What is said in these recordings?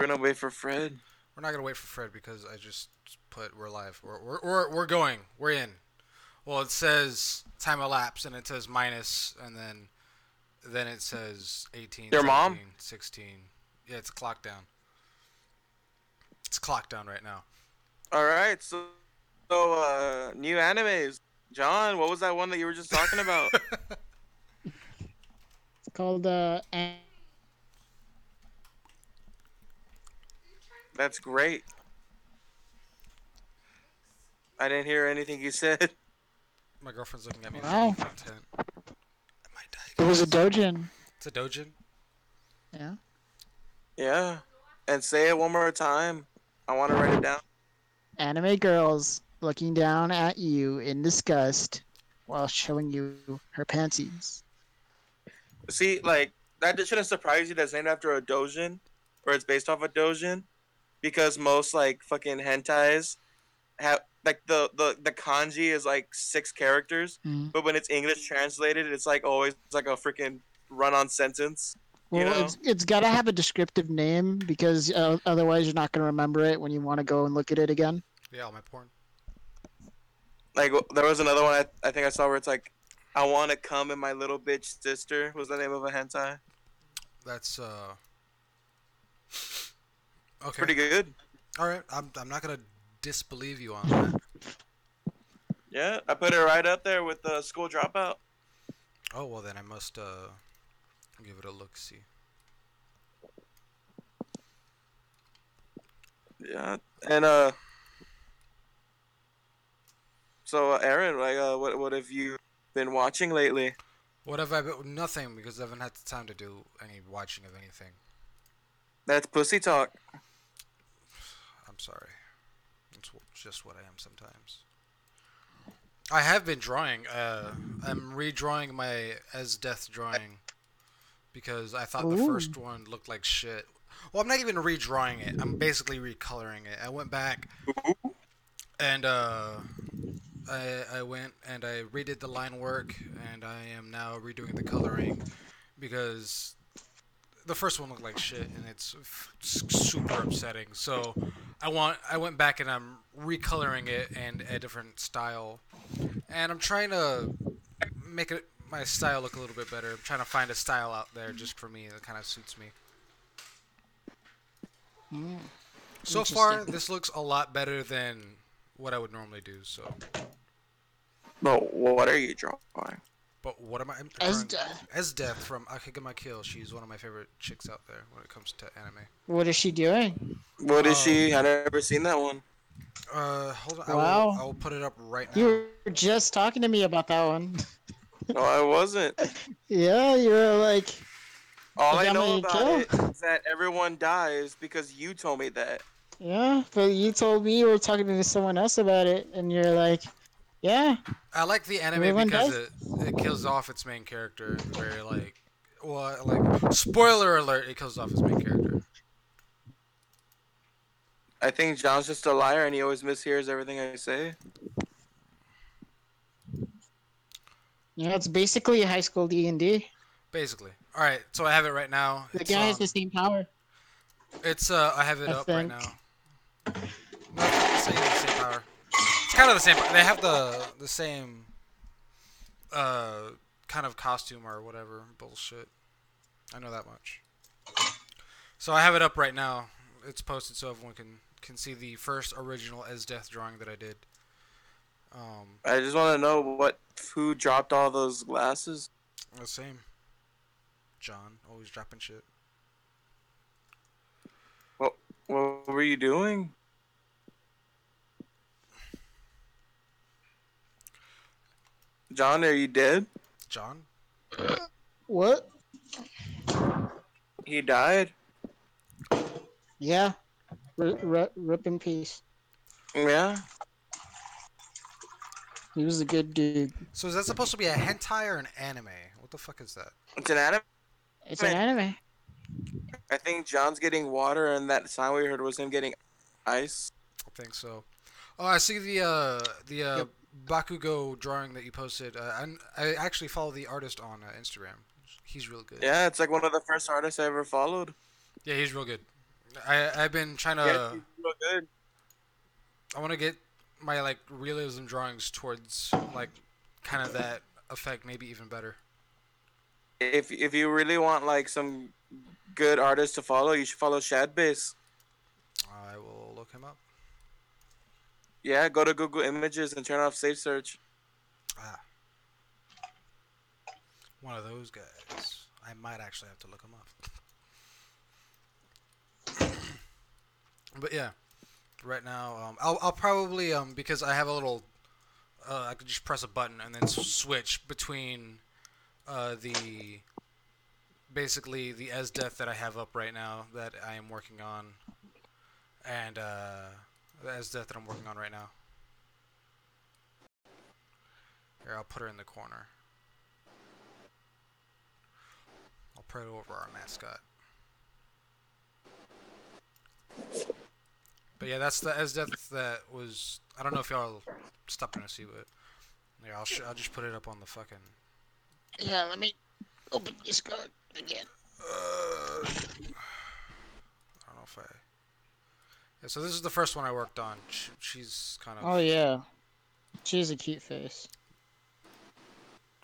We're gonna wait for Fred. We're not gonna wait for Fred because I just put we're live. We're going. We're in. Well, it says time elapsed, and it says minus, and then it says 18, Your mom? 17, 16. Yeah, it's clock down. It's clock down right now. All right. So new animes. John, what was that one that you were just talking about? It's called That's great. I didn't hear anything you said. My girlfriend's looking at me for Wow. content. Am I It was a diagnosed? dojin. It's a dojin. Yeah. Yeah. And say it one more time. I want to write it down. Anime girls looking down at you in disgust while showing you her panties. See, like that just shouldn't surprise you. That's named after a dojin, or it's based off a dojin, because most like fucking hentais have like the kanji is like 6 characters, Mm. but when it's English translated, it's like always like a freaking run-on sentence. You Well, know, it's got to have a descriptive name because otherwise you're not going to remember it when you want to go and look at it again. Yeah, all my porn. like there was another one I think I saw where it's like, I want to come in my little bitch sister. Was the name of a hentai? That's It's okay. pretty good. All right, I'm not gonna disbelieve you on that. Yeah, I put it right up there with the school dropout. Oh well, then I must give it a look. See. Yeah, and so Aaron, like, what have you been watching lately? What have I been? Nothing because I haven't had the time to do any watching of anything. That's pussy talk. I'm sorry. It's just what I am sometimes. I have been drawing. I'm redrawing my As Death drawing because I thought the Ooh. first one looked like shit. Well, I'm not even redrawing it. I'm basically recoloring it. I went back and I went and I redid the line work and I am now redoing the coloring because the first one looked like shit and it's super upsetting. So I went back and I'm recoloring it and a different style, and I'm trying to make it my style look a little bit better. I'm trying to find a style out there just for me that kind of suits me. Mm, So far, interesting. this looks a lot better than what I would normally do. So, But what are you drawing? but what am I? I'm As drawing As Death from Akigama Kill. She's one of my favorite chicks out there when it comes to anime. what is she doing? What is Um, she? I never seen that one. hold on. Wow. I will put it up right now. You were just talking to me about that one. No, I wasn't. Yeah, you were like, All I I got know my about kill. it is that everyone dies because you told me that. Yeah, but you told me you were talking to someone else about it, and you're like, yeah, I like the anime everyone because does. it kills off its main character. Very like, well, like spoiler alert, it kills off its main character. I think John's just a liar and he always mishears everything I say. Yeah, it's basically a high school D&D. Basically. All right, so I have it right now. The guy has the same power, It's I have it I up right think. now. No, it's not the same power. It's kind of the same. They have the same uh kind of costume or whatever bullshit. I know that much. So I have it up right now. It's posted so everyone can see the first original As Death drawing that I did. I just want to know who dropped all those glasses. The same. John always dropping shit. What what were you doing? John, are you dead? John. What? He died? Yeah, rip in peace. Yeah. He was a good dude. So is that supposed to be a hentai or an anime? What the fuck is that? It's an anime. It's an anime. I think John's getting water and that sound we heard was him getting ice. I think so. Oh, I see the Yep. Bakugo drawing that you posted. I actually follow the artist on Instagram. He's real good. Yeah, it's like one of the first artists I ever followed. Yeah, he's real good. I've been trying Yeah, to. she's real good. I want to get my like realism drawings towards like kind of that effect, maybe even better. If you really want like some good artists to follow, you should follow Shadbase. I will look him up. Yeah, go to Google Images and turn off Safe Search. Ah, one of those guys. I might actually have to look him up. But yeah, right now, I'll probably because I have a little, I could just press a button and then switch between the basically the death that I have up right now that I am working on, and the death that I'm working on right now. Here, I'll put her in the corner. I'll put it over our mascot. But yeah, that's the death that was. I don't know if y'all stopped to see it. Yeah, I'll just put it up on the fucking. Yeah, let me open Discord again. I don't know if I. Yeah, so this is the first one I worked on. She's kind of. Oh yeah, she's a cute face.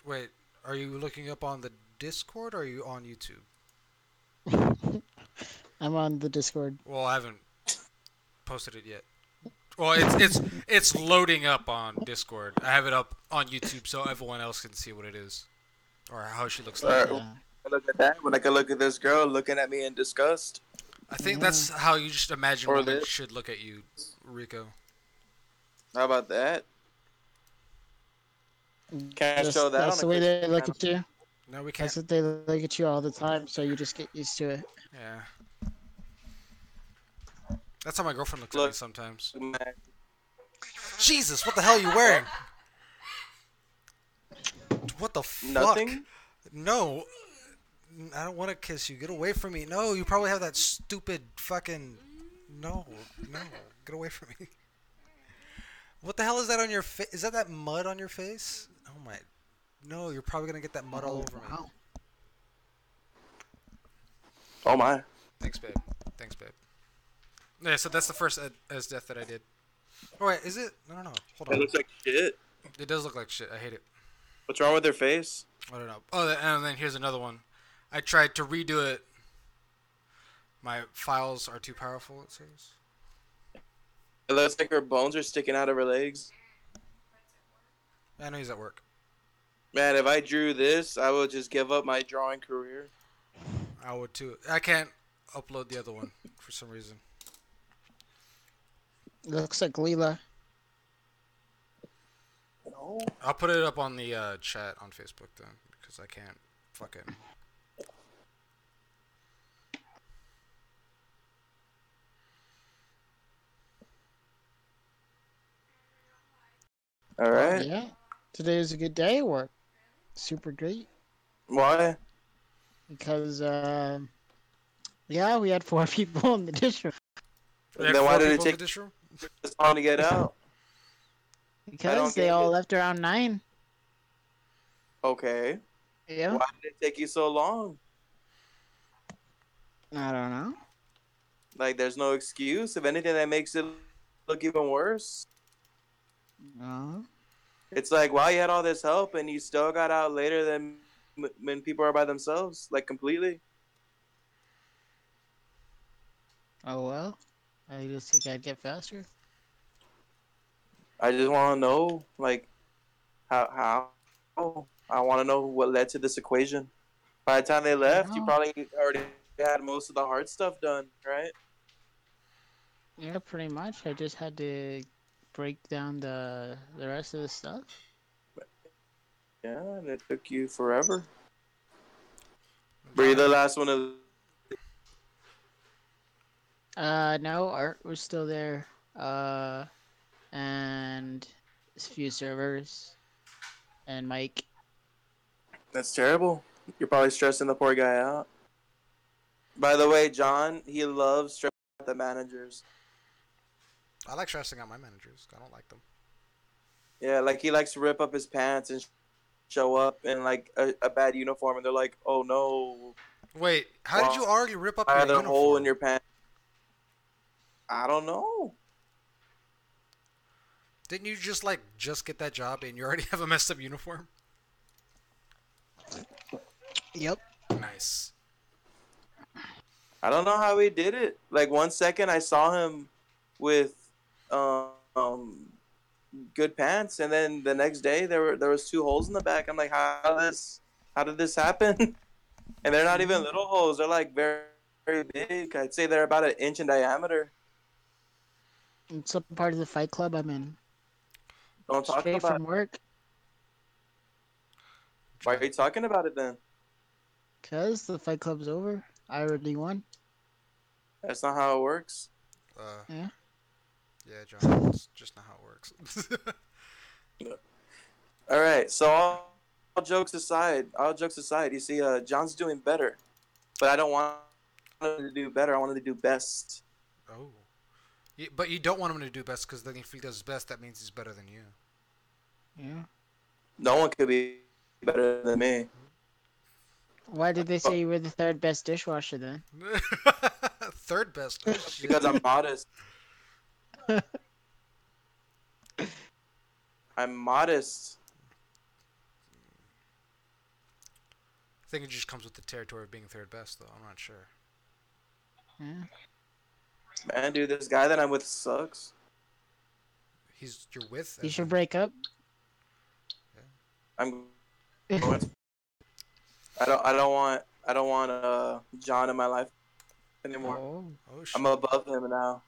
Wait, are you looking up on the Discord or are you on YouTube? I'm on the Discord. Well, I haven't posted it yet. Well, it's loading up on Discord. I have it up on YouTube so everyone else can see what it is or how she looks like. Or Yeah. look at that when I can look at this girl looking at me in disgust. I think Yeah. that's how you just imagine Or women this. should look at you, Rico. How about that? Can't show that That's on a the way Christian they look channel. at you. No, we can't. That's what they look at you all the time. So you just get used to it. Yeah. That's how my girlfriend looks at me Look, sometimes. man. Jesus, what the hell are you wearing? What the fuck? Nothing. No. I don't want to kiss you. Get away from me. No, you probably have that stupid fucking. No, no. Get away from me. What the hell is that on your face? Is that mud on your face? Oh my. No, you're probably going to get that mud all over me. Wow. Oh my. Thanks, babe. Thanks, babe. Yeah, so that's the first as death that I did. Oh, wait, is it? No. Hold It on. looks like shit. It does look like shit. I hate it. What's wrong with their face? I don't know. Oh, and then here's another one. I tried to redo it. My files are too powerful, it says. It looks like her bones are sticking out of her legs. I know he's at work. Man, if I drew this, I would just give up my drawing career. I would too. I can't upload the other one for some reason. Looks like Leela. No. I'll put it up on the chat on Facebook then, because I can't fucking. All right. Yeah. Today is a good day at work. Super great. Why? Because yeah, we had 4 people in the district. We had Then why four did it people in take the dish room? this long to get out? Because they get all it. left around 9. Okay. Yeah. Why did it take you so long? I don't know. Like, there's no excuse. If anything, that makes it look even worse. No. It's like, wow, you had all this help and you still got out later than when people are by themselves, like completely. Oh well. I just think I'd get faster. I just want to know, like, how. I want to know what led to this equation. By the time they left, you No. probably already had most of the hard stuff done, right? Yeah, pretty much. I just had to break down the rest of the stuff. Yeah, and it took you forever. Were you the last one to? No, Art was still there. And a few servers and Mike. That's terrible. You're probably stressing the poor guy out. By the way, John, he loves stressing out the managers. I like stressing out my managers. I don't like them. Yeah, like he likes to rip up his pants and show up in like a bad uniform, and they're like, "Oh no, Wait, how did why you already rip up are your there a hole in uniform? your pants?" I don't know. Didn't you just get that job and you already have a messed up uniform? Yep. Nice. I don't know how he did it. Like 1 second I saw him with um good pants, and then the next day there was two holes in the back. I'm like, how did this happen? And they're not even Mm-hmm. little holes. They're like very very big. I'd say they're about an inch in diameter. It's a part of the Fight Club I'm in. Don't talk Straight about from it. work, Why are John. you talking about it then? cause the Fight Club's over. I already won. That's not how it works. Uh, Yeah. yeah, John. That's just not how it works. All right. So all jokes aside, you see, John's doing better, but I don't want him to do better. I want him to do best. Oh. But you don't want him to do best because then if he does best, that means he's better than you. Yeah. No one could be better than me. Why did they Oh, say you were the third best dishwasher then? Third best. Oh shit. because I'm modest. I'm modest. I think it just comes with the territory of being third best, though. I'm not sure. Yeah. Man, dude, this guy that I'm with sucks. You're with, You as should in. break up. Yeah. I'm going to. I don't want John in my life anymore. Oh. Oh I'm shit. above him now.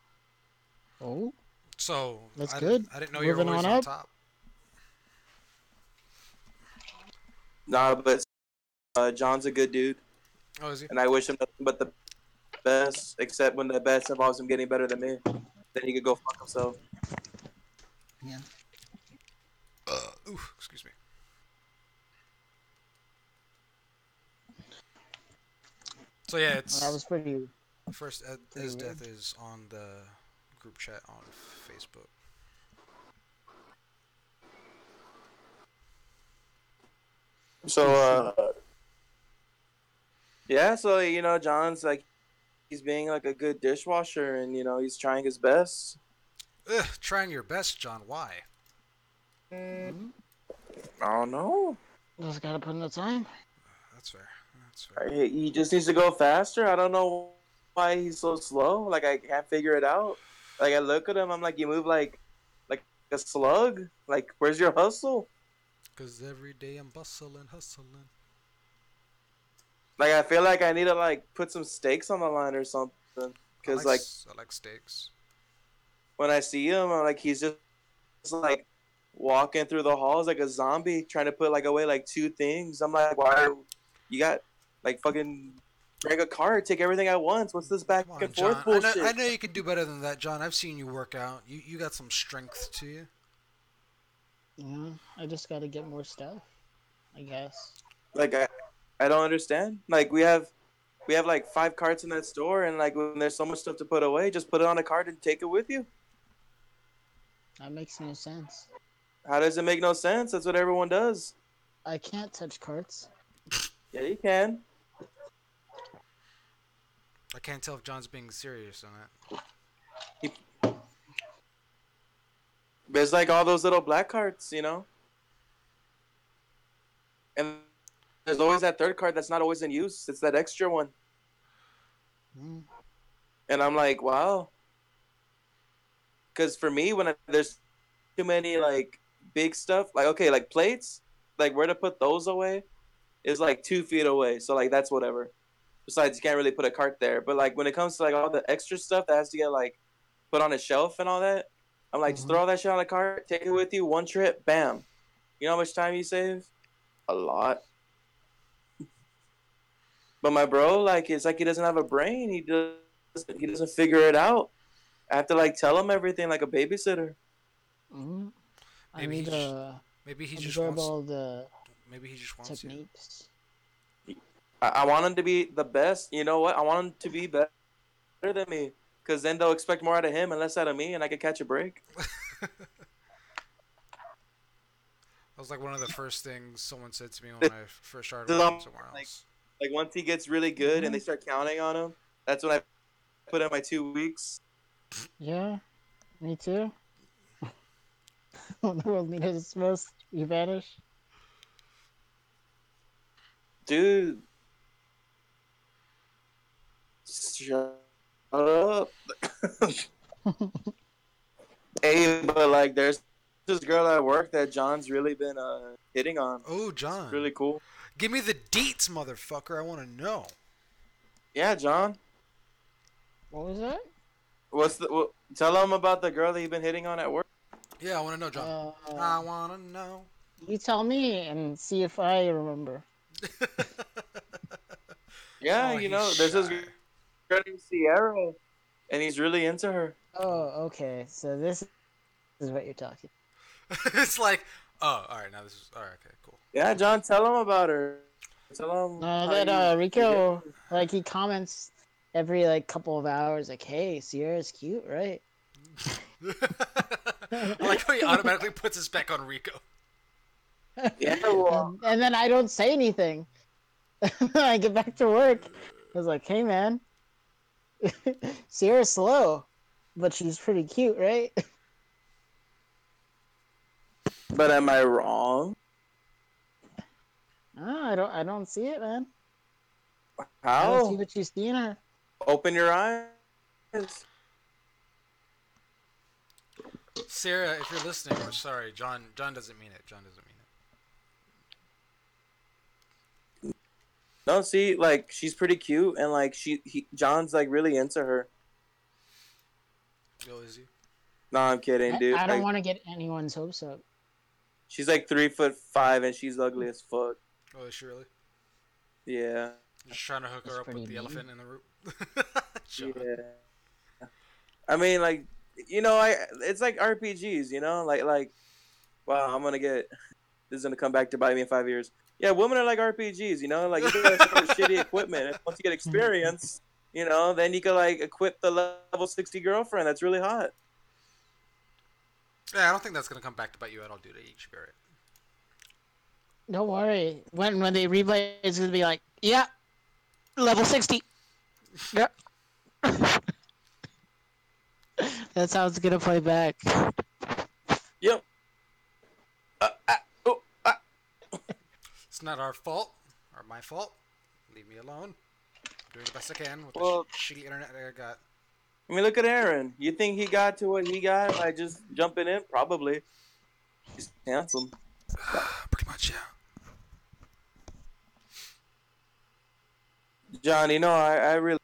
Oh. So That's I didn't good. I didn't know you were Moving always on on up. top. Nah, but John's a good dude, Oh, is he? and I wish him nothing but the best. Except when the best involves him getting better than me, then he could go fuck himself. Yeah. Ooh, excuse me. So yeah, Well, that it's was pretty first pretty Ed's death weird. is on the group chat on Facebook. So yeah, so John's like he's being like a good dishwasher, and he's trying his best. Ugh, trying your best, John. Why? Mm, I don't know. just gotta put in the time. That's fair. That's fair. He just needs to go faster. I don't know why he's so slow. Like I can't figure it out. Like I look at him, I'm like, you move like a slug. Like where's your hustle? Cause every day I'm bustling, hustling. Like I feel like I need to like put some stakes on the line or something. Cause like I like steaks. when I see him, I'm like he's just like walking through the halls like a zombie, trying to put like away like two things. I'm like, why you got like fucking drag a cart, take everything at once? What's this back Come on, and forth John. I bullshit? know you can do better than that, John. I've seen you work out. You got some strength to you. Yeah. I just gotta get more stuff. I guess. Like I don't understand. Like we have like five carts in that store, and like when there's so much stuff to put away, just put it on a cart and take it with you. That makes no sense. How does it make no sense? That's what everyone does. I can't touch carts. Yeah, you can. I can't tell if John's being serious on that. There's like all those little black carts, and there's always that third cart that's not always in use. It's that extra one, Mm, and I'm like, wow. Because for me, there's too many like big stuff, like okay, like plates, like where to put those away is like 2 feet away. So like that's whatever. Besides, you can't really put a cart there. But like when it comes to like all the extra stuff that has to get like put on a shelf and all that, I'm like, just mm-hmm. throw all that shit on a cart, take it with you, one trip, bam. You know how much time you save? A lot. But my bro, like, it's like he doesn't have a brain. He doesn't figure it out. I have to like tell him everything like a babysitter. Mm. I Maybe need he just to maybe he just absorb wants all the maybe he just wants you. techniques. I want him to be the best. You know what? I want him to be better than me, because then they'll expect more out of him and less out of me, and I can catch a break. That was like one of the first things someone said to me when I first started working somewhere Like else. once he gets really good and Mm-hmm. they start counting on him, that's when I put in my 2 weeks. Yeah, me too. When the world needed its most, you vanish. Dude, shut up. Hey, but like, there's this girl at work that John's really been hitting on. Oh, It's John. really cool. Give me the deets, motherfucker. I want to know. Yeah, John. What was that? Tell him about the girl that you've been hitting on at work. Yeah, I want to know, John. Uh, I want to know. you tell me and see if I remember. Yeah, Oh, he's there's this shy. girl named Sierra, and he's really into her. Oh, okay. So this is what you're talking. It's like, oh, all right. Now this is all right. Okay, cool. Yeah, John, tell him about her. Tell him No, how that you're getting Rico, like he comments every like couple of hours, like, "Hey, Sierra's cute, right?" I like how he automatically puts his back on Rico. Yeah, well, And then I don't say anything. I get back to work. I was like, "Hey, man, Sierra's slow, but she's pretty cute, right?" but am I wrong? Oh, I don't see it, man. I don't see How? what you see in her. Open your eyes. Sarah, if you're listening, we're sorry. John doesn't mean it. John doesn't mean No, see, like she's pretty cute, and like John's like really into her. it. Oh, is he? No, I'm kidding, dude. I don't Like want to get anyone's hopes up. she's like 3'5" and she's ugly as fuck. Oh, is she really? Yeah, Just trying to hook That's her up with pretty the mean. elephant in the room. John. yeah. I mean, like I it's like RPGs, like wow, this is gonna come back to bite me in 5 years. Yeah, women are like RPGs, like you gotta start with shitty equipment, and once you get experience, then you can like equip the level 60 girlfriend that's really hot. Yeah, I don't think that's gonna come back to bite you at all, dude. You should be alright. Don't worry. When they replay, it's gonna be like, yeah, level 60. Yeah. That's how it's gonna play back. Yep. Oh, It's not our fault or my fault. Leave me alone. I'm doing the best I can with the well, shitty internet that I got. I mean, look at Aaron. You think he got to what he got by just jumping in? Probably. He's handsome. Pretty much, yeah. John, I really,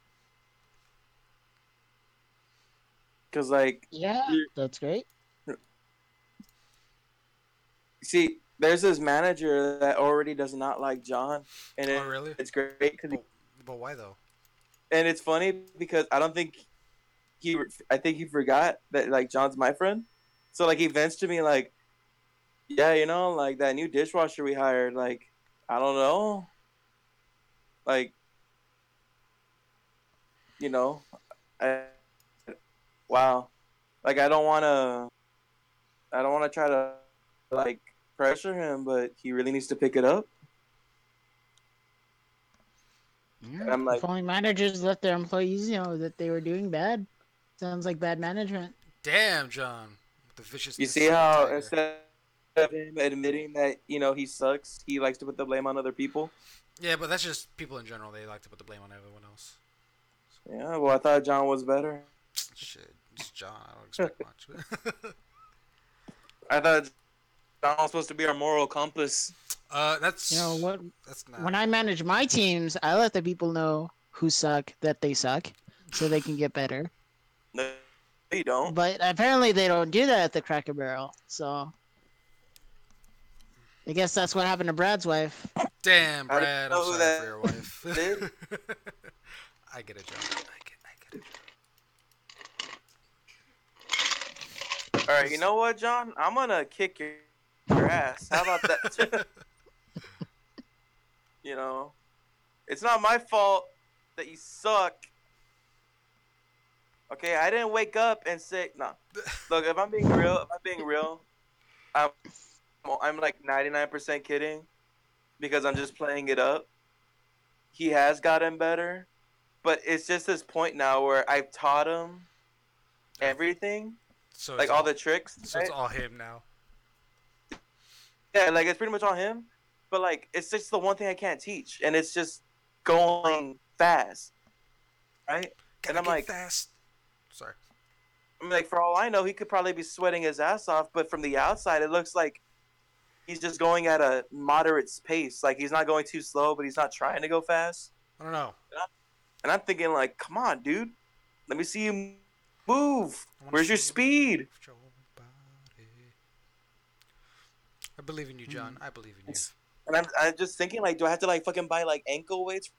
because like, Yeah, that's great. see, there's this manager that already does not like John, and Oh, really? it's great because, But why though? and it's funny because I don't think I think he forgot that like John's my friend, so like he vents to me like, yeah, like that new dishwasher we hired, like, I don't know, like, you know, I wow, like I don't want to try to like pressure him, but he really needs to pick it up. And Yeah, I'm if like, only managers let their employees know that they were doing bad. Sounds like bad management. Damn, John. With the you viciousness see of a how tiger. instead of him admitting that he sucks, he likes to put the blame on other people. Yeah, but that's just people in general. They like to put the blame on everyone else. Yeah, well, I thought John was better. Shit, it's John. I don't expect much. I thought John was supposed to be our moral compass. You know That's what? not. When I manage my teams, I let the people know who suck that they suck, so they can get better. No, you don't. But apparently they don't do that at the Cracker Barrel. So I guess that's what happened to Brad's wife. Damn, How do you Brad. I'm know who sorry for that your wife. is? I get it, John. I get it. All right, you know what, John? I'm gonna kick your ass. How about that? It's not my fault that you suck. Okay, I didn't wake up and say no. Look, if I'm being real, I'm I'm like 99% kidding because I'm just playing it up. He has gotten better, but it's just this point now where I've taught him I, everything, so it's like all all the tricks, so it's right? all him now. Yeah, like it's pretty much all him. But like it's just the one thing I can't teach, and it's just going fast, right? And Gotta get fast. Sorry. I'm like, for all I know, he could probably be sweating his ass off, but from the outside, it looks like he's just going at a moderate pace. Like he's not going too slow, but he's not trying to go fast. I don't know. And I'm thinking, like, come on, dude, let me see you move. I want to Where's see your you move speed? your body. I believe in you, John. I believe in you. And I'm just thinking, like, do I have to like fucking buy like ankle weights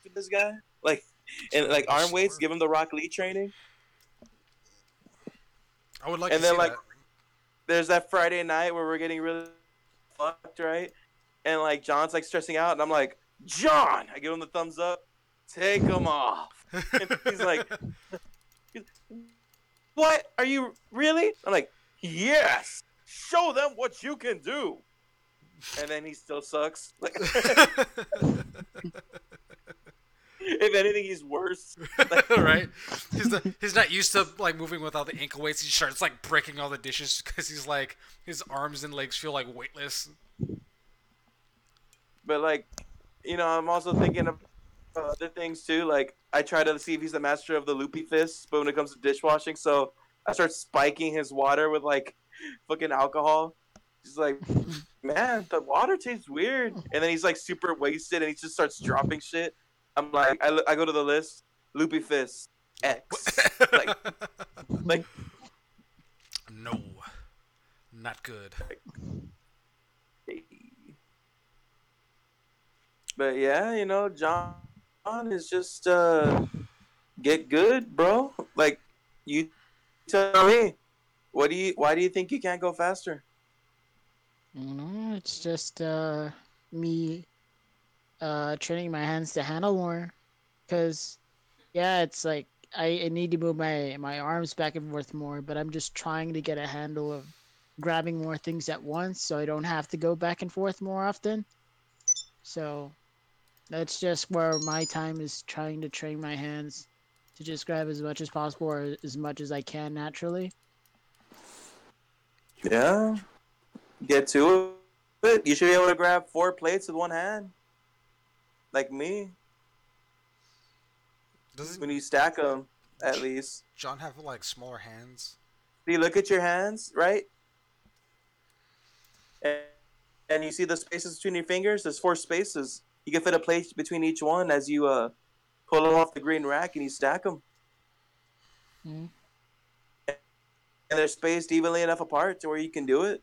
for this guy, like, So and he can like go arm weights, slower. give him the Rock Lee training, I would like to and then see like that. there's that Friday night where we're getting really fucked, right? And like John's like stressing out, and I'm like, John, I give him the thumbs up, take him off, and he's like, what? Are you really? I'm like, yes, show them what you can do. And then he still sucks. Like, if anything, he's worse. Like, Right? He's not used to like moving without the ankle weights. He starts like breaking all the dishes because he's like his arms and legs feel like weightless. but like, I'm also thinking of other things too. Like, I try to see if he's the master of the loopy fists, but when it comes to dishwashing, so I start spiking his water with like fucking alcohol. He's like, man, the water tastes weird. And then he's like super wasted and he just starts dropping shit. I'm like, I go to the list, loopy fist X. Like, No, not good. but yeah, John is just get good, bro. Like, you tell me, why do you think you can't go faster? It's just me training my hands to handle more. Cause yeah, it's like I need to move my arms back and forth more, but I'm just trying to get a handle of grabbing more things at once, so I don't have to go back and forth more often. So that's just where my time is trying to train my hands to just grab as much as possible or as much as I can naturally. Yeah, get to it. You should be able to grab 4 plates with one hand, like me. Doesn't When you stack them, at least. John have like smaller hands? You look at your hands, right? And, and you see the spaces between your fingers. There's 4 spaces. You can fit a plate between each one as you pull them off the green rack and you stack them. Mm. And they're spaced evenly enough apart to where you can do it.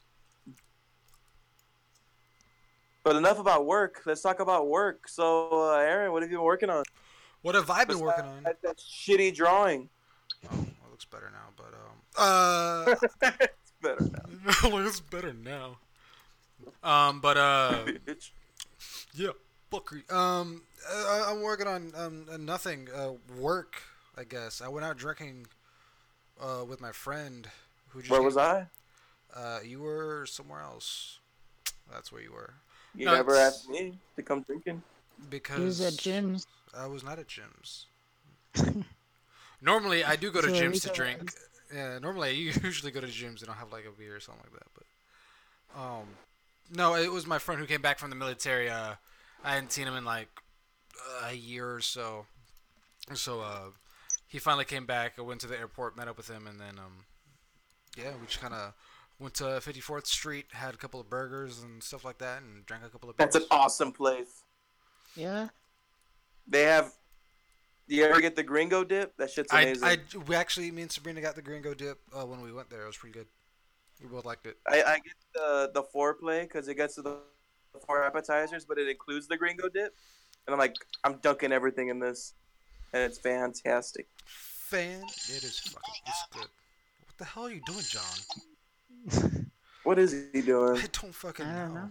But enough about work. Let's talk about work. So, Aaron, what have you been working on? What have I been working on? Besides that shitty drawing. Oh, it looks better now, but It's better now. looks better now. But Bitch. yeah, fuckery. I'm working on nothing. Work, I guess. I went out drinking with my friend who just Where came. was I? You were somewhere else. That's where you were. You No, never it's asked me to come drinking. He was at because gyms. I was not at gyms. Normally, I do go to So gyms to Rico drink. was. Yeah, normally I usually go to gyms and I'll have like a beer or something like that. But no, it was my friend who came back from the military. I hadn't seen him in like a year or so. So he finally came back. I went to the airport, met up with him, and then yeah, we just kind of went to 54th Street, had a couple of burgers and stuff like that, and drank a couple of That's an beers. awesome place. Yeah. They have. Do you ever get the gringo dip? That shit's amazing. We actually, me and Sabrina got the gringo dip when we went there. It was pretty good. We both liked it. I get the foreplay because it gets to the 4 appetizers, but it includes the gringo dip. And I'm like, I'm dunking everything in this, and it's fantastic. It is fucking, it's good. What the hell are you doing, John? What is he doing? I don't fucking I don't know. know.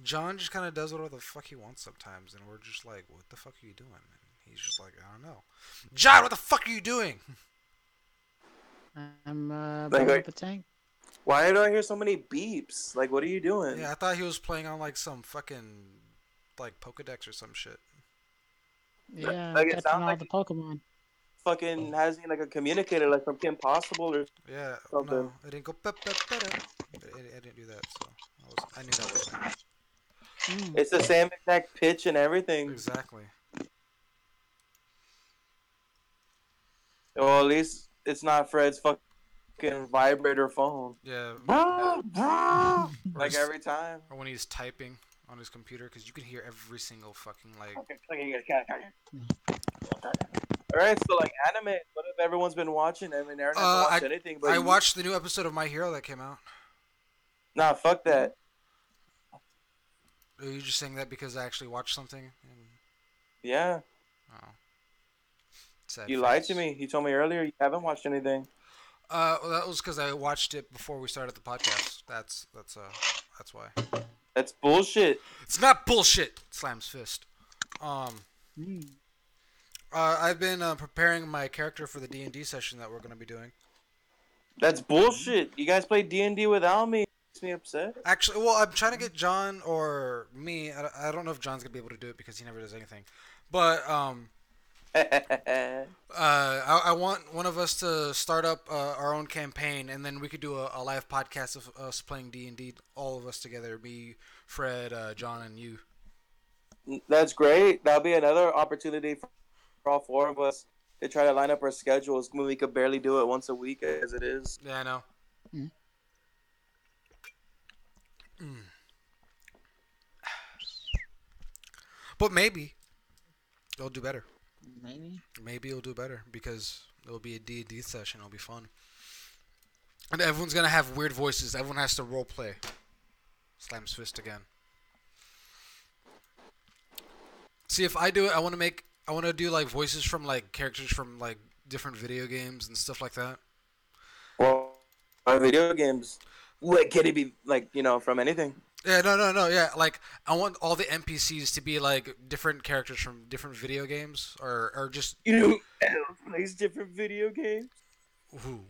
John just kind of does whatever the fuck he wants sometimes, and we're just like, what the fuck are you doing? And he's just like, I don't know. John, what the fuck are you doing? I'm Like, building up a tank. why do I hear so many beeps? Like, what are you doing? Yeah, I thought he was playing on like some fucking like Pokedex or some shit. Yeah, Like, it catching sounds all like the Pokemon. fucking hasn't like a communicator like from Kim Possible or Yeah, something. no, it didn't go. It didn't do that, so I knew that wasn't it. Mm. It's the same exact pitch and everything. Exactly. Well, at least it's not Fred's fucking vibrator phone. Yeah, or Like every time. or when he's typing on his computer, because you can hear every single fucking like. All right, so like anime, what if everyone's been watching? I mean, Aaron hasn't Uh, watched I anything, but I you. watched the new episode of My Hero that came out. Nah, fuck that. Are you just saying that because I actually watched something? And, Yeah, oh, sad you lied to face. me. You told me earlier you haven't watched anything. Well, that was because I watched it before we started the podcast. That's why. That's bullshit. It's not bullshit. Slams fist. Um, Mm. I've been preparing my character for the D&D session that we're gonna be doing. That's bullshit. You guys play D&D without me. It makes me upset. Actually, well, I'm trying to get John or me. I don't know if John's gonna be able to do it because he never does anything. But I want one of us to start up our own campaign, and then we could do a live podcast of us playing D&D, all of us together. Me, Fred, John, and you. That's great. That'll be another opportunity for all four of us to try to line up our schedules when we could barely do it once a week as it is. Yeah, I know. Mm. Mm. But maybe it'll do better. Maybe. Maybe it'll do better because it'll be a D&D session. It'll be fun. And everyone's going to have weird voices. Everyone has to role play. Slams fist again. See, if I do it, I want to do like voices from like characters from like different video games and stuff like that. Well, our video games, what can it be like? From anything. Yeah, no. Yeah, like I want all the NPCs to be like different characters from different video games, or just You know who else plays different video games? who.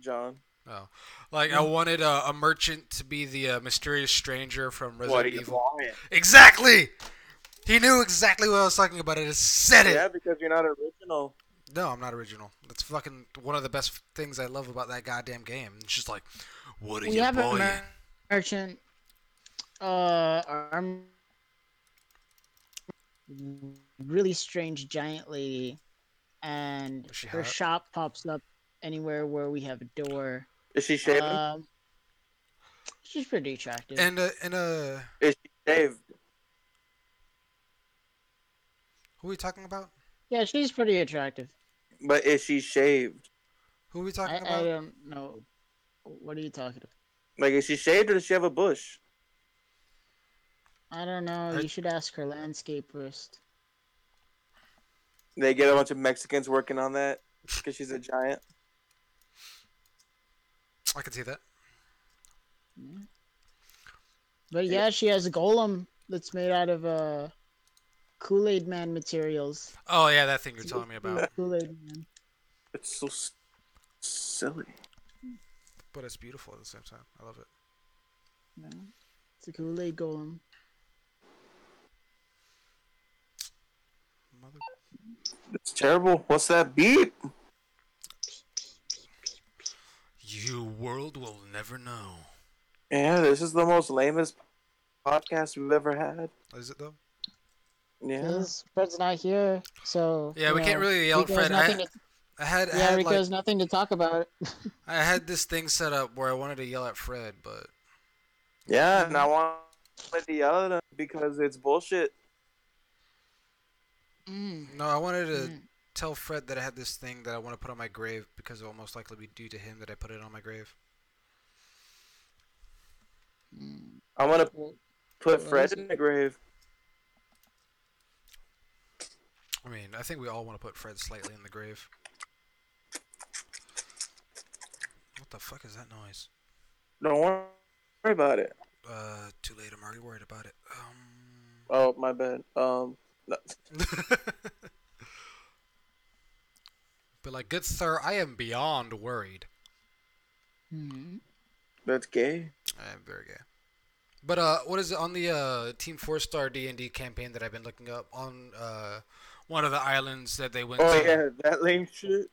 John. Oh, like I wanted a merchant to be the mysterious stranger from What are Resident you Evil. lying? Exactly. He knew exactly what I was talking about. I just said it. Yeah, because you're not original. No, I'm not original. That's fucking one of the best things I love about that goddamn game. It's just like, what are We you have a boy? merchant. Our really strange giant lady, and Is she her hot? shop pops up anywhere where we have a door. Is she shaven? She's pretty attractive. And Is she shaved? who are we talking about? Yeah, she's pretty attractive. But is she shaved? Who are we I, talking I about? don't know. What are you talking about? Like, is she shaved or does she have a bush? I don't know. I- You should ask her landscaperist. They get a bunch of Mexicans working on that because she's a giant. I can see that. Yeah. But yeah, she has a golem that's made out of Kool-Aid Man materials. Oh yeah, that thing you're telling me about. Kool-Aid Man. It's so silly. But it's beautiful at the same time. I love it. No, it's a Kool-Aid golem. Mother. It's terrible. What's that beep? You world will never know. Yeah, this is the most lamest podcast we've ever had. Is it though? Yeah. Because Fred's not here, so Yeah, we can't really yell at Rico has Fred. nothing to, I had Rico like has nothing to talk about. I had this thing set up where I wanted to yell at Fred, but Yeah, and I want to yell at him because it's bullshit. no, I wanted to tell Fred that I had this thing that I want to put on my grave because it will most likely be due to him that I put it on my grave. I want to Well, put what Fred is in the grave. I mean, I think we all want to put Fred slightly in the grave. What the fuck is that noise? Don't worry about it. Too late. I'm already worried about it. Oh, my bad. No. But like, good sir, I am beyond worried. That's gay. I am very gay. But what is it on the Team 4-Star D&D campaign that I've been looking up on one of the islands that they went Oh to. yeah, that lame shit.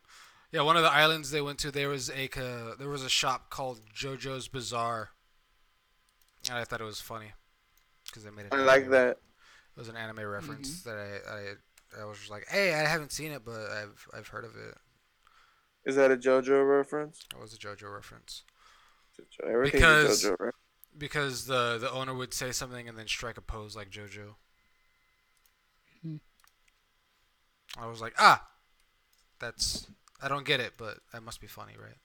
Yeah, one of the islands they went to. There was a shop called JoJo's Bazaar, and I thought it was funny because they made an I anime. like that. It was an anime Mm-hmm. reference that I was just like, hey, I haven't seen it, but I've heard of it. Is that a JoJo reference? It was a JoJo reference Everything's a because JoJo reference. the owner would say something and then strike a pose like JoJo. I was like, that's I don't get it, but that must be funny, right?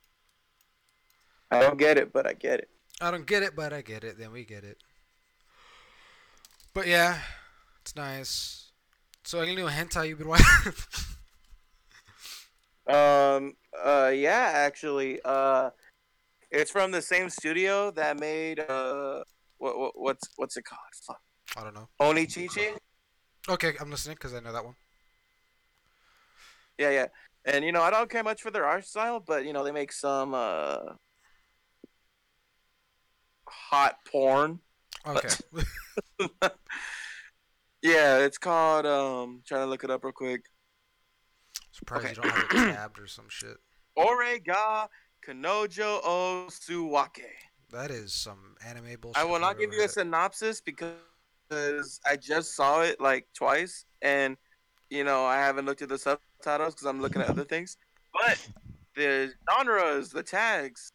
I don't get it, but I get it. I don't get it, but I get it. Then we get it. But yeah, it's nice. So any new hentai you've been watching? Yeah, actually, it's from the same studio that made what's it called? Fuck. I don't know. Onichichi. Okay, I'm listening because I know that one. Yeah, yeah. And I don't care much for their art style, but they make some hot porn. Okay. Yeah, it's called trying to look it up real quick. Surprised Okay. you don't have it tabbed or some shit. Ore ga Kanojo o Suwake. That is some anime bullshit. I will if not I've give ever you a heard it. synopsis because I just saw it like twice, and I haven't looked at the subtitles because I'm looking at other things. But the genres, the tags,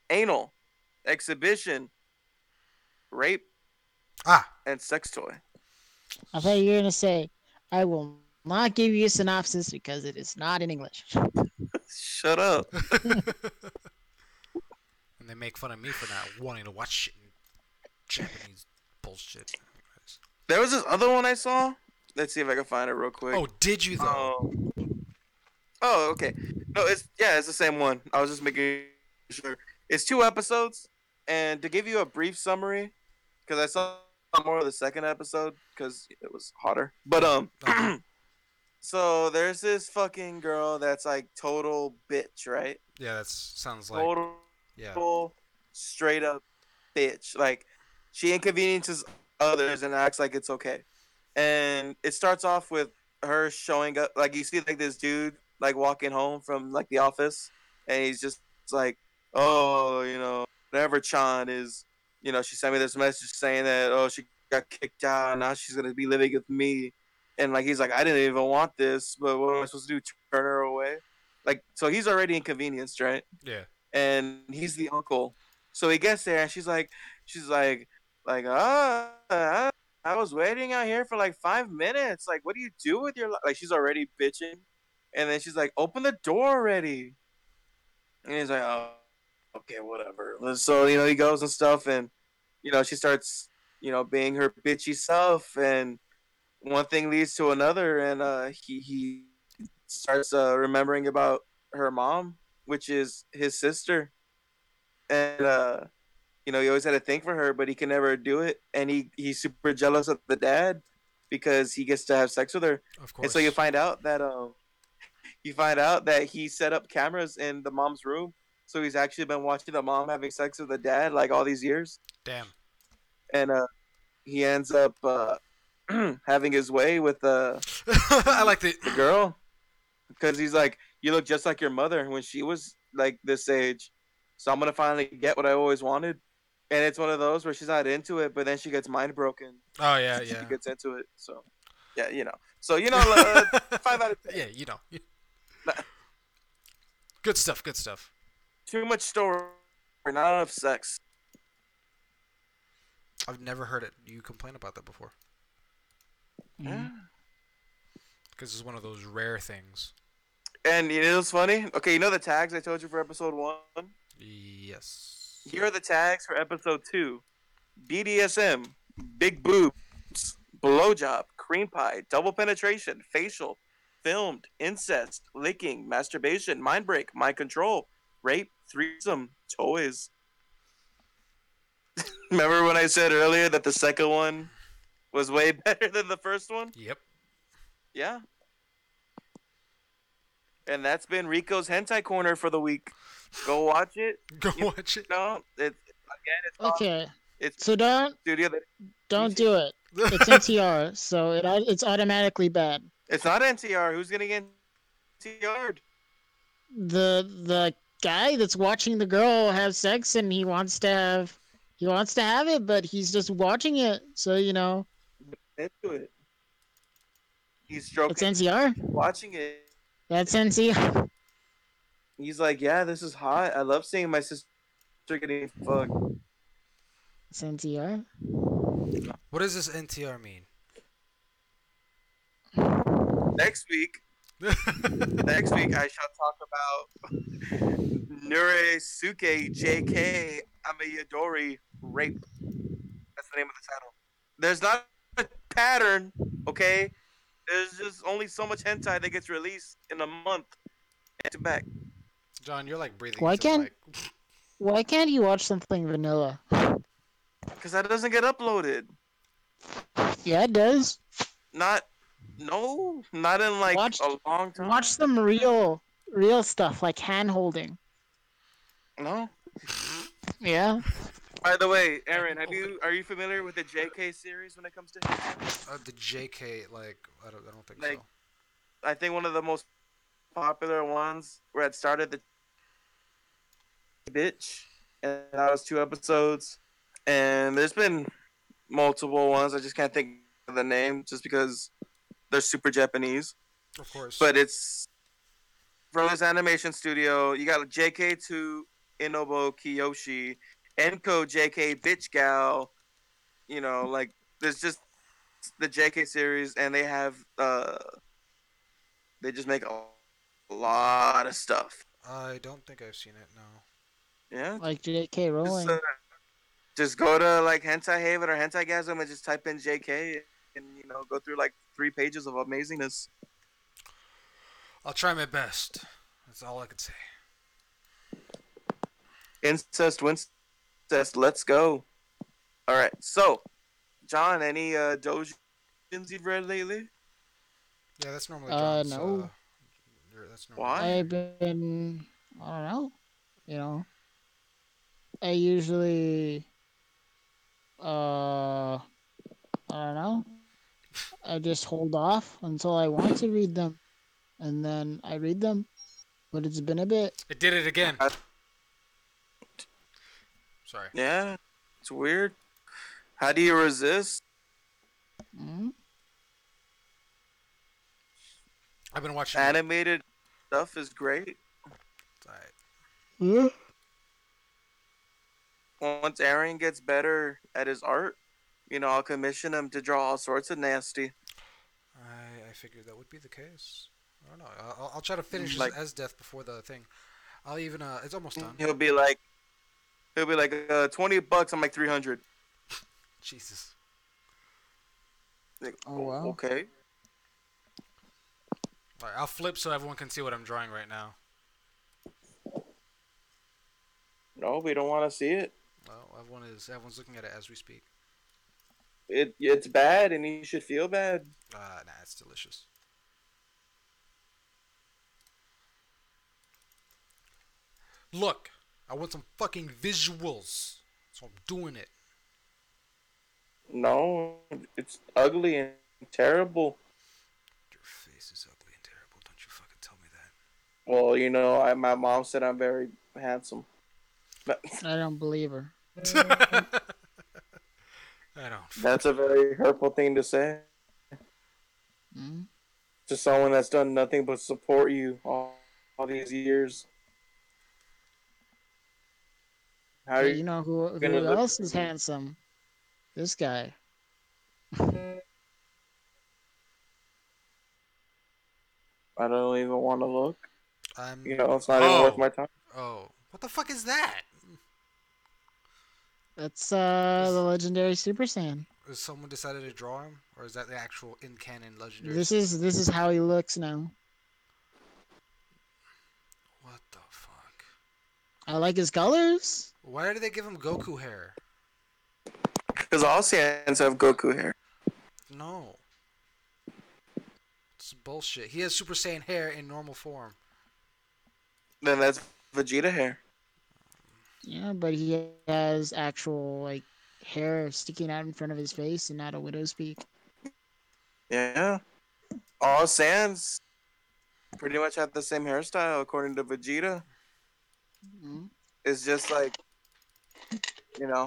anal, exhibition, rape, Ah, and sex toy. I thought you were gonna say, "I will not give you a synopsis because it is not in English." Shut up. and they make fun of me for not wanting to watch shit in Japanese bullshit. There was this other one I saw. Let's see if I can find it real quick. Oh, did you though? Oh, okay. No, it's the same one. I was just making sure. It's 2 episodes, and to give you a brief summary, because I saw more of the second episode because it was hotter. But Okay. so there's this fucking girl that's like total bitch, right? Yeah, that sounds like yeah. Total straight up bitch. Like she inconveniences others and acts like it's okay. And it starts off with her showing up. Like you see, like this dude like walking home from like the office, and he's just like, "Oh, whatever Chan is." She sent me this message saying that she got kicked out. Now she's gonna be living with me, and like he's like, "I didn't even want this, but what am I supposed to do? Turn her away?" Like so, he's already inconvenienced, right? Yeah. And he's the uncle. So he gets there, and she's like, I was waiting out here for like 5 minutes. Like, what do you do with your life? Like, she's already bitching, and then she's like, open the door already. And he's like, oh, okay, whatever. So he goes and stuff, and she starts being her bitchy self, and one thing leads to another, and he starts remembering about her mom, which is his sister, and he always had a thing for her, but he can never do it, and he's super jealous of the dad because he gets to have sex with her, Of and so you course. find out that he set up cameras in the mom's room, so he's actually been watching the mom having sex with the dad like all these years, Damn. and he ends up having his way with I like the. the girl because he's like, you look just like your mother when she was like this age, so I'm gonna finally get what I always wanted. And it's one of those where she's not into it, but then she gets mind broken. Oh yeah, She yeah. gets into it. So, yeah. So 5 out of 10. Yeah, Good stuff. Good stuff. Too much story, not enough sex. I've never heard it. You complain about that before Mhm. because it's one of those rare things. And it's funny. Okay, the tags I told you for episode 1. Yes. Here are the tags for episode 2: BDSM, big boobs, blowjob, cream pie, double penetration, facial, filmed, incest, licking, masturbation, mind break, mind control, rape, threesome, toys. Remember when I said earlier that the second one was way better than the first one? Yep. Yeah. And that's been Rico's Hentai Corner for the week. Go watch it. Go watch it. No, it's Okay, it's so don't studio that don't do it. It's NTR, so it's automatically bad. It's not NTR. Who's getting NTR'd? The guy that's watching the girl have sex and he wants to have it, but he's just watching it. So Into it. He's it's stroking, NCR. watching it. That's NCR. He's like, yeah, this is hot. I love seeing my sister getting fucked. It's NCR. What does this NTR mean? Next week, next week I shall talk about Nurisuke JK Amayadori rape. That's the name of the title. There's not a pattern, okay? There's just only so much hentai that gets released in a month back to back. John, you're like breathing Why into the can't mic. why can't you watch something vanilla? Because that doesn't get uploaded. Yeah, it does. Not, no, not in like Watch a long watch time. some real stuff like hand holding. No. Yeah. By the way, Like, Aaron, are you familiar with the JK series when it comes to hentai? the JK, like, I don't think Like, so. I think one of the most popular ones where it started the bitch, and that was 2 episodes. And there's been multiple ones. I just can't think of the name just because they're super Japanese. Of course. But it's from this animation studio. You got JK2 Inobo Kiyoshi, Enko JK Bitch Gal. Like there's just the JK series, and they just make a lot of stuff. I don't think I've seen it, no. Yeah, Like J.K. just Rowling. just go to like Hentai Haven or Hentai Gasm and just type in JK and go through like 3 pages of amazingness. I'll try my best. That's all I could say. Incest, Wincest, let's go. All right, so John, any dojins you've read lately? Yeah, that's normally John's, No. that's normally your Why? I've thing. been I don't know. You know, I usually I don't know. I just hold off until I want to read them, and then I read them. But it's been a bit. It did it again. Uh, Sorry. yeah, it's weird. How do you resist? Mm-hmm. I've been watching, like, Animated stuff is great. alright. Yeah. Once Aaron gets better at his art, I'll commission him to draw all sorts of nasty. I figured that would be the case. I don't know. I'll try to finish his Like as death before the thing. I'll even, it's almost done. he'll be like $20. I'm like 300. Jesus. Like, Oh oh, wow. okay. Alright, I'll flip so everyone can see what I'm drawing right now. No, we don't want to see it. Well, everyone's looking at it as we speak. It's bad, and you should feel bad. Nah, it's delicious. Look, I want some fucking visuals, so I'm doing it. No, it's ugly and terrible. Your face is ugly and terrible. Don't you fucking tell me Well, my mom said I'm very handsome. I don't believe her. that. I don't That's a fucking. very hurtful thing to say Mm-hmm. to someone that's done nothing but support you all these years. How are But you you know gonna who look? else is handsome? This guy. I don't even want to look. I'm. It's not even worth Oh, my time. oh. What the fuck is that? That's the Is legendary Super Saiyan. is someone decided to draw him, or is that the actual in canon legendary? This is how he looks now. What the fuck? I like his colors. Why did they give him Goku hair? Because all Saiyans have Goku hair. No, it's bullshit. He has Super Saiyan hair in normal form. Then that's Vegeta hair. Yeah, but he has actual like hair sticking out in front of his face and not a widow's peak. Yeah. All Sans pretty much have the same hairstyle according to Vegeta. Mm-hmm. It's just like, you know,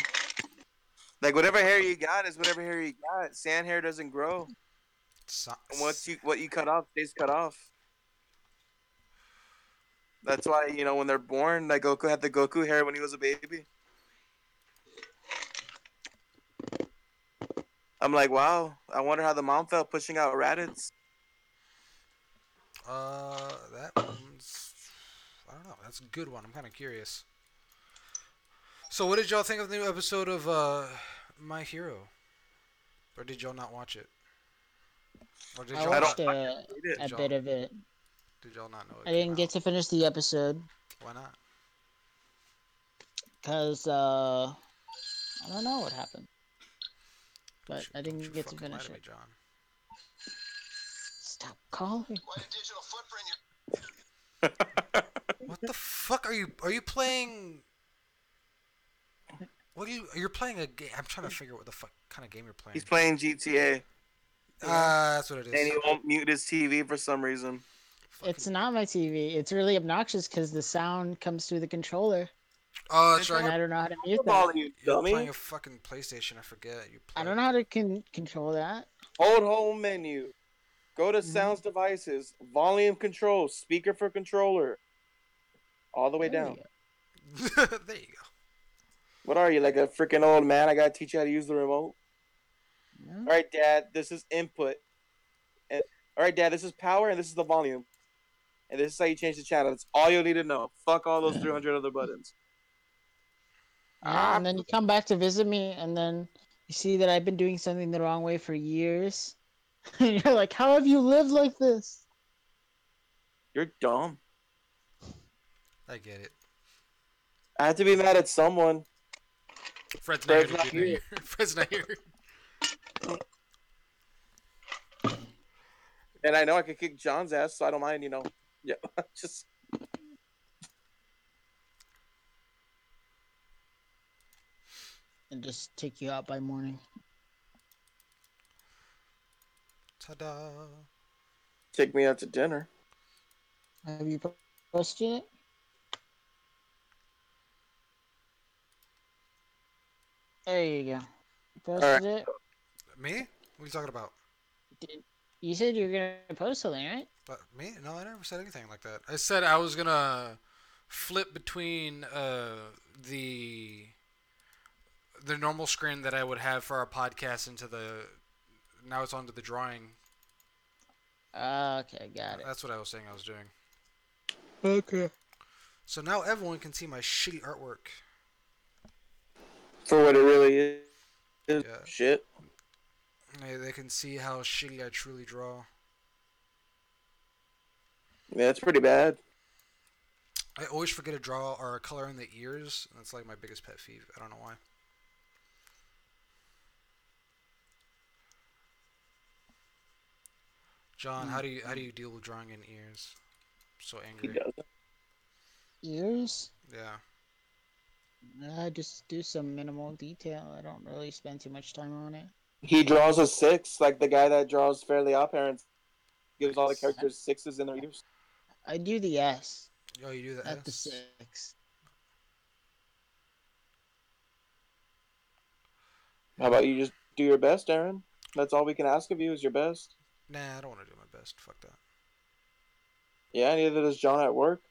like whatever hair you got is whatever hair you got. Sand hair doesn't grow. And what you cut off stays cut off. That's why, when they're born, like Goku had the Goku hair when he was a baby. I'm like, wow, I wonder how the mom felt pushing out Raditz. That one's. I don't know. That's a good one. I'm kind of curious. So, what did y'all think of the new episode of My Hero? Or did y'all not watch it? Or did I y'all I don't not? watched Did a y'all? bit of it. Did y'all not know I it came didn't get out? to finish the episode Why not? because I don't know what happened, but I Don't didn't you get to fucking lie finish to me, it. John. Stop calling. What the fuck are you? Are you playing? What are you? You're playing a game. I'm trying to figure out what the fuck kind of game you're playing. He's playing GTA. That's what it And is. he won't mute his TV for some reason. It's Fucking. not my TV. It's really obnoxious because the sound comes through the controller, Oh, that's Then turn and right. I don't know how to the mute that. volume, You're playing dummy. a fucking PlayStation. I forget. You I play. don't know how to control that. Hold home menu. Go to Mm-hmm. sounds devices. Volume control. Speaker for controller. All the way There we down. There you go. What are you, like a freaking old man? I gotta teach you how to use the remote. go. All right, Dad. This is input. And all right, Dad. This is power, and this is the volume. And this is how you change the channel. That's all you'll need to know. Fuck all those 300 other buttons. Yeah, Ah, and then you come back to visit me, and then you see that I've been doing something the wrong way for years. And you're like, how have you lived like this? you're dumb. I get it. I have to be mad at someone. Fred's not here Fred's to not do here. that. Fred's not here. And I know I could kick John's ass, so I don't mind, Yeah, just And just take you out by morning. Ta-da. take me out to dinner. Have you posted it? There you go. All right. Posted it. Me? What are you talking about? Did you said you were gonna post something, right? Me? No, I never said anything like that. I said I was gonna flip between the normal screen that I would have for our podcast into the now it's onto the drawing. Okay, got it. That's what I was saying I was doing. Okay. So now everyone can see my shitty artwork. For what it really is, Yeah, shit. they can see how shitty I truly draw. Yeah, it's pretty bad. I always forget to draw or color in the ears. And that's like my biggest pet peeve. I don't know why. John, how do you deal with drawing in ears? I'm so He angry. doesn't. Ears? Yeah. I just do some minimal detail. I don't really spend too much time on it. He draws a six, like the guy that draws Fairly Odd Parents gives all the Nice. characters sixes in their ears. I do the S, Oh, you do that? not the Yes. 6. How about you just do your best, Aaron? That's all we can ask of you is your best. Nah, I don't want to do my best. Fuck that. Yeah, neither does John at work.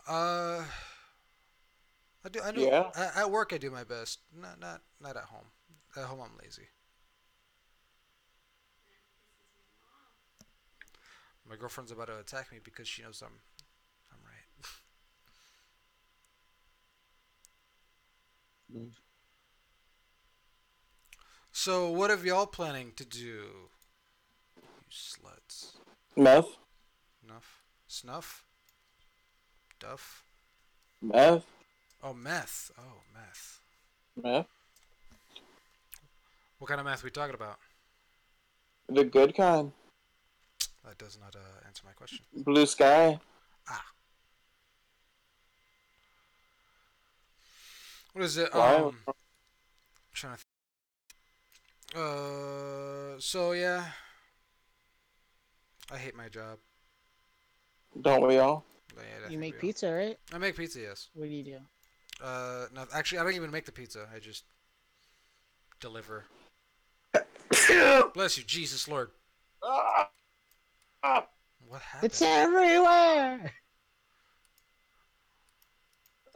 Uh, I know. Yeah. At work, I do my best. Not at home. At home, I'm lazy. My girlfriend's about to attack me because she knows I'm right. Mm. So, what have y'all planning to do? You sluts. Meth. Snuff? Snuff? Duff? Meth. Oh, meth. Oh, meth. Meth. What kind of meth we talking about? The good kind. That does not answer my question. Blue sky. Ah. What is it? Why? trying to. So yeah, I hate my job. Don't we all? Yeah, I You think make we all. pizza, right? I make pizza, yes. What do you do? No, actually, I don't even make the pizza. I just deliver. Bless you, Jesus Lord. Ah! Ah! What It's happened? everywhere.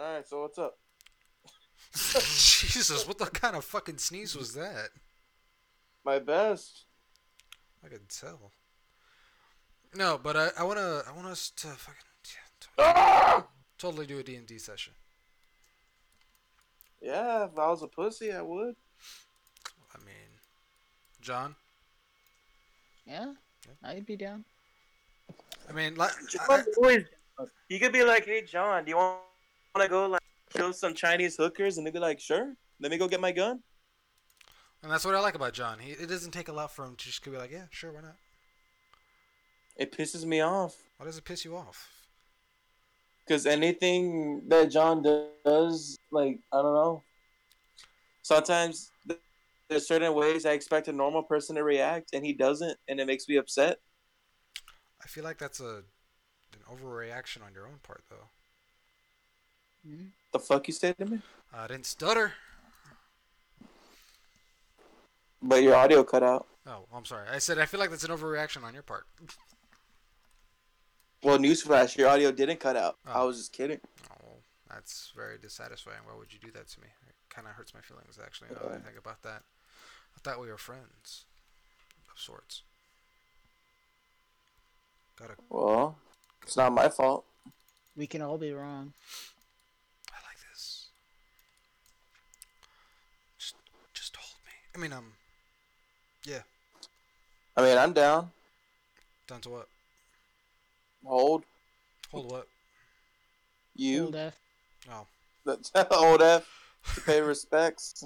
All right, so what's up? Jesus, what the kind of fucking sneeze was that? My best. I could tell. No, but I want us to fucking Ah! totally do a D&D session. Yeah, if I was a pussy, I would. I mean, John. Yeah, Yeah. I'd be down. I mean, like, John's always down. You could be like, "Hey, John, do you want to go like kill some Chinese hookers?" And they'd be like, "Sure, let me go get my gun." and that's what I like about John. It doesn't take a lot for him to just be like, yeah, sure, why not? It pisses me off Why does it piss you off? because anything that John does, like I don't know, sometimes there's certain ways I expect a normal person to react, and he doesn't, and it makes me upset. I feel like that's an overreaction on your own part, though. Mm-hmm. The fuck you say to me? I didn't stutter. But your audio cut out. Oh, I'm sorry. I said I feel like that's an overreaction on your part. Well, newsflash, your audio didn't cut out. I Oh, was just kidding. oh, that's very dissatisfying. Why would you do that to me? It kind of hurts my feelings, actually, now that I think about that. I thought we were friends of sorts. Gotta. Well, it's not my fault. We can all be wrong. I like this. Just, just hold me. I mean, yeah. I mean, I'm down. Down to what? Hold Hold what? Old you. F. Oh, That's old F to pay respects.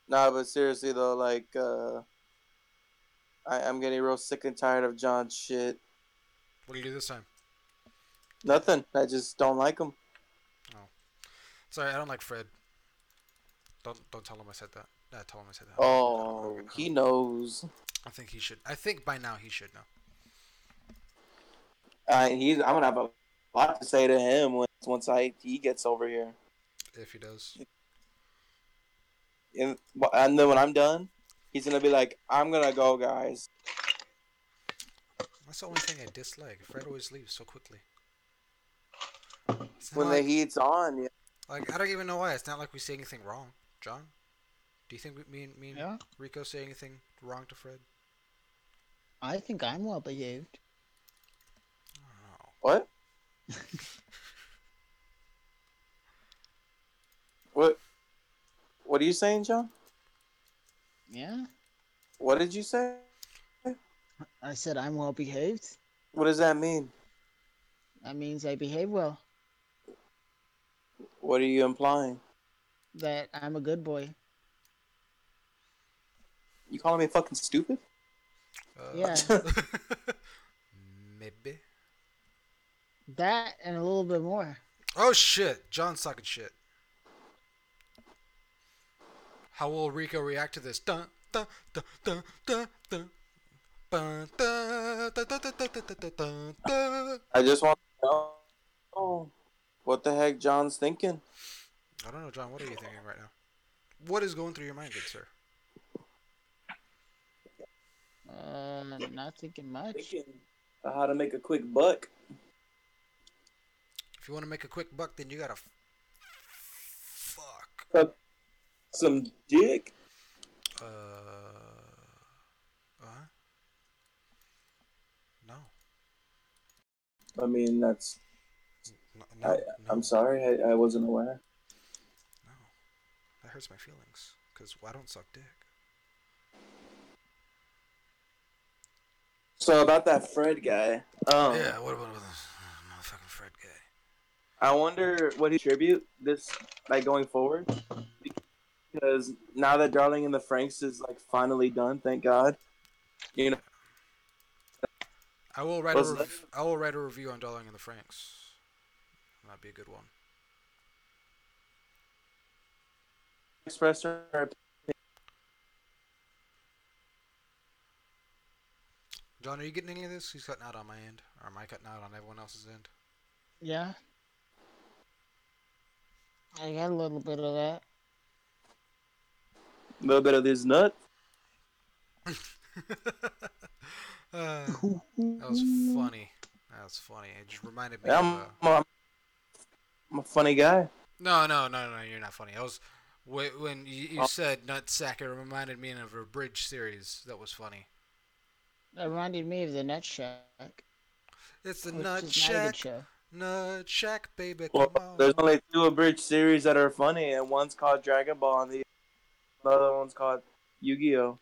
Nah, but seriously though, like, I'm getting real sick and tired of John's shit. what do you do this time? Nothing. I just don't like him. Oh, sorry, I don't like Fred. Don't tell him I said that. Tell him I said that. Oh, he knows. I think he should. I think by now he should know. I'm gonna have a lot to say to him once he gets over here. If he does. And then when I'm done, he's gonna be like, "I'm gonna go, guys." That's the only thing I dislike. Fred always leaves so quickly. It's not When the like heat's on, yeah. I don't even know why. It's not like we say anything wrong, John. Do you think me and Yeah, Rico say anything wrong to Fred? I think I'm well behaved. Oh. What? What? What are you saying, John? Yeah, What did you say? I said I'm well behaved. What does that mean? That means I behave well. What are you implying? That I'm a good boy. You calling me fucking stupid? Yeah, Maybe. that and a little bit more. Oh shit! John's talking shit. How will Rico react to this? Dun dun dun dun dun dun. Dun, dun, dun, dun, dun, dun, dun, dun, dun, dun. I just want to know what the heck John's thinking. I don't know, John. What are you thinking right now? What is going through your mind, good sir? Not thinking much. Thinking how to make a quick buck. If you want to make a quick buck, then you gotta fuck. Suck some dick. Uh. No. I mean, that's. No. I, No. I'm No. sorry, I wasn't aware. No. That hurts my feelings. Cause I don't suck dick. So about that Fred guy. Yeah. What about this motherfucking Fred guy? I wonder what he tribute this like going forward because now that Darling in the Franks is like finally done, thank God. You know, I will write was that I will write a review on Darling in the Franks. That'd be a good one. express her. John, are you getting any of this? He's cutting out on my end. Or am I cutting out on everyone else's end? Yeah, I got a little bit of that. A little bit of this nut. uh, that was funny. That was funny. It just reminded me Yeah, of I'm a funny guy. No. You're not funny. I was when you Oh, said nutsack. It reminded me of a bridge series that was funny. That reminded me of the Nut Shack, It's the which nut is not a good shack, show. nut shack, baby. well, Come on. there's only two abridged series that are funny, and one's called Dragon Ball, and the other one's called Yu-Gi-Oh.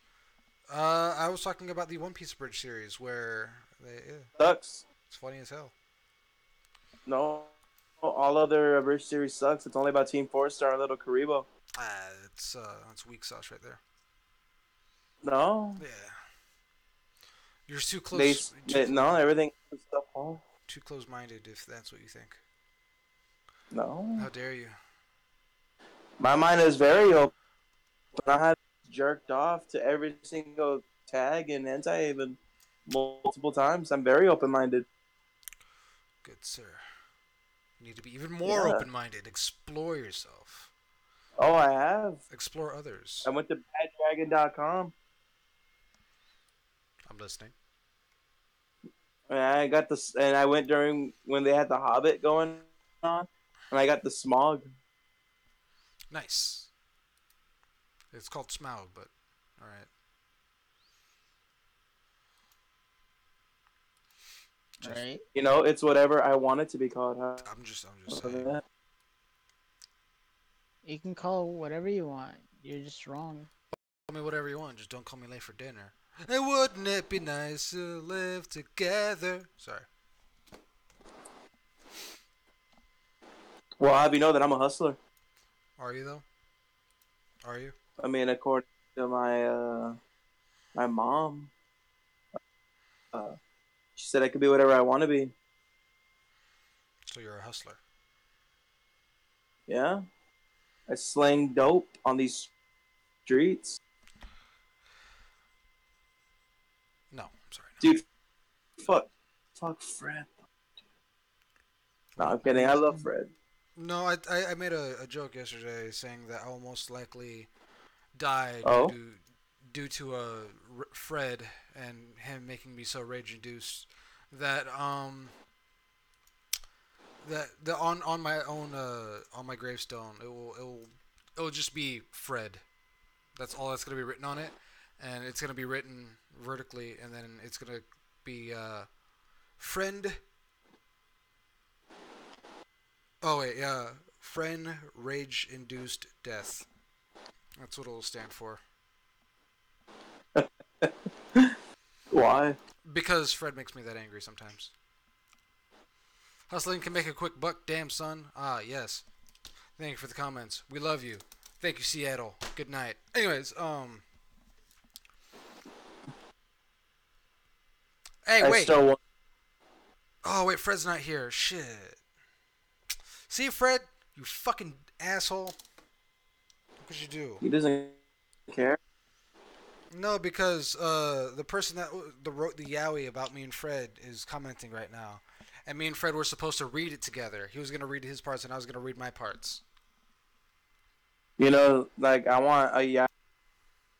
I was talking about the One Piece bridge series where Sucks. it's funny as hell. No, all other abridged series sucks. It's only about Team Four Star and Little Karibo. It's weak sauce right there. No, Yeah, you're too close, no everything stuff. Oh, too close-minded if that's what you think. no, How dare you? my mind is very open. I had jerked off to every single tag in hentai even multiple times. I'm very open minded. Good sir. You need to be even more Yeah. open-minded. Explore yourself. Oh, I have. Explore others. I went to baddragon.com I'm listening. and I got this, and I went during when they had the Hobbit going on, and I got the Smog. Nice. It's called Smaug, but all right. Just Right? You know, it's whatever I want it to be called. I'm just Other than saying. that. You can call whatever you want. You're just wrong. Call me whatever you want. Just don't call me late for dinner. And wouldn't it be nice to live together? Sorry. Well, I'll have you know that I'm a hustler. Are you though? Are you? I mean, according to my mom, uh, she said I could be whatever I want to be. So you're a hustler. Yeah, I slang dope on these streets, No, I'm sorry. No. dude. Fuck Fred. No, What? I'm kidding. I love Fred. No, I made a joke yesterday saying that I will most likely die Oh, due to Fred and him making me so rage induced that that the on my gravestone it will just be Fred. That's all that's gonna be written on it, and it's gonna be written vertically, and then it's gonna be friend. Oh wait, yeah, friend rage induced death. That's what it'll stand for. why? Because Fred makes me that angry sometimes. Hustling can make a quick buck, damn son. Ah, yes. Thank you for the comments. We love you. Thank you, Seattle. Good night. Anyways, hey, I wait. still want. Oh, wait, Fred's not here. Shit. See, Fred, you fucking asshole. What could you do? He doesn't care. No, because the person that wrote the yaoi about me and Fred is commenting right now, and me and Fred were supposed to read it together. He was gonna read his parts, and I was gonna read my parts. You know, like I want a yeah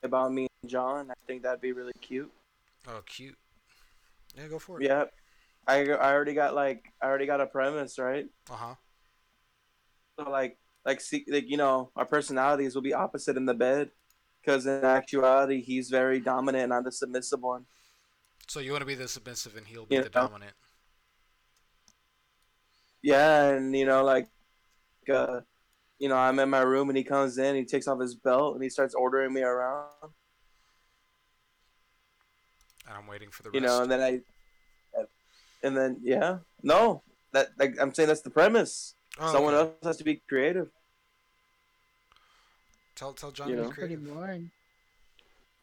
about me and John. I think that'd be really cute. Oh, cute. Yeah, go for it. Yeah, I already got a premise, right? Uh huh. So see, like our personalities will be opposite in the bed, because in actuality he's very dominant and I'm the submissive one. So you want to be the submissive, and he'll be You the know, dominant. yeah, and uh, I'm in my room and he comes in, he takes off his belt and he starts ordering me around. And I'm waiting for the You know, rest. and then yeah, no, that like I'm saying that's the premise. Oh, Someone okay. else has to be creative. Tell John to You be That's know, pretty creative. boring.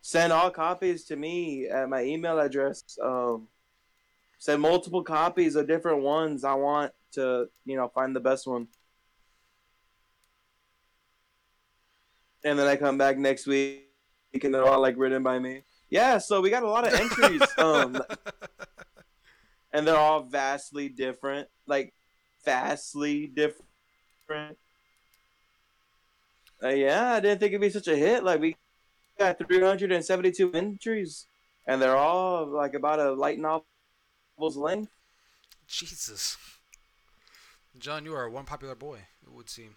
send all copies to me at my email address. Send multiple copies of different ones. I want to find the best one. and then I come back next week and they're all like written by me. Yeah, so we got a lot of entries, and they're all vastly different, like vastly different. Yeah, I didn't think it'd be such a hit. Like we got 372 entries, and they're all like about a light novel's length. Jesus. John, you are one popular boy, it would seem.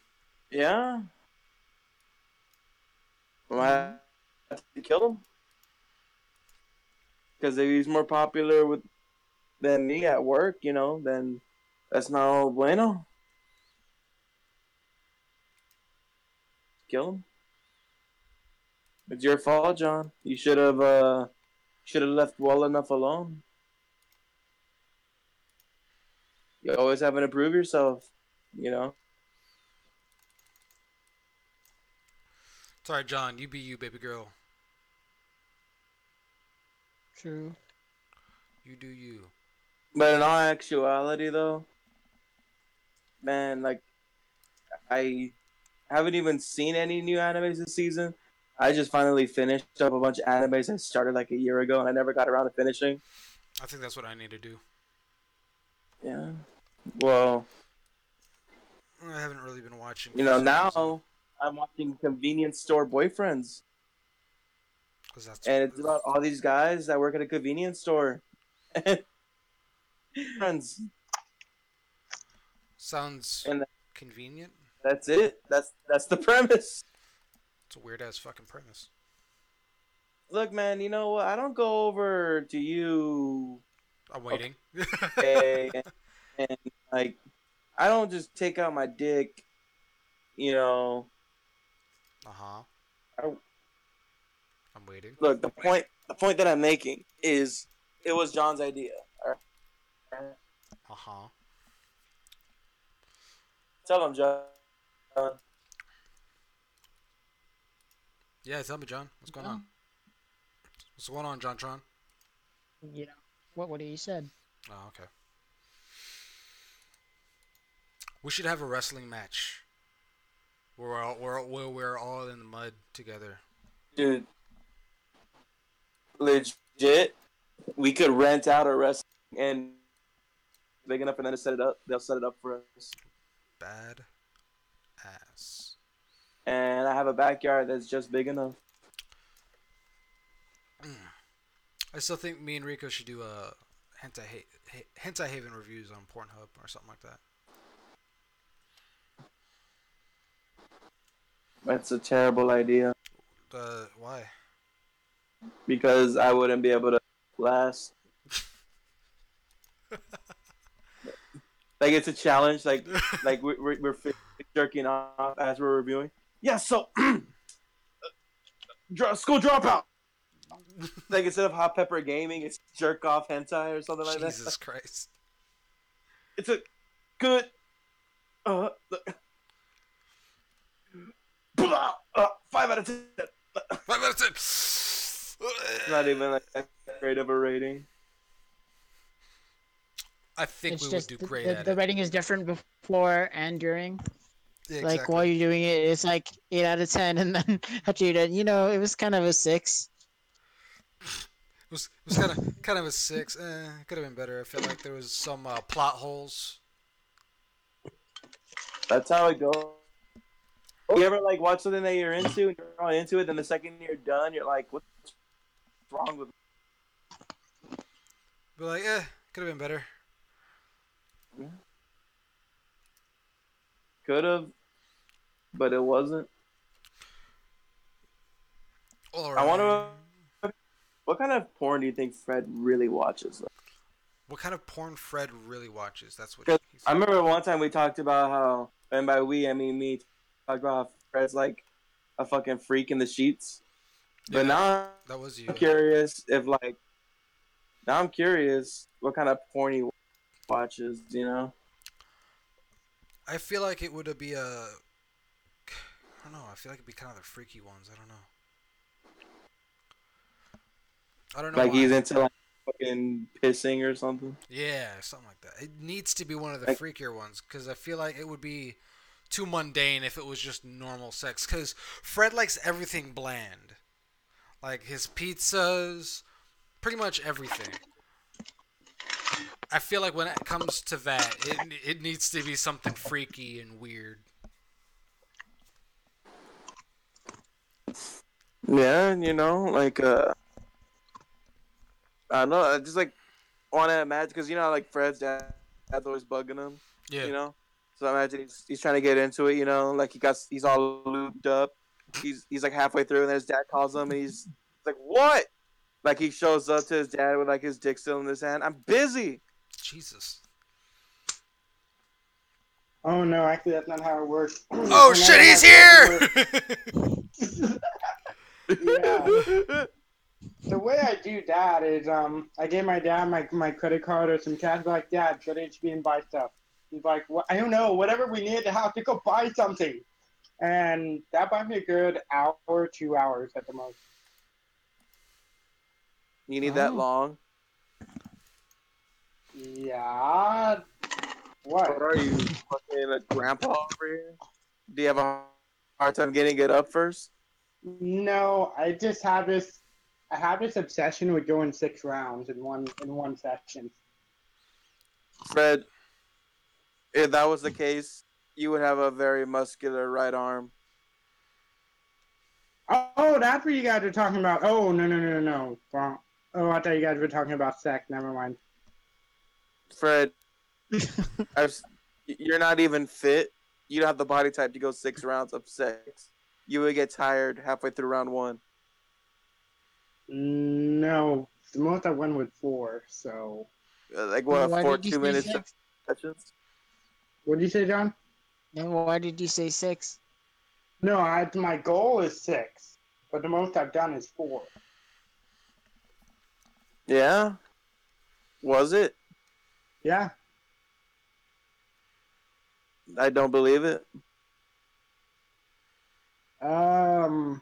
Yeah, I Mm-hmm. have to kill him because if he's more popular with than me at work, then that's no bueno. Kill him. It's your fault, John. You should have left well enough alone. You always having to prove yourself, you know. Sorry, John, you be you, baby girl. True. You do you. But in all actuality, though, man, like I haven't even seen any new animes this season. I just finally finished up a bunch of animes I started like a year ago, and I never got around to finishing. I think that's what I need to do. Yeah. Well, I haven't really been watching for some reason. now I'm watching Convenience Store Boyfriends, Because that's. and it's about all these guys that work at a convenience store. Friends, Sounds and convenient. that's it. That's the premise. It's a weird ass fucking premise. Look, man, you know what? I don't go over to you, I'm waiting. okay, and like I don't just take out my dick, you know. Uh huh. I, I'm waiting. look, the point that I'm making is it was John's idea. All right? Uh huh. Tell him, John. Yeah, tell me, John. What's going Yeah. on? What's going on, John Tron? You know what he said. Oh, okay. We should have a wrestling match where we're all in the mud together. Dude, legit, we could rent out a wrestling and big enough for them to set it up. They'll set it up for us. Bad ass. And I have a backyard that's just big enough. I still think me and Rico should do a hentai Haven reviews on Pornhub or something like that. That's a terrible idea Why? because I wouldn't be able to last. Like it's a challenge. Like we're jerking off as we're reviewing. Yeah. So school dropout. Like instead of hot pepper gaming, it's jerk off hentai or something like that. Jesus Christ. It's a good. Uh, 5 out of 10. 5 out of 10. Not even like that great of a rating. I think It's we would just do the, great the, at the it. rating is different before and during. Yeah, Like while exactly. you're doing it, it's like 8 out of 10, and then after you're done, it was kind of a 6. It was kind of a 6. Could have been better. I feel like there was some plot holes. That's how it goes. You ever like watch something that you're into and you're all into it, then the second you're done, you're like, what's wrong with But like, could have been better. me? Could have, but it wasn't. All I want right. to. What kind of porn do you think Fred really watches? What kind of porn Fred really watches? That's what Because he's. I remember one time we talked about how, and by we I mean me, talked about how Fred's like a fucking freak in the sheets. Yeah, But now that was you. I'm curious if like now I'm curious what kind of porn he watches. I feel like it would be a. I don't know. I feel like it'd be kind of the freaky ones. I don't know. I don't know Like why. he's into like fucking pissing or something. Yeah, something like that. It needs to be one of the Like freakier ones because I feel like it would be too mundane if it was just normal sex. Because Fred likes everything bland, like his pizzas, pretty much everything. I feel like when it comes to that, it needs to be something freaky and weird. Yeah, like I don't know, I just like want to imagine because like Fred's dad's always bugging him, Yeah. you know. So I imagine he's trying to get into it, like he's all lubed up. He's like halfway through, and then his dad calls him, and he's like, "What?" Like he shows up to his dad with like his dick still in his hand. I'm busy. Jesus. Oh no, actually that's not how it works. Oh I shit, never he's had sex here! with. Yeah. The way I do that is I gave my dad my credit card or some cash. Like, Dad, go to HB and buy stuff. He's like, what? I don't know, whatever we need to have to go buy something. And that buys me a good hour, 2 hours at the most. You need that Oh. long? Yeah. What? What are you, fucking a grandpa over here? Do you have a hard time getting it up first? No, I have this obsession with going 6 rounds in one session. Fred, if that was the case, you would have a very muscular right arm. Oh, that's what you guys are talking about. Oh, no, no, no, no, no. Wrong. Oh, I thought you guys were talking about sex. Never mind. Fred, I've, you're not even fit. You don't have the body type to go 6 rounds of sex. You would get tired halfway through round one. No, the most I went with 4. So, Like Then what, why four did you say 2 minute six? sessions? what did you say, John? Then why did you say six? No, my goal is 6, but the most I've done is 4. Yeah, was it? Yeah. I don't believe it. Um.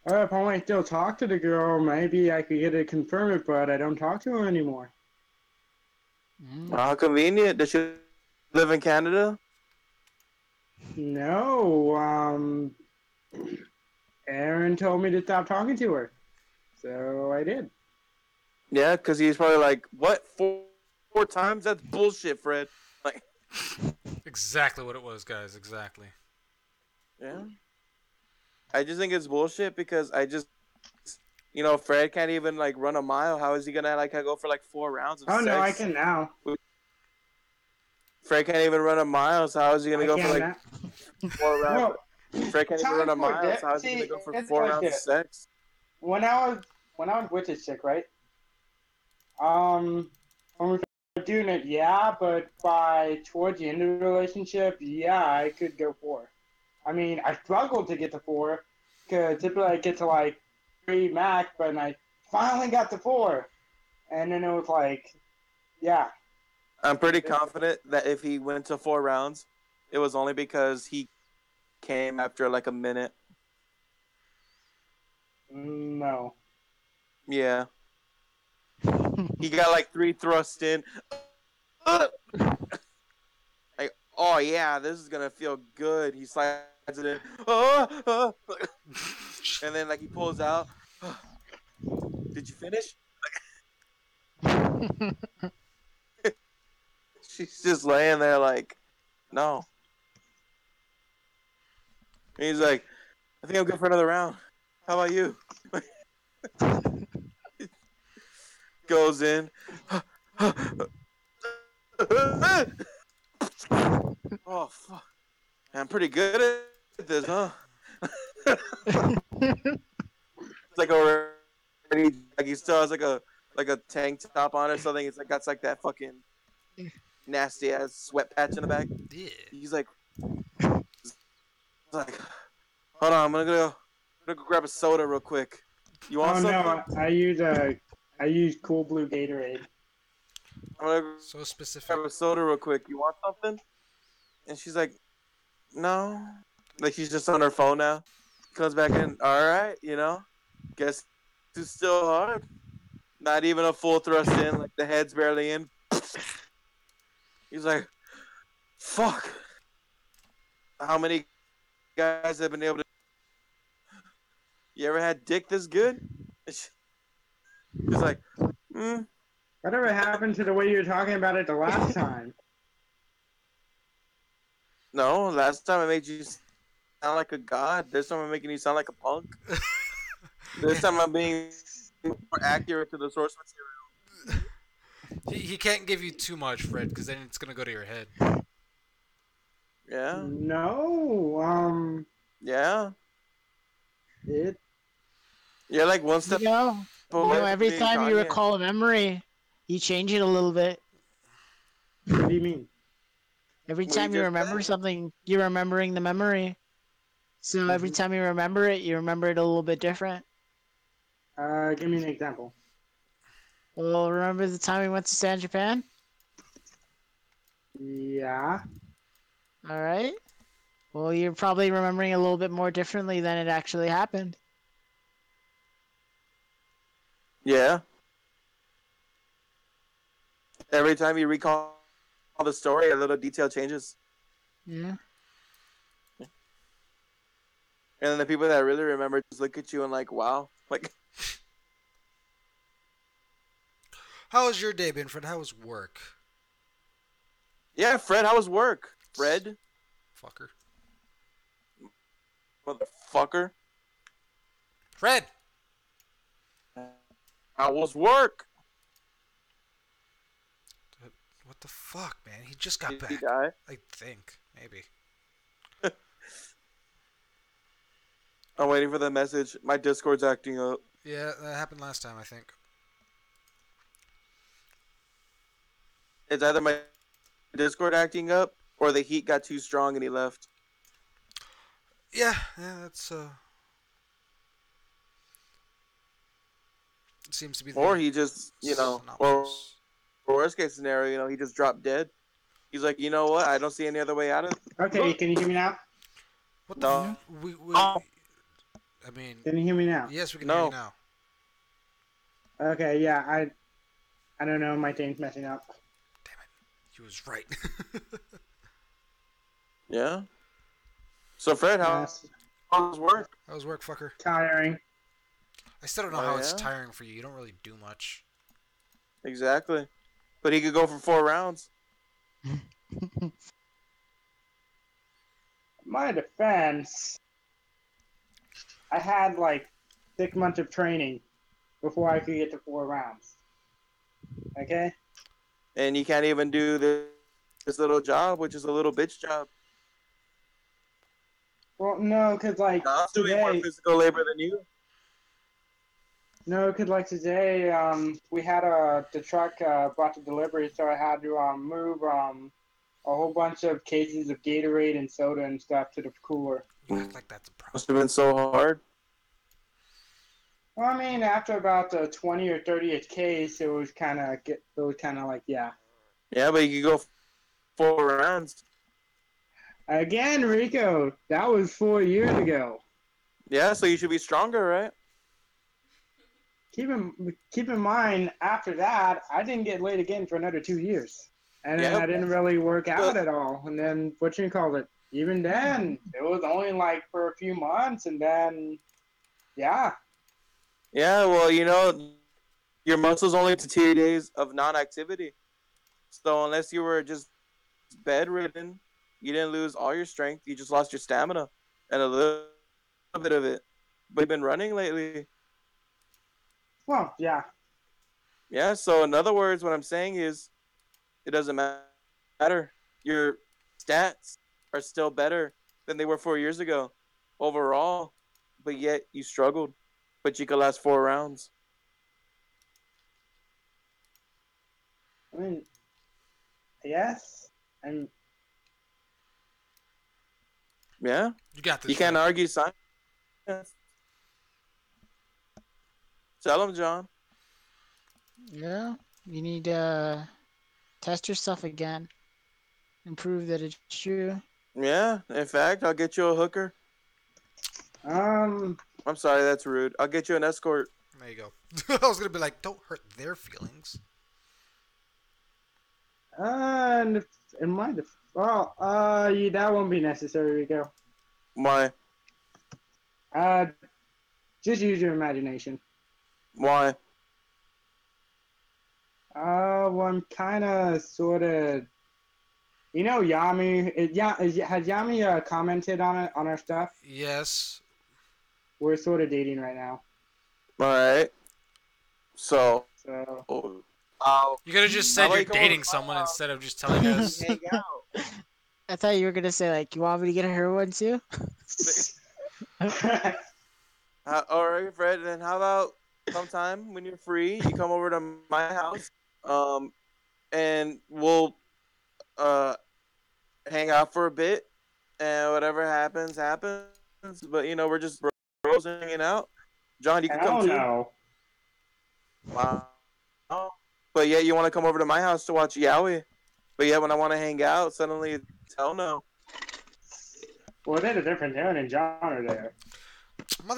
Well, if I want to still talk to the girl, maybe I could get her to confirm it, but I don't talk to her anymore. How convenient. Does she live in Canada? No. Aaron told me to stop talking to her, so I did. Yeah, because he's probably like, what, four times? That's bullshit, Fred. Like, Exactly what it was, guys. Exactly. yeah. I just think it's bullshit because Fred can't even like run a mile. How is he gonna like go for like 4 rounds of Oh no, I sex? can now. Fred can't even run a mile, so how is he gonna I go for can like now. 4 rounds? Well, Fred can't even run time a for mile, that. so how is he gonna See, go for it's four like rounds of this. sex? When I was with this chick, right? When we were doing it, yeah, but by towards the end of the relationship, yeah, I could go 4. I mean, I struggled to get to 4 because typically I get to like 3 max, but I finally got to 4, and then it was like, yeah, I'm pretty confident that if he went to 4 rounds, it was only because he came after like a minute. no. Yeah. He got like 3 thrusts in. Like, oh yeah, this is gonna feel good. He slides it in. And then like he pulls out. Did you finish? She's just laying there like, no. And he's like, I think I'm good for another round. How about you? Goes in. Oh fuck. I'm pretty good at this, huh? It's like already like he still has like a tank top on or something. It's like got like that fucking nasty ass sweat patch in the back. Yeah. He's like, hold on, I'm gonna go grab a soda real quick. You want Oh something? no, I use Cool Blue Gatorade. I'm gonna So specific. grab a soda real quick. You want something? And she's like, no. Like she's just on her phone now. Comes back in. All right, guess it's still hard. Not even a full thrust in. Like the head's barely in. He's like, Fuck. How many guys have been able to? You ever had dick this good? It's like, mm, Whatever happened to the way you were talking about it the last time? no. Last time I made you sound like a god. This time I'm making you sound like a punk. This time I'm being more accurate to the source material. He can't give you too much, Fred, because then it's gonna go to your head. Yeah, No. yeah. It. You're like one You step know, away from every being time you Kanye. recall a memory, you change it a little bit. What do you mean? Every What you time you just remember said. something, you're remembering the memory. So every Hmm. time you remember it a little bit different. Give me an example. Well, remember the time we went to San Japan? Yeah. All right. Well, you're probably remembering a little bit more differently than it actually happened. Yeah. Every time you recall the story, a little detail changes, Yeah. and then the people that really remember just look at you and like, wow, like, How has your day been, Fred? How was work? yeah, Fred, how was work? Fred, Fucker. motherfucker, Fred! how was work? What the fuck, man? He just got Did he back. die? I think. Maybe. I'm waiting for the message. My Discord's acting up. Yeah, that happened last time, I think. It's either my Discord acting up or the heat got too strong and he left. Yeah, that's, it seems to be Or the he just, or synopsis. worst case scenario, he just dropped dead. He's like, you know what? I don't see any other way out of Okay. Can you hear me now? What the No. we I mean, Can you hear me now? yes, we can hear you No. now. Okay. Yeah. I don't know. My thing's messing up. Damn it. He was right. Yeah. So Fred, how That's was work? How was work, fucker? tiring. I still don't know Oh how it's yeah, tiring for you. You don't really do much. exactly. But he could go for 4 rounds. My defense, I had like 6 months of training before I could get to 4 rounds. Okay. And you can't even do this little job, which is a little bitch job. Well, no, cause like I'm doing more today, physical labor than you. no, cause like today, we had the truck brought the delivery, so I had to move a whole bunch of cases of Gatorade and soda and stuff to the cooler. You act like that's a problem. Must have been so hard. Well, I mean, after about the 20 or 30th case, it was kind of like, yeah. Yeah, but you could go 4 rounds. Again, Rico, that was 4 years ago. Yeah, so you should be stronger, right? Keep in mind, after that, I didn't get laid again for another 2 years, and then Yeah. I didn't really work out But at all. And then what you call it? Even then, it was only like for a few months, and then, yeah. yeah, well, your muscles only to 2 days of non-activity. So unless you were just bedridden, you didn't lose all your strength. You just lost your stamina and a little bit of it. But you've been running lately. Well, yeah. Yeah, so in other words, what I'm saying is it doesn't matter. Your stats are still better than they were 4 years ago overall, but yet you struggled. But you could last 4 rounds. I mean, yes, and Yeah, You got this, you can't Fred. argue science. Tell him, John. Yeah. You need to test yourself again and prove that it's true. Yeah, in fact, I'll get you a hooker. um, I'm sorry, that's rude. I'll get you an escort. There you go. I was gonna be like, don't hurt their feelings. and In my well, yeah, that won't be necessary, Rico. Why? Uh, just use your imagination. Why? Well, I'm kind of, sort of, Yami. Has Yami commented on it on our stuff? Yes. We're sort of dating right now, All right. So, so. I'll. You could have just How said about you're you come over to dating my someone house instead of just telling and we us. hang out? I thought you were gonna say like, you want me to get her one too? All right, Fred. Then how about sometime when you're free, you come over to my house, um, and we'll uh hang out for a bit, and whatever happens, happens. But we're just bros hanging out. John, you could come Hell too. no. Wow. But yeah, you want to come over to my house to watch Yowie. But yeah, when I want to hang out, suddenly it's hell no. Well, there's a different tone and genre there.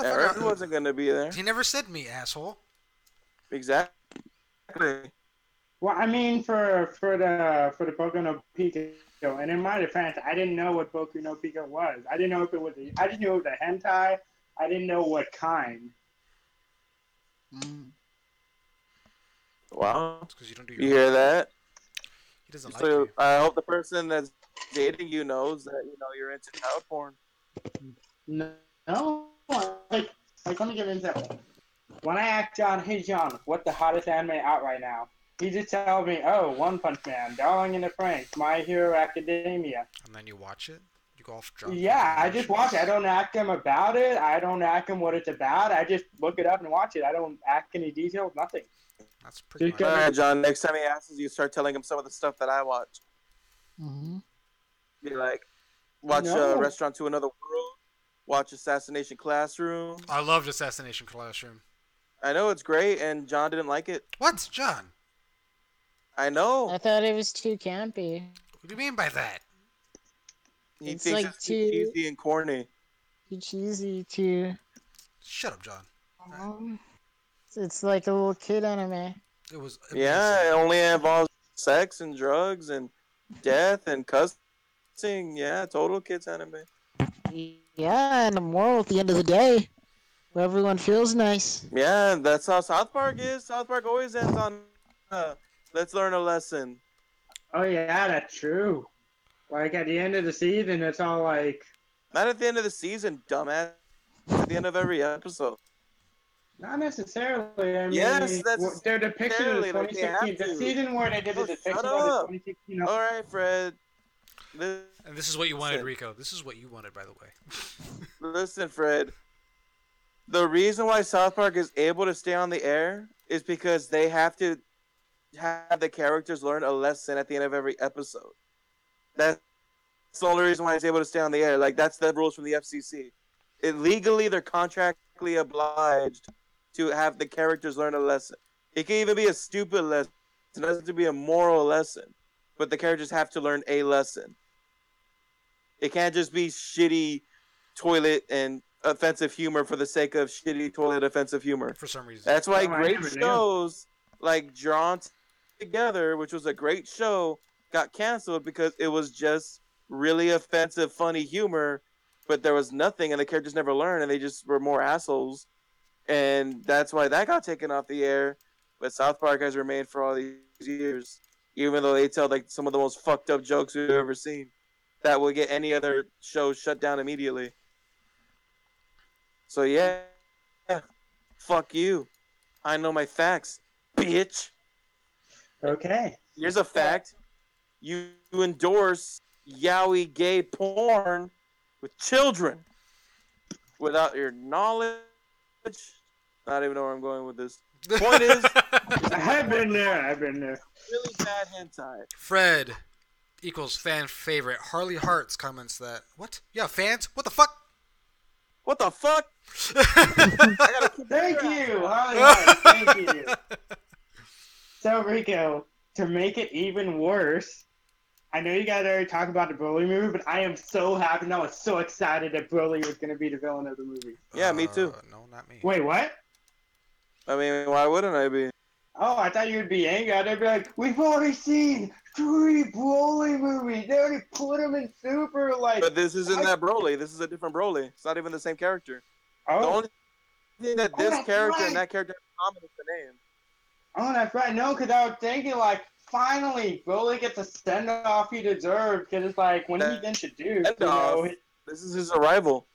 Eric Motherfucker, wasn't gonna be there. he never said me, asshole. Exactly. Well, I mean, for the Boku no Pico, and in my defense, I didn't know what Boku no Pico was. I didn't know if it was. I just knew it was a hentai. I didn't know what kind. Mm. Wow. It's because you don't do You your hear homework. that? He doesn't like So you. I hope the person that's dating you knows that you're into child porn. No, like let me get into it. When I ask John, hey John, what's the hottest anime out right now? He just tells me, oh, One Punch Man, Darling in the Franxx, My Hero Academia. And then you watch it. You go off John. Yeah, I just watch it. I don't ask him about it. I don't ask him what it's about. I just look it up and watch it. I don't ask any details, nothing. That's pretty Just much. All gonna- right, John. Next time he asks you, start telling him some of the stuff that I watch. Mm-hmm. Be like, watch No. Restaurant to Another World. Watch Assassination Classroom. I loved Assassination Classroom. I know it's great, and John didn't like it. What, John? I know. I thought it was too campy. What do you mean by that? He It's thinks like it's too cheesy and corny. too cheesy, too. Shut up, John. It's like a little kid anime. It was amazing. Yeah, it only involves sex and drugs and death and cussing. Yeah, total kids anime. Yeah, and the moral at the end of the day, where everyone feels nice. Yeah, that's how South Park is. South Park always ends on, let's learn a lesson. Oh yeah, that's true. Like at the end of the season, it's all like, Not at the end of the season, dumbass. It's at the end of every episode. not necessarily. I mean, Yes, that's their depiction of the necessarily, like, they have 2016, the to. season where they did the Oh, shut depiction of the up. 2016. All right, Fred. And this is what you wanted, Listen. Rico. This is what you wanted, by the way. Listen, Fred. The reason why South Park is able to stay on the air is because they have to have the characters learn a lesson at the end of every episode. That's the only reason why it's able to stay on the air. Like, that's the rules from the FCC. Legally, they're contractually obliged to have the characters learn a lesson. It can even be a stupid lesson. It doesn't have to be a moral lesson. But the characters have to learn a lesson. It can't just be shitty toilet and offensive humor for the sake of shitty toilet offensive humor. For some reason. That's why Oh, I great never knew. shows like Drawn Together, which was a great show, got canceled because it was just really offensive, funny humor, but there was nothing, and the characters never learned, and they just were more assholes, and that's why that got taken off the air. But South Park has remained for all these years, even though they tell like some of the most fucked up jokes we've ever seen, that would get any other show shut down immediately. So yeah, fuck you. I know my facts, bitch. Okay. Here's a fact. You endorse yaoi gay porn with children without your knowledge. I don't even know where I'm going with this. Point is, I've been there. really bad hentai. Fred equals fan favorite. Harley Hearts comments that. What? Yeah, fans? What the fuck? What the fuck? I gotta keep Thank your you, ass Holly. Thank you. So Rico, to make it even worse, I know you guys already talked about the Broly movie, but I am so happy and I was so excited that Broly was going to be the villain of the movie. Yeah, me too. No, not me. Wait, what? I mean, why wouldn't I be? Oh, I thought you would be angry. I'd be like, we've already seen three Broly movies. They already put him in Super. Like, But this isn't why? that Broly. This is a different Broly. It's not even the same character. The Oh, only thing that oh, this that's character and right. that character have in common is the name. Oh, that's right. No, because I was thinking, like, finally, Broly gets a send off he deserved. Because it's like, when he's That introduced, end off. This is his arrival.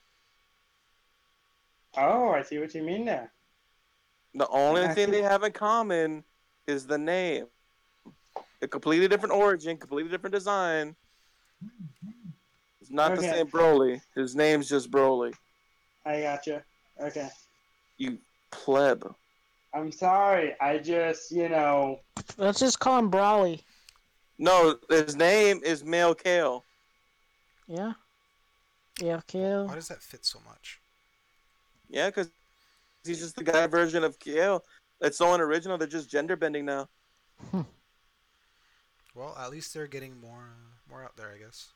Oh, I see what you mean there. The only I thing see. they have in common is the name. A completely different origin, completely different design. It's not the Okay, same Broly. His name's just Broly. I gotcha. Okay. You pleb. I'm sorry. I just, Let's just call him Brawly. No, his name is Male Kale. Yeah. Yeah, Why kill. does that fit so much? Yeah, because he's just the guy version of Kale. It's so unoriginal. They're just gender bending now. Well, at least they're getting more out there, I guess.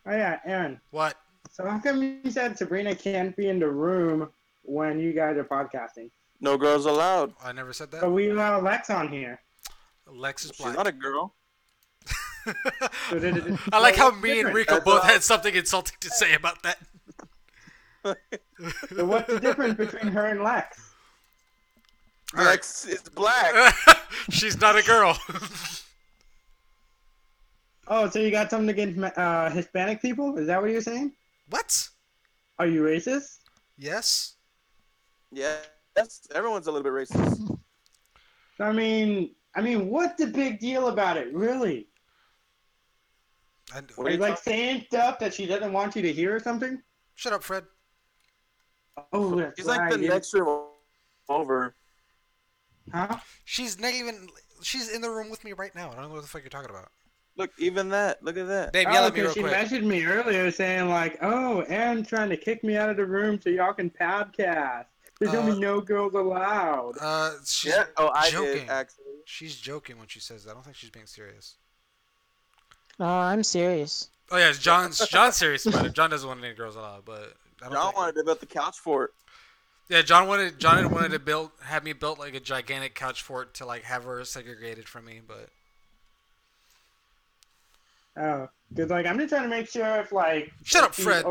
Oh, yeah, Aaron. What? So how come you said Sabrina can't be in the room when you guys are podcasting? No girls allowed. I never said that. But we have Lex on here. Lex is She's black. not a girl. So I like how what's me and different? Rico That's both all. had something insulting to say about that. So what's the difference between her and Lex? All right. Lex is black. She's not a girl. Oh, so you got something against Hispanic people? Is that what you're saying? What? Are you racist? Yes. Yes, everyone's a little bit racist. I mean, what's the big deal about it, really? And, What Are are you you like talking- saying stuff that she doesn't want you to hear or something? shut up, Fred. Oh, that's She's like the right. next room over. Huh? She's not even. She's in the room with me right now. I don't know what the fuck you're talking about. Look, even that. Look at that. Dave, yell Oh, at me real because she quick. messaged me earlier saying like, "Oh, Aaron's trying to kick me out of the room so y'all can podcast. There's gonna be no girls allowed." She's Yeah. Oh, I joking. did actually. She's joking when she says that. I don't think she's being serious. No, I'm serious. Oh yeah, John's serious about it. John doesn't want any girls allowed, but I don't John think. wanted to build the couch fort. Yeah, John had wanted to have me built like a gigantic couch fort to like have her segregated from me, but Oh, because like I'm just trying to make sure if like Shut if up, she's Fred.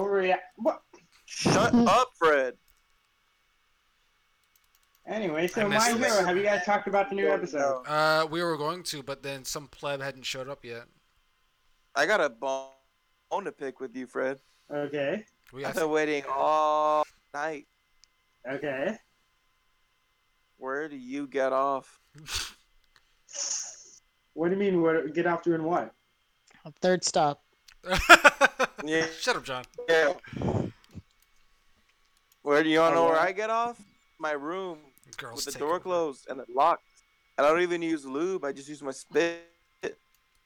What? Shut up, Fred. Anyway, so I missed My this. Hero, have you guys talked about the new episode? No. we were going to, but then some pleb hadn't showed up yet. I got a bone to pick with you, Fred. Okay, We I've got been waiting all night. okay. Where do you get off? What do you mean? What? Get off doing what? Third stop. Yeah. Shut up, John. Yeah. Where do you want to know where Alright. I get off? My room Girls with the take door over. closed and it locked. I don't even use lube. I just use my spit.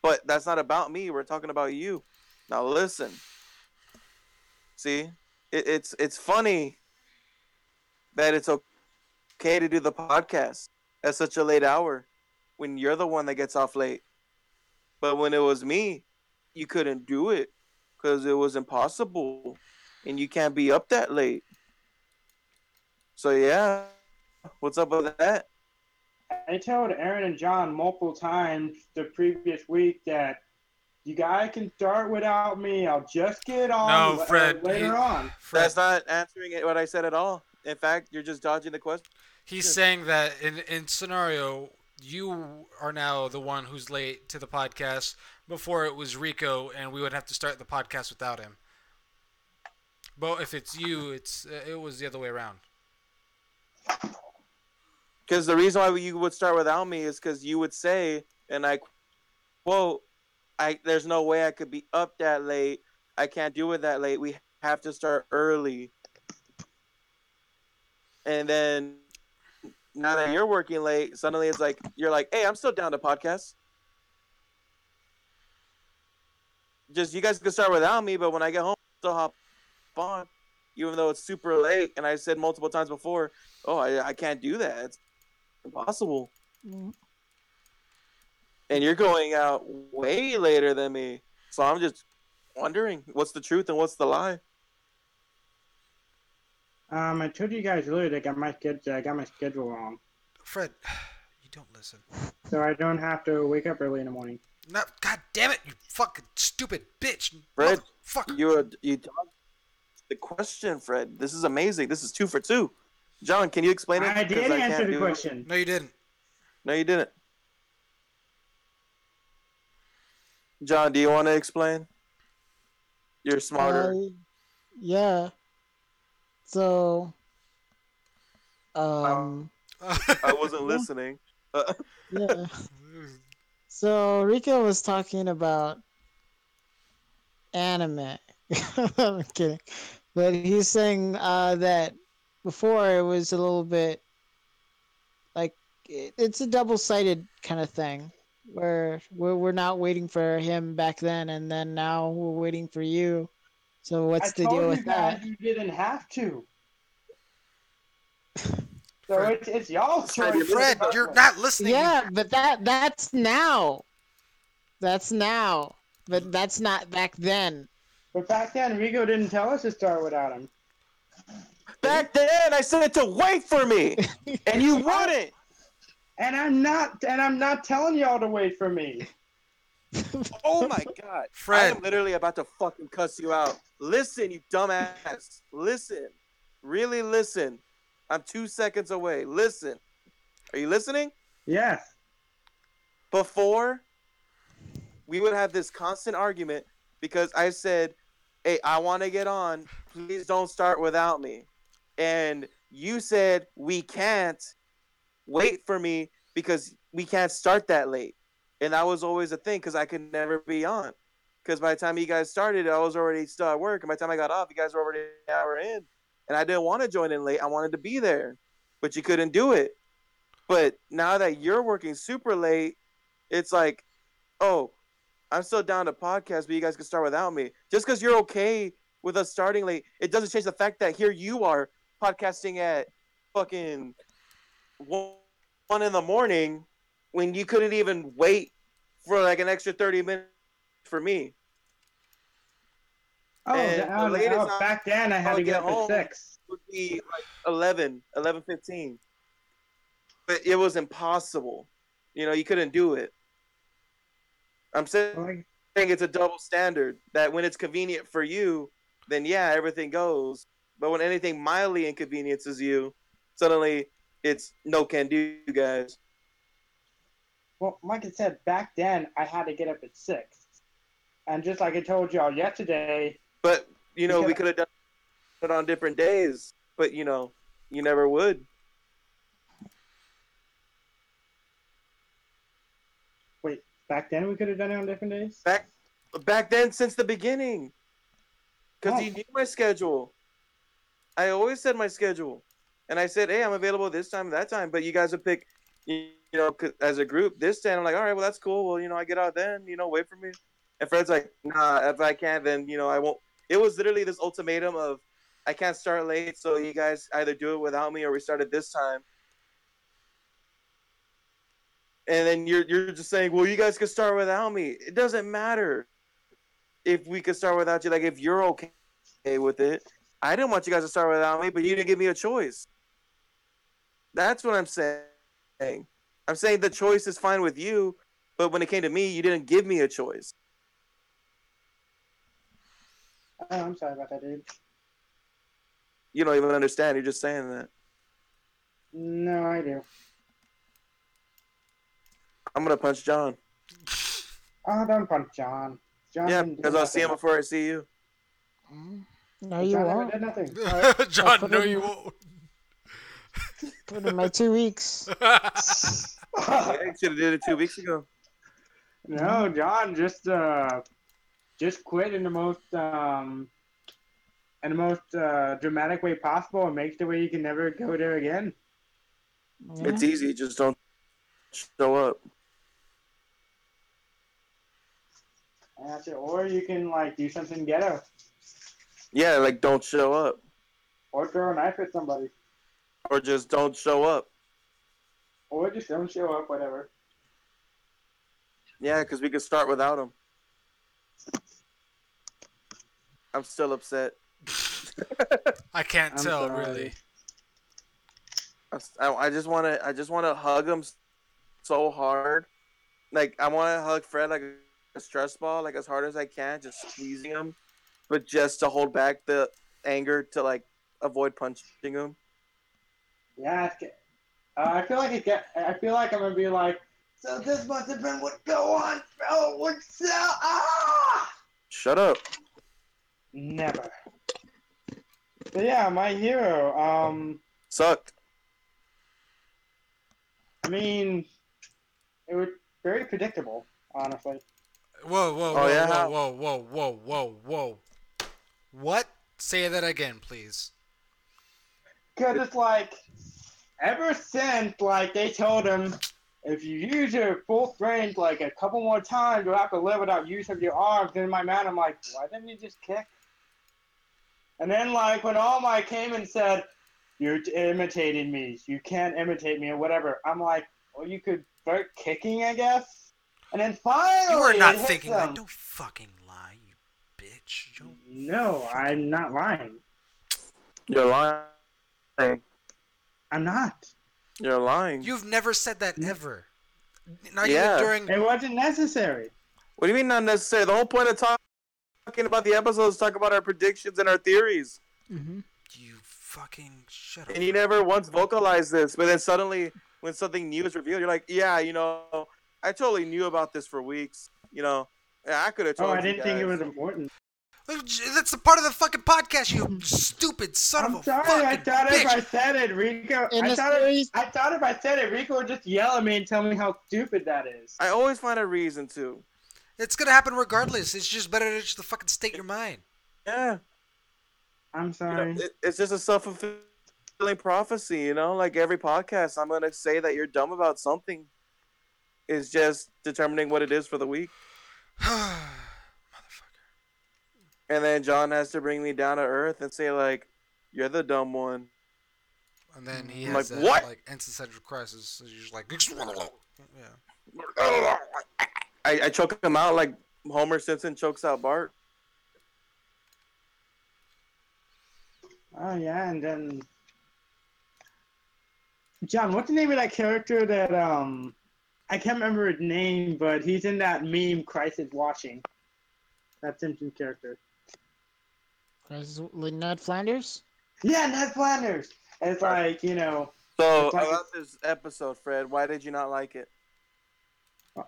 But that's not about me. We're talking about you. Now listen. See, it's funny that it's okay to do the podcast at such a late hour when you're the one that gets off late. But when it was me, you couldn't do it because it was impossible, and you can't be up that late. So yeah, what's up with that? I told Aaron and John multiple times the previous week that you guys can start without me. I'll just get on No, Fred. later on. Fred, That's not answering it, what I said at all. In fact, you're just dodging the question. he's saying that in scenario, you are now the one who's late to the podcast. Before it was Rico, and we would have to start the podcast without him. But if it's you, it was the other way around. Because the reason why you would start without me is because you would say, and I quote, there's no way I could be up that late. I can't do it that late. We have to start early. And then now that you're working late, suddenly it's like you're like, hey, I'm still down to podcast. Just you guys can start without me, but when I get home, I'll still hop on, even though it's super late. And I said multiple times before, oh, I can't do that. It's impossible. Mm. And you're going out way later than me. So I'm just wondering what's the truth and what's the lie. I told you guys earlier that I got my schedule wrong, Fred, you don't listen. so I don't have to wake up early in the morning. No, God damn it, you fucking stupid bitch, Fred, motherfucker. you dodged the question, Fred. This is amazing. This is 2 for 2. John, can you explain it? I Because did I answer can't the do it. question. No, you didn't. No, you didn't. John, do you want to explain? You're Uh, smarter. yeah. So, I, um, I wasn't yeah, listening. yeah. So Rico was talking about anime. I'm kidding, but he's saying that before it was a little bit like it's a double-sided kind of thing where we're not waiting for him back then, and then now we're waiting for you. So I what's the deal told you with guys that? you didn't have to. So Fred, it's y'all's Fred, choice you're to Fred, missing start you're with. not listening. You. Yeah, but that's now. That's now. But that's not back then. But back then, Rico didn't tell us to start without him. Back then, I said to wait for me, and you wouldn't. And I'm not telling y'all to wait for me. Oh my god. I Fred, am literally about to fucking cuss you out. Listen, you dumbass. Listen. Really listen. I'm 2 seconds away. Listen. Are you listening? Yes. Before, we would have this constant argument because I said, hey, I want to get on. Please don't start without me. And you said, we can't wait for me because we can't start that late. And that was always a thing because I could never be on. Because by the time you guys started, I was already still at work. And by the time I got off, you guys were already an hour in. And I didn't want to join in late. I wanted to be there. But you couldn't do it. But now that you're working super late, it's like, oh, I'm still down to podcast, but you guys can start without me. Just because you're okay with us starting late, it doesn't change the fact that here you are podcasting at fucking 1 in the morning when you couldn't even wait for like an extra 30 minutes for me. Oh, And the latest back then I had I'll to get get up at home 6. would be like 11:15. But it was impossible. You couldn't do it. I'm saying Well, it's a double standard that when it's convenient for you, then yeah, everything goes. But when anything mildly inconveniences you, suddenly it's no can do, guys. well, like I said, back then I had to get up at 6. And just like I told y'all yesterday, But because we could have done it on different days. But you never would. wait, back then we could have done it on different days. Back then, since the beginning, because Oh, you knew my schedule. I always said my schedule, and I said, "Hey, I'm available this time, that time." But you guys would pick, as a group this day. And I'm like, "All right, well, that's cool. Well, I get out then. Wait for me." And Fred's like, "Nah, if I can't, then I won't." It was literally this ultimatum of, "I can't start late, so you guys either do it without me or we start at this time." And then you're just saying, "Well, you guys can start without me." It doesn't matter if we could start without you. Like if you're okay with it, I didn't want you guys to start without me, but you didn't give me a choice. That's what I'm saying. I'm saying the choice is fine with you, but when it came to me, you didn't give me a choice. oh, I'm sorry about that, dude. You don't even understand. You're just saying that. No, I do. I'm gonna punch John. Oh, don't punch John. John Yeah, didn't do because I'll see him nothing. before I see you. No, But you John never won't. did nothing. John, put no, in you my- won't. Put in my 2 weeks. Yeah, you should have did it 2 weeks ago. No, John just quit in the most dramatic way possible and make the way you can never go there again. Yeah. It's easy. Just don't show up. And that's it. Or you can do something ghetto. Yeah, like don't show up, Or throw a knife at somebody. or just don't show up. Or just don't show up, whatever. Yeah, because we could start without him. I'm still upset. I can't I'm tell, sorry. really. I just want to hug him so hard Like I want to hug Fred like a stress ball, like as hard as I can, just squeezing him, but just to hold back the anger to like avoid punching him. Yeah, I feel like I feel like I'm gonna be like, so this must have been what go on, bro. What's up? Ah! Shut up. Never. But yeah, my hero. Sucked. I mean, it was very predictable, honestly. Whoa, whoa, Oh whoa, yeah, whoa, how? whoa, whoa, whoa, whoa, whoa. What? Say that again, please. Cause it's like, ever since like they told him, if you use your full strength like a couple more times, you'll have to live without use of your arms. And in my mind, I'm like, why didn't you just kick? And then like when All Might came and said, "You're imitating me. You can't imitate me or whatever," I'm like, well, you could start kicking, I guess. And then You are finally not it hits thinking that. him. Don't fucking lie, you bitch. Don't No, fucking. I'm not lying. You're lying. I'm not. You're lying. You've never said that ever. Not even Yeah. during. It wasn't necessary. What do you mean not necessary? The whole point of talking about the episodes is talk about our predictions and our theories. Mm-hmm. You fucking shut up. And you never once vocalized this, but then suddenly, when something new is revealed, you're like, "Yeah, I totally knew about this for weeks. Yeah, I could have Oh, I told you didn't think it guys." was important. That's a part of the fucking podcast, you stupid son of I'm a sorry. I fucking thought if I bitch. said it, Rico. In the series, I thought if I said it, Rico would just yell at me and tell me how stupid that is. I always find a reason to. It's gonna happen regardless. It's just better to just fucking state your mind. Yeah, I'm sorry. it's just a self-fulfilling prophecy. Like every podcast, I'm gonna say that you're dumb about something. Is just determining what it is for the week, Motherfucker. and then John has to bring me down to earth and say like, "You're the dumb one." And then he I'm has like, that "What?" like existential crisis. So you're just like, yeah. I choke him out like Homer Simpson chokes out Bart. Oh yeah, and then John, what's the name of that character that I can't remember his name, but he's in that meme Christ is watching. That Simpson character. Ned Flanders. Yeah, Ned Flanders. And it's like, So it's like about this episode, Fred, why did you not like it?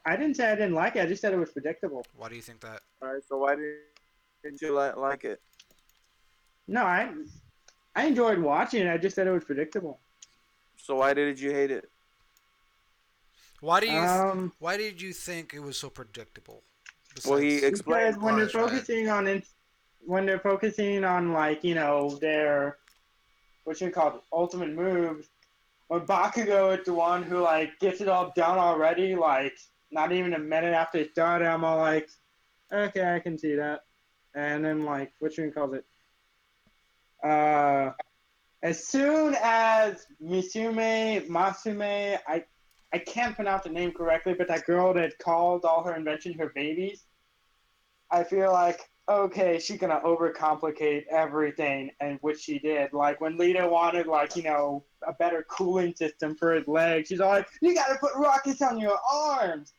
I didn't say I didn't like it. I just said it was predictable. Why do you think that? All right, so why didn't you like it? No, I enjoyed watching it. I just said it was predictable. So why did you hate it? Why do you? Um, Why did you think it was so predictable? Well, he Besides, explained. because when they're Right. focusing on it, when they're focusing on like their what you call it, ultimate moves, when Bakugo is the one who like gets it all done already, like not even a minute after it started, I'm all like, okay, I can see that. And then like what you call it, as soon as Masume, I can't pronounce the name correctly, but that girl that called all her inventions her babies, I feel like, okay, she's gonna overcomplicate everything, and which she did. Like when Lita wanted, like, a better cooling system for his legs, she's all like, "You gotta put rockets on your arms,"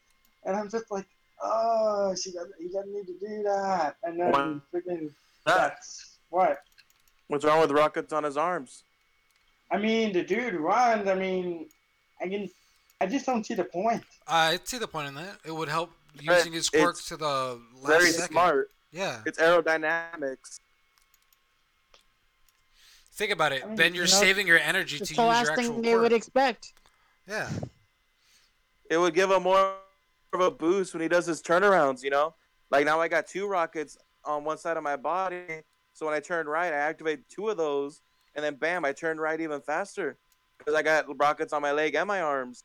and I'm just like, "Oh, he doesn't need to do that." And Why then freaking, not? that's what. What's wrong with rockets on his arms? I mean, the dude runs. I mean, I can, I just don't see the point. I see the point in that. It would help Fred, using his quirk it's to the last very second. smart. Yeah. It's aerodynamics. Think about it. I mean, Then you're saving your energy It's to the use last your actual thing they would quirk. expect. Yeah. It would give him more of a boost when he does his turnarounds. Like now I got two rockets on one side of my body, so when I turn right, I activate two of those, and then bam, I turn right even faster because I got rockets on my leg and my arms.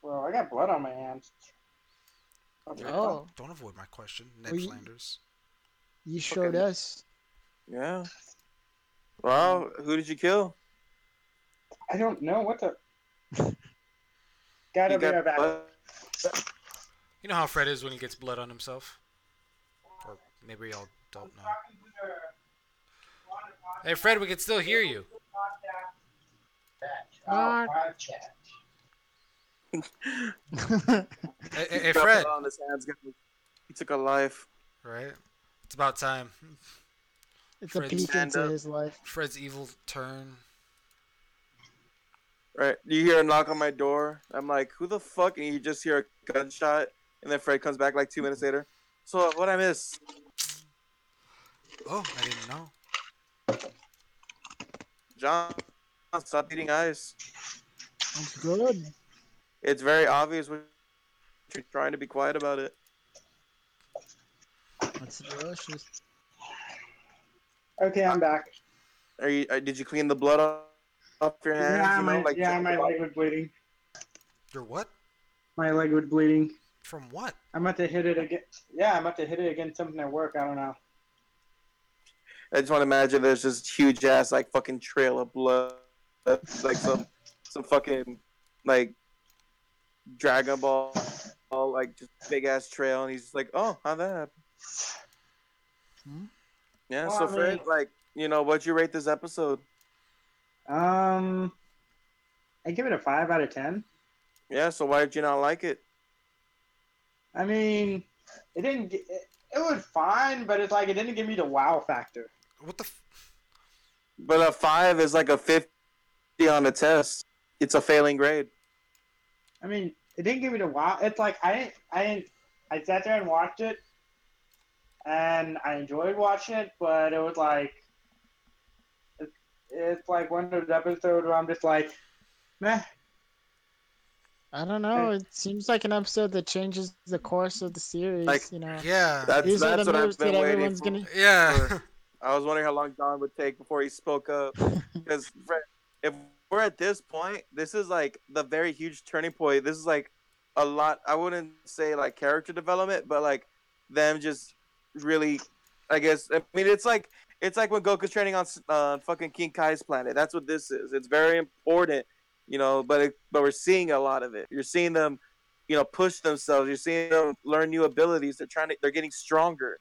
Well, I got blood on my hands. Oh, Don't avoid my question, Ned Well, Flanders. you showed Fucking- us. Yeah. Well, who did you kill? I don't know what the. Gotta You be got right back. You know how Fred is when he gets blood on himself? Or maybe y'all don't know. Hey, Fred, we can still hear you. Hey, Got Fred. blood on his hands, guys. He took a life. Right? It's about time. It's a Fred's peek into Stand up. his life. Fred's evil turn. Right. You hear a knock on my door. I'm like, who the fuck? And you just hear a gunshot. And then Fred comes back like 2 minutes later. So what I miss? Oh, I didn't know. John, stop eating ice. It's good. It's very obvious what you're trying to be quiet about it. It's delicious. Okay, I'm back. Are you? Did you clean the blood off your hands? Yeah, You know, my like yeah, check the my leg body. was bleeding. You're what? My leg was bleeding. From what? I'm about to hit it again. Yeah, I'm about to hit it against something at work. I don't know. I just want to imagine there's this huge ass like fucking trail of blood, like some fucking like Dragon Ball, like just big ass trail, and he's just like, oh, how that happen? Hmm? Yeah. Well, So I Fred, mean, like, what'd you rate this episode? um, I give it a 5 out of 10. Yeah. So why did you not like it? I mean, it didn't. It was fine, but it's like it didn't give me the wow factor. What the? But a 5 is like a 50 on a test. It's a failing grade. I mean, it didn't give me the wow. It's like I sat there and watched it, and I enjoyed watching it, but it was like it's like one of those episodes where I'm just like, meh. I don't know. It seems like an episode that changes the course of the series. Like Yeah. These are the that's what I've moves that been waiting everyone's for. gonna. Yeah. I was wondering how long John would take before he spoke up. Because if we're at this point, this is like the very huge turning point. This is like a lot. I wouldn't say like character development, but like them just really, I guess. I mean, it's like when Goku's training on fucking King Kai's planet. That's what this is. It's very important, but we're seeing a lot of it. You're seeing them, push themselves. You're seeing them learn new abilities. They're getting stronger.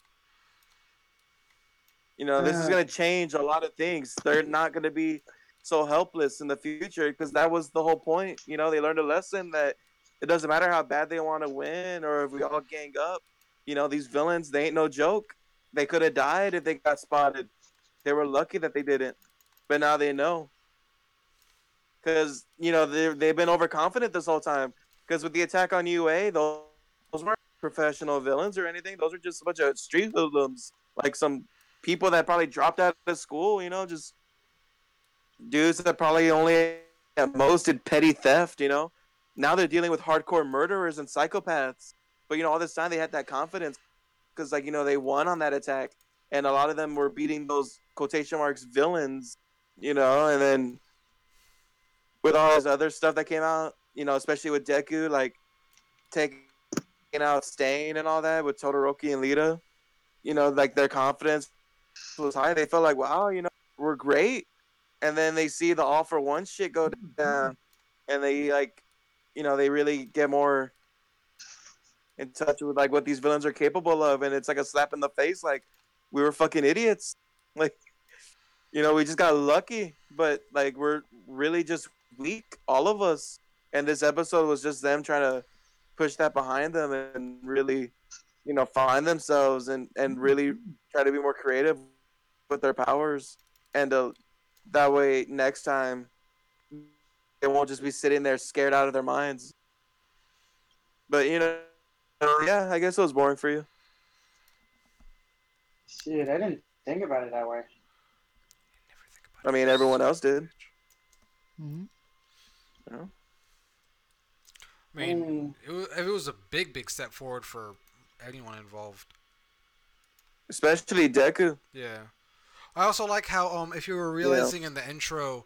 This is Uh, going to change a lot of things. They're not going to be so helpless in the future because that was the whole point. They learned a lesson that it doesn't matter how bad they want to win or if we all gang up. These villains, they ain't no joke. They could have died if they got spotted. They were lucky that they didn't. But now they know because, they've been overconfident this whole time. Because with the attack on UA, those weren't professional villains or anything. Those are just a bunch of street hoodlums, like some people that probably dropped out of school, just dudes that probably only at most did petty theft. Now they're dealing with hardcore murderers and psychopaths. But all this time they had that confidence because they won on that attack. And a lot of them were beating those quotation marks villains, and then with all this other stuff that came out, especially with Deku, like taking out Stain and all that with Todoroki and Lita, like their confidence was high. They felt like, wow, we're great. And then they see the all for one shit go down, and they like, they really get more in touch with like what these villains are capable of, and it's like a slap in the face. Like we were fucking idiots. Like we just got lucky, but like we're really just weak, all of us. And this episode was just them trying to push that behind them and really, find themselves and really try to be more creative with their powers. And that way, next time they won't just be sitting there scared out of their minds. But yeah, I guess it was boring for you. shit, I didn't think about it that way. Never think about I it, mean, you everyone son else of a did. bitch. Hmm. You know? I I mean, mean, it was a big step forward for anyone involved. Especially Deku. Yeah. I also like how if you were Yeah. realizing in the intro,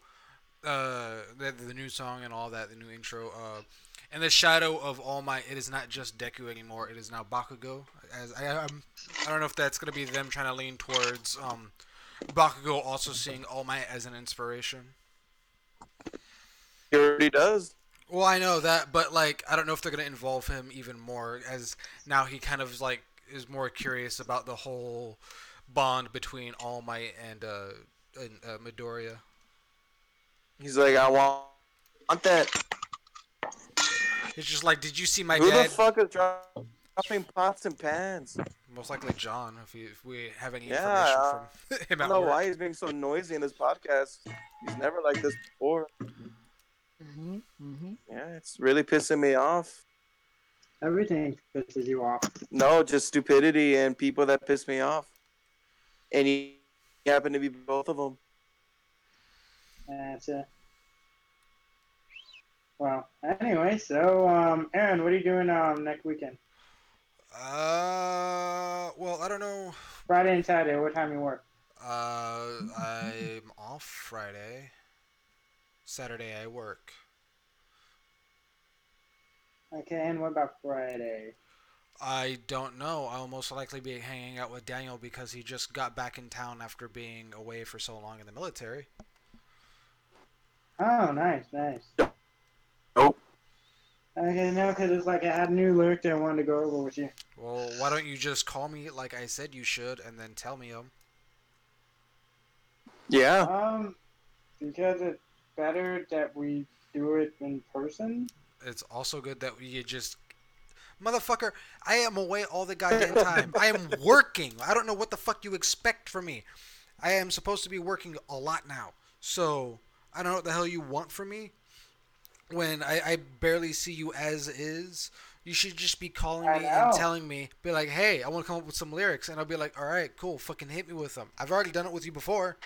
the new song and all that, the new intro, in the shadow of All Might, it is not just Deku anymore. It is now Bakugo. As I don't know if that's gonna be them trying to lean towards Bakugo also seeing All Might as an inspiration. He already does. Well, I know that, but like I don't know if they're gonna involve him even more, as now he kind of like is more curious about the whole bond between All Might and Midoriya. He's like, I want that. It's just like, did you see my Who the dad? fuck is dropping pots and pans? Most likely John, if we have any Yeah, information from I him don't at know why work. he's being so noisy in this podcast. He's never like this before. Mhm. Mhm. Yeah, it's really pissing me off. Everything pisses you off. No, just stupidity and people that piss me off. And you happen to be both of them. That's it. Well, anyway, so Aaron, what are you doing next weekend? Well, I don't know. Friday and Saturday. What time you work? I'm off Friday. Saturday I work. Okay, and what about Friday? I don't know. I'll most likely be hanging out with Daniel because he just got back in town after being away for so long in the military. Oh, nice, nice. Nope. Okay, no, because it's like I had a new lyric that I wanted to go over with you. Well, why don't you just call me like I said you should and then tell me them? Yeah. Because it's better that we do it in person. It's also good that you just... Motherfucker, I am away all the goddamn time. I am working. I don't know what the fuck you expect from me. I am supposed to be working a lot now. So, I don't know what the hell you want from me. When I barely see you as is, you should just be calling I me and know. telling me, be like, hey, I want to come up with some lyrics. And I'll be like, alright, cool, fucking hit me with them. I've already done it with you before.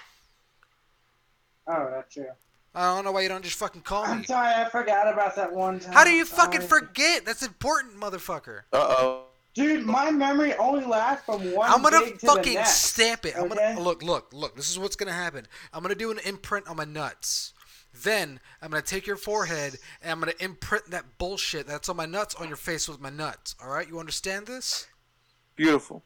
Oh, that's true. I don't know why you don't just fucking call I'm me. sorry, I forgot about that one time. How do you fucking Sorry. forget? That's important, motherfucker. Uh-oh. Dude, my memory only lasts from one I'm gonna gig to the fucking next. stamp it. I'm Okay? gonna look. This is what's gonna happen. I'm gonna do an imprint on my nuts. Then I'm gonna take your forehead and I'm gonna imprint that bullshit that's on my nuts on your face with my nuts. All right, you understand this? Beautiful.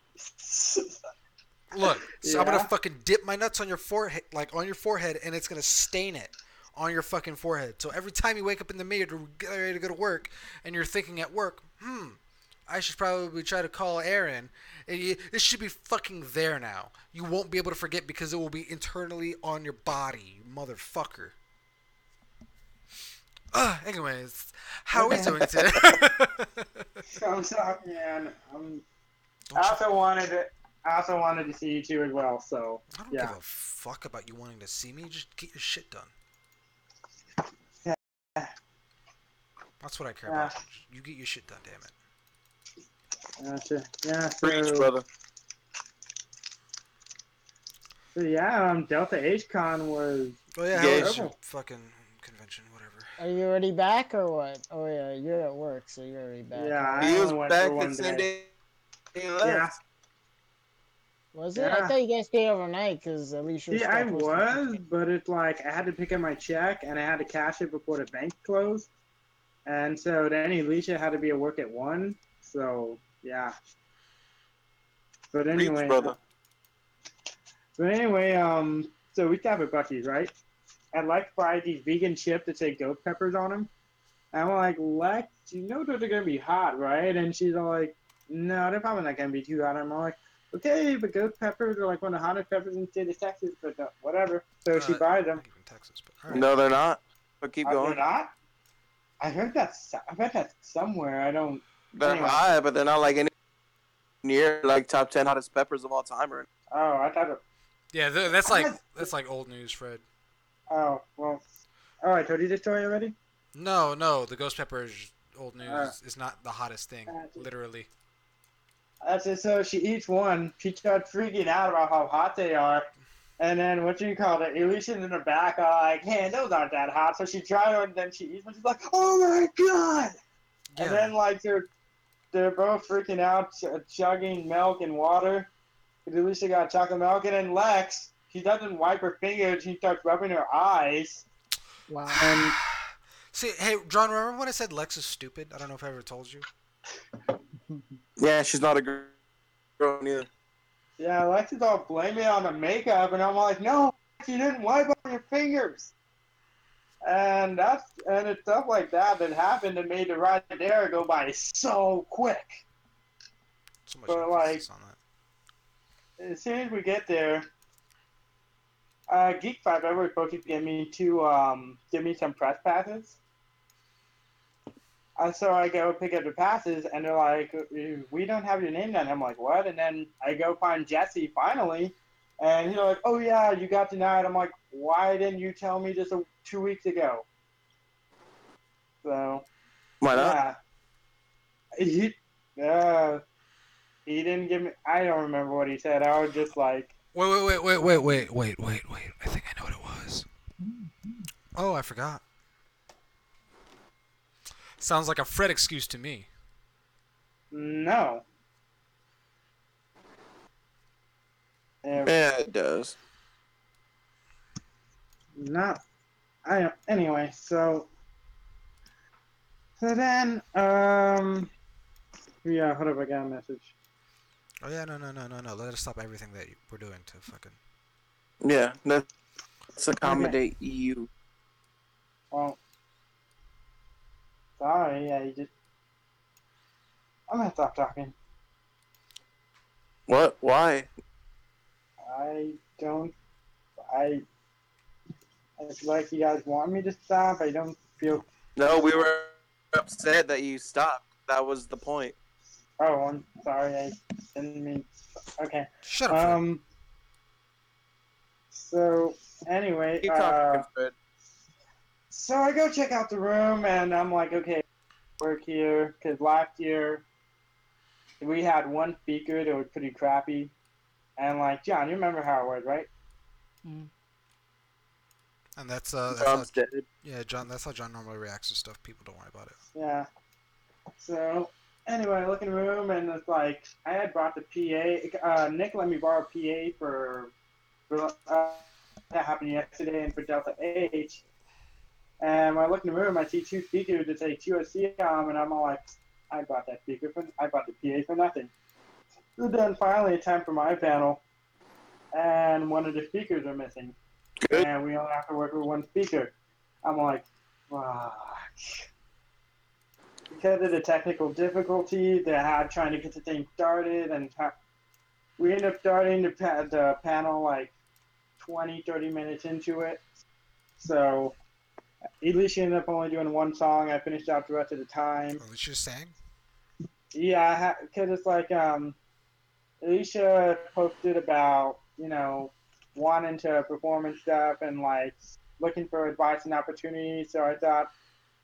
Look, so I'm Yeah. gonna fucking dip my nuts on your forehead, like on your forehead, and it's gonna stain it on your fucking forehead. So every time you wake up in the mirror to get ready to go to work, and you're thinking at work, I should probably try to call Aaron. It should be fucking there now. You won't be able to forget because it will be internally on your body, you motherfucker. Anyways, how are we doing today? I'm sorry, man. I Don't you, also wanted to see you two as well. So I don't yeah. give a fuck about you wanting to see me. Just get your shit done. Yeah. That's what I care about. You get your shit done, damn it. Gotcha. Yeah. Preach, So, brother. so yeah, Delta H Con was Oh yeah, how Yeah, was sure. your fucking convention, whatever? Are you already back or what? Oh yeah, you're at work, so you're already back. Yeah, right? I He was only went back for one the same day. day he left. Yeah. Was it? I Yeah. thought you guys stayed overnight because at least your See, stuff I was. was, but it's like I had to pick up my check and I had to cash it before the bank closed, and so then Alicia had to be at work at 1. So yeah. But Preach, anyway, brother. so we stop at Bucky's, right? And Lex fried these vegan chips that say ghost peppers on them. And I'm like, Lex, you know those are gonna be hot, right? And she's all like, no, they're probably not gonna be too hot. I'm all like, okay, but ghost peppers are like one of the hottest peppers in the state of Texas, but whatever. So she buys them. Not even Texas, but all right. No, they're not. But keep They're going. not. I heard that somewhere. I don't. They're Anyway. high, but they're not like any near like top 10 hottest peppers of all time. Or Oh, I thought. Yeah, that's like old news, Fred. Oh well. Oh, I told you this story already. No, the ghost pepper is old news. Is not the hottest thing, literally. That's it. So she eats one. She starts freaking out about how hot they are. And then what you call it? Alicia's in the back, like, "Man, those aren't that hot." So she tries one, and then she eats one. She's like, "Oh my god!" Yeah. And then like they're both freaking out, chugging milk and water. But Alicia got chocolate milk, and then Lex, she doesn't wipe her fingers. She starts rubbing her eyes. Wow. And See, hey, John, remember when I said Lex is stupid? I don't know if I ever told you. yeah, she's not a girl either. yeah, Lex is all blaming it on the makeup, and I'm like, "No, you didn't wipe on your fingers." And it's stuff like that happened and made the ride there go by so quick. So much But, emphasis on that. As soon as we get there, Geek Five Ever was supposed to give me some press passes. So I go pick up the passes, and they're like, "We don't have your name down." I'm like, "What?" And then I go find Jesse finally, and he's like, "Oh yeah, you got denied." I'm like, "Why didn't you tell me just 2 weeks ago?" So Why not? yeah, he uh, he didn't give me. I don't remember what he said. I was just like, Wait. I think I know what it was. Oh, I forgot. Sounds like a Fred excuse to me. "No." Uh, Yeah, it does. not. I don't. Anyway, so then yeah, hold up, I got a message. Oh yeah, no. Let us stop everything that we're doing to fucking. Yeah, let's Okay, accommodate you. well, sorry, yeah, you just. I'm gonna stop talking. What? Why? I don't. I. It's like you guys want me to stop. I don't feel. No, we were upset that you stopped. That was the point. Oh, I'm sorry. I didn't mean. Okay. Shut up, Fred. Um. So anyway, Keep talking, Fred. so I go check out the room, and I'm like, okay, work here, because last year we had one speaker that was pretty crappy, and like John, you remember how it was, right? Mm. And that's how John's dead. yeah, John. That's how John normally reacts to stuff. People don't worry about it. Yeah. So anyway, I look in the room, and it's like I had brought the PA. Nick let me borrow a PA for that happened yesterday, and for Delta H. And when I look in the room, I see two speakers that say QSC on them, and I'm all like, I bought the PA for nothing. So then finally, it's time for my panel, and one of the speakers are missing, Good. and we only have to work with one speaker. I'm like, fuck. Because of the technical difficulty they had trying to get the thing started, and we ended up starting the panel like 20, 30 minutes into it. So at least she ended up only doing one song. I finished out the rest of the time. At least you're saying. Yeah, because it's like Alicia posted about wanting to perform and stuff and like looking for advice and opportunities. So I thought,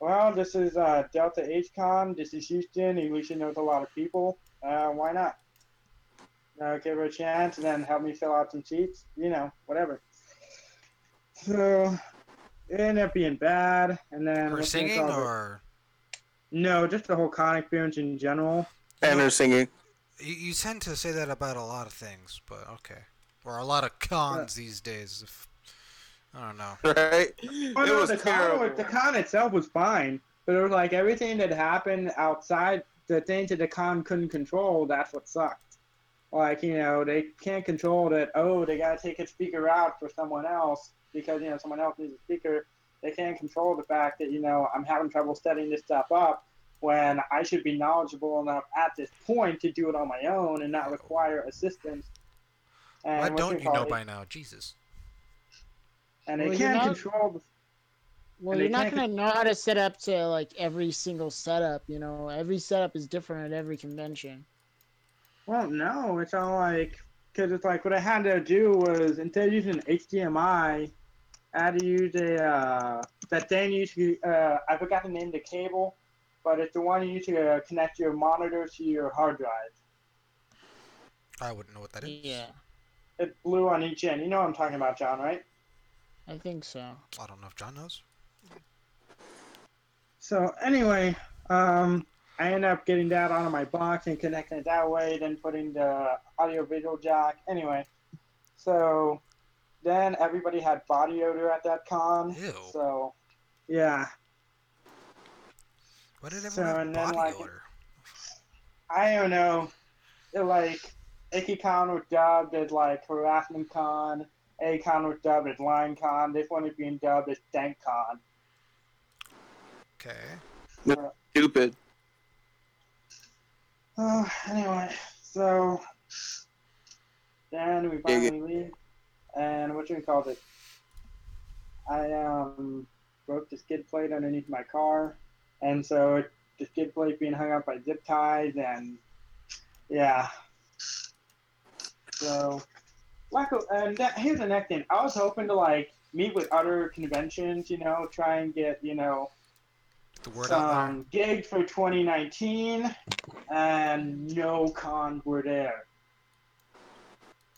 well, this is Delta HCon. This is Houston. Alicia knows a lot of people. Why not? Give her a chance and then help me fill out some sheets. Whatever. So it ended up being bad. And then Her what's gonna singing, cause it? or No, just the whole con experience in general. you And know, her singing. you tend to say that about a lot of things, but okay, or a lot of Uh, cons these days. If, I don't know. Right? Oh It no, was terrible. the con itself was fine, but it was like everything that happened outside the things that the con couldn't control. That's what sucked. Like they can't control that. Oh, they gotta take a speaker out for someone else because someone else needs a speaker. They can't control the fact that I'm having trouble setting this stuff up when I should be knowledgeable enough at this point to do it on my own and not Ew. require assistance. Why And what you don't you call know it? by now? Jesus. And they Well, you're can't not. control. Well, And they you're not can't. gonna know how to set up to like every single setup. Every setup is different at every convention. Well, no, it's all like because it's like what I had to do was instead of using HDMI, I had to use a that thing you use. I forgot the name of the cable, but it's the one you use to connect your monitor to your hard drive. I wouldn't know what that Yeah, is. It's blue on each end. You know what I'm talking about, John, right? I think so. I don't know if John knows. So anyway, I ended up getting that onto my box and connecting it that way, then putting the audio visual jack. Anyway, so then everybody had body odor at that con. Ew. So yeah. Why did So everyone have and then body like odor? I don't know, like IkiCon was dubbed as like harassment con. A-Con was dubbed as line con. This one is being dubbed as stank con. Okay. That's stupid. Anyway, so then we Yeah, finally leave, and what you call it? I broke the skid plate underneath my car, and so the skid plate being hung up by zip ties, and yeah. So, and here's the next thing. I was hoping to like meet with other conventions, try and get The word out there. some gigs for 2019, and no cons were there.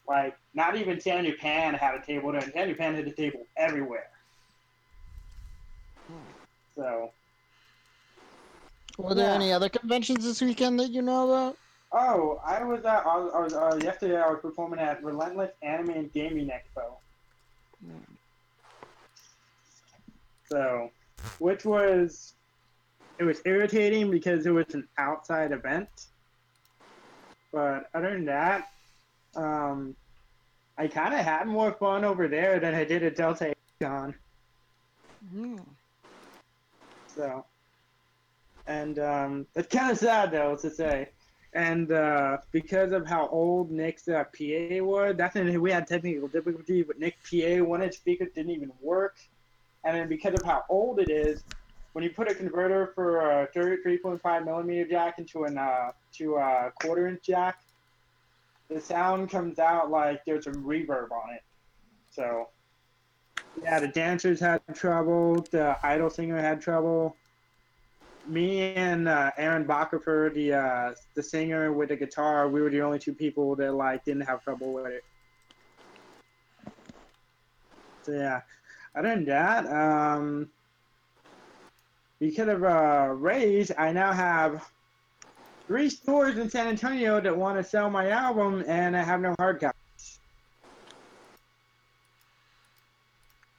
Like, not even San Japan had a table there. San Japan had a table everywhere. So, Were there yeah. any other conventions this weekend that you know about? Oh, I was yesterday. I was performing at Relentless Anime and Gaming Expo. So, which was it was irritating because it was an outside event. But other than that, um, I kind of had more fun over there than I did at Delta Con. So, and it's kind of sad though to say. And because of how old Nick's PA was, that's when we had technical difficulty with Nick's PA. One of his speakers didn't even work. And then because of how old it is, when you put a converter for a 33.5 millimeter jack into to a quarter-inch jack, the sound comes out like there's some reverb on it. So yeah, the dancers had trouble. The idol singer had trouble. Me and Aaron Bacher, the singer with the guitar, we were the only two people that like didn't have trouble with it. So yeah, other than that, because of Raise, I now have 3 stores in San Antonio that want to sell my album, and I have no hard copies.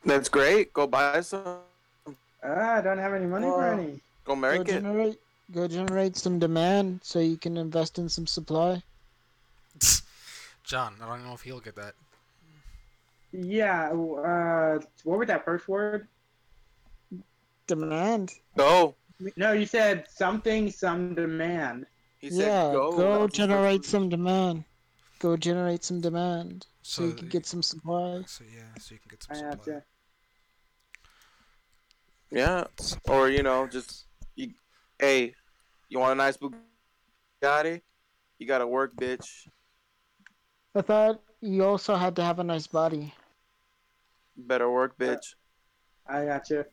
That's great. Go buy some. I don't have any money for Well, any. Go make it. Go generate some demand so you can invest in some supply. John, I don't know if he'll get that. Yeah, what was that first word? Demand. Go. No, you said something, some demand. He said Yeah, go. go That was his first generate word. some demand. Go generate some demand so you So, can get some supply. so yeah, so you can get some I supply. gotcha. Yeah. Supply Or just demands. you. Hey, you want a nice Bugatti? You gotta work, bitch. I thought you also had to have a nice body. Better work, Uh, bitch. I gotcha.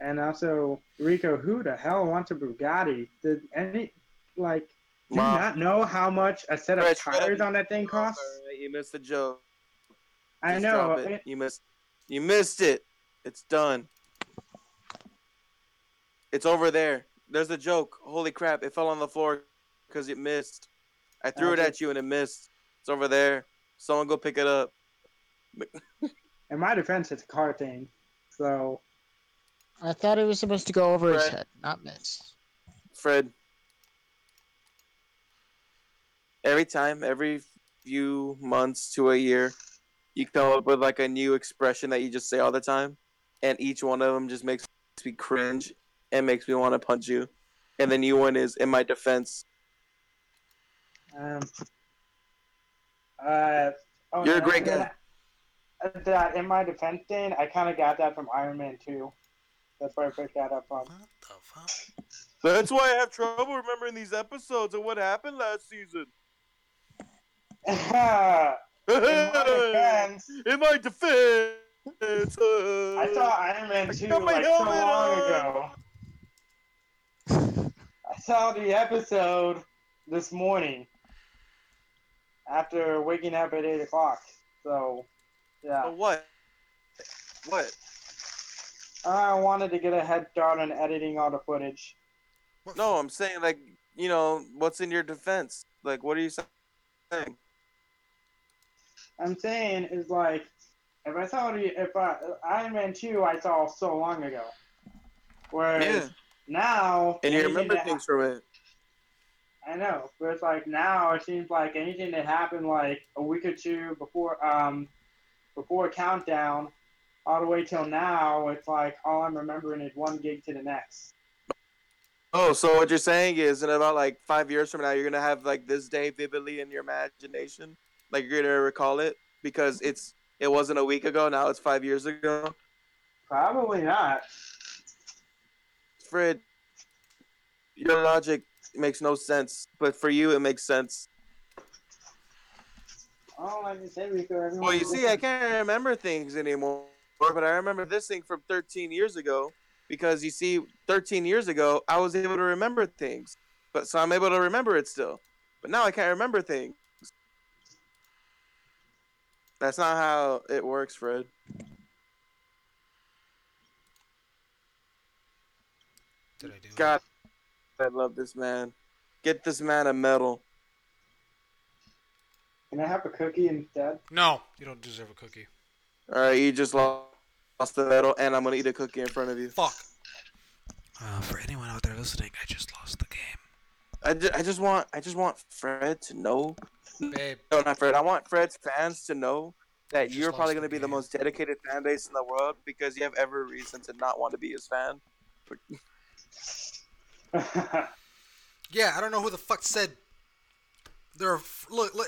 And also, Rico, who the hell wants a Bugatti? Did any, like, do you Wow. not know how much a set of Shred, tires you on missed that the thing joke. costs? All right, you missed the joke. I Just drop know. it. You missed. You missed it. It's done. It's over there. There's a joke. Holy crap! It fell on the floor because it missed. I threw it Gotcha. at you and it missed. It's over there. Someone go pick it up. In my defense, it's a car thing. So, I thought it was supposed to go over his Fred. head, not miss. Fred. Every few months to a year, you come up with like a new expression that you just say all the time, and each one of them just makes me cringe and makes me want to punch you. And the new one is in my defense. um, uh, oh, You're a great and then guy. that in my defense thing, I kind of got that from Iron Man 2. That's where I picked that up from. What the fuck? That's why I have trouble remembering these episodes and what happened last season. In my defense, In my defense, I saw Iron Man I 2 got my like so helmet long on. ago. I saw the episode this morning after waking up at 8 o'clock. So, yeah. So what? What? I wanted to get a head start on editing all the footage. What? No, I'm saying like what's in your defense? Like, what are you saying? I'm saying is like, Iron Man 2 I saw so long ago. Yeah, Whereas now, and you anything remember that things from it. I know, but it's like now it seems like anything that happened like a week or two before countdown, all the way till now, it's like all I'm remembering is one gig to the next. Oh, so what you're saying is, in about like 5 years from now, you're gonna have like this day vividly in your imagination, like you're gonna recall it because it wasn't a week ago. Now it's 5 years ago. Probably not. Fred, Your logic makes no sense, but for you it makes sense. Oh, like you said, Rico, Well, you everyone's see, I different. can't remember things anymore, but I remember this thing from 13 years ago because you see, 13 years ago I was able to remember things, but so I'm able to remember it still. But now I can't remember things. That's not how it works, Fred. Did I do it? God, I love this man. Get this man a medal. Can I have a cookie instead? No, you don't deserve a cookie. All right, you just lost the medal, and I'm gonna eat a cookie in front of you. Fuck. For anyone out there listening, I just lost the game. I just want Fred to know. Babe, No, not Fred. I want Fred's fans to know you that just you're probably lost going the to be the game. most dedicated fan base in the world because you have every reason to not want to be his fan. Yeah, I don't know who the fuck said. Look,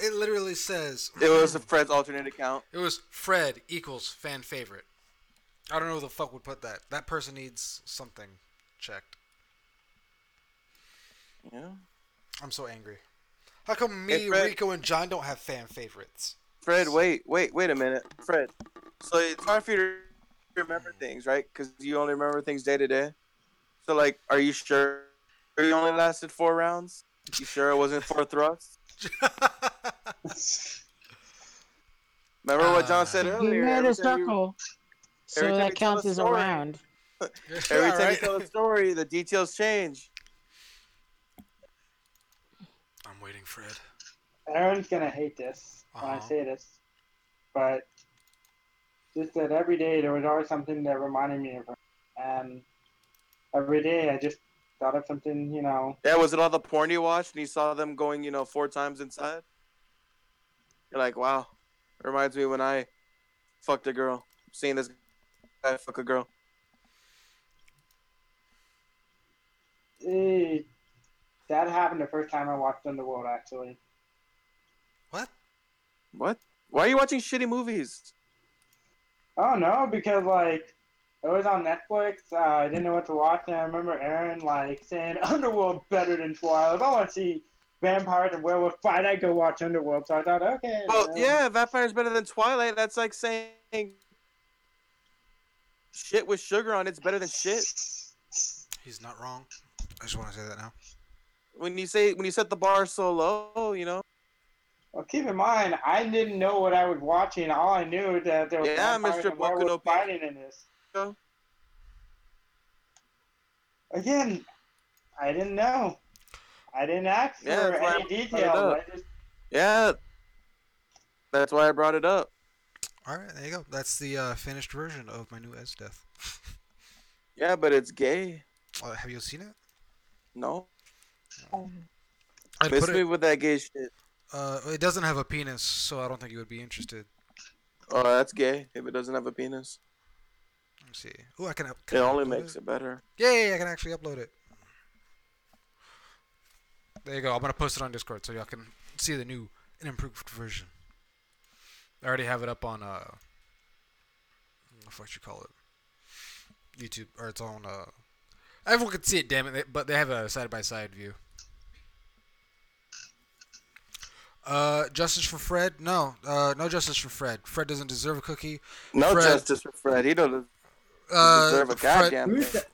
it literally says. It was a Fred's alternate account. It was Fred equals fan favorite. I don't know who the fuck would put that. That person needs something checked. Yeah. I'm so angry. How come me, Hey, Fred. Rico, and John don't have fan favorites? Fred, wait a minute. Fred, so it's hard for you to remember things, right? Because you only remember things day to day. So, like, are you sure you only lasted 4 rounds? You sure it wasn't 4 thrusts? Remember what John said He earlier? made Every a time you, circle, every so time that you tell counts a as a story, round. every Yeah, time you right? tell a story, the details change. I'm waiting, Fred. Aaron's gonna hate this when I Uh-huh. say this, but just that every day there was always something that reminded me of her, and every day I just thought of something, you know. Yeah, was it all the porn you watched and you saw them going, 4 times inside? You're like, wow, reminds me when I fucked a girl. Seeing this guy fuck a girl. Eh, that happened the first time I watched Underworld, actually. What? What? Why are you watching shitty movies? Oh no, because like it was on Netflix. I didn't know what to watch, and I remember Aaron like saying Underworld better than Twilight. If I want to see vampires and werewolves fight, I go watch Underworld. So I thought, okay. Well, yeah, Vampire's better than Twilight. That's like saying shit with sugar on it's better than shit. He's not wrong. I just want to say that now. When you set the bar so low. Well, keep in mind, I didn't know what I was watching. All I knew is that there was Yeah, vampires Mr. and Boku no werewolves fighting in this. Pico. Again, I didn't know. I didn't ask Yeah, for that's why I any brought it details. up. I just Yeah, that's why I brought it up. Alright, there you go. That's the finished version of my new S Death. Yeah, but it's gay. Have you seen it? No, I'd miss put me it. with that gay shit. It doesn't have a penis, so I don't think you would be interested. Oh, that's gay. If it doesn't have a penis, Let me see. Oh, I can. it Can I only upload makes it better. Yeah, I can actually upload it. There you go. I'm gonna post it on Discord so y'all can see the new and improved version. I already have it up on what the fuck you call it? YouTube, or it's on everyone can see it, damn it, but they have a side by side view. Justice for Fred? No, no justice for Fred. Fred doesn't deserve a cookie. No Fred, justice for Fred. He don't deserve a Fred, goddamn who thing. said,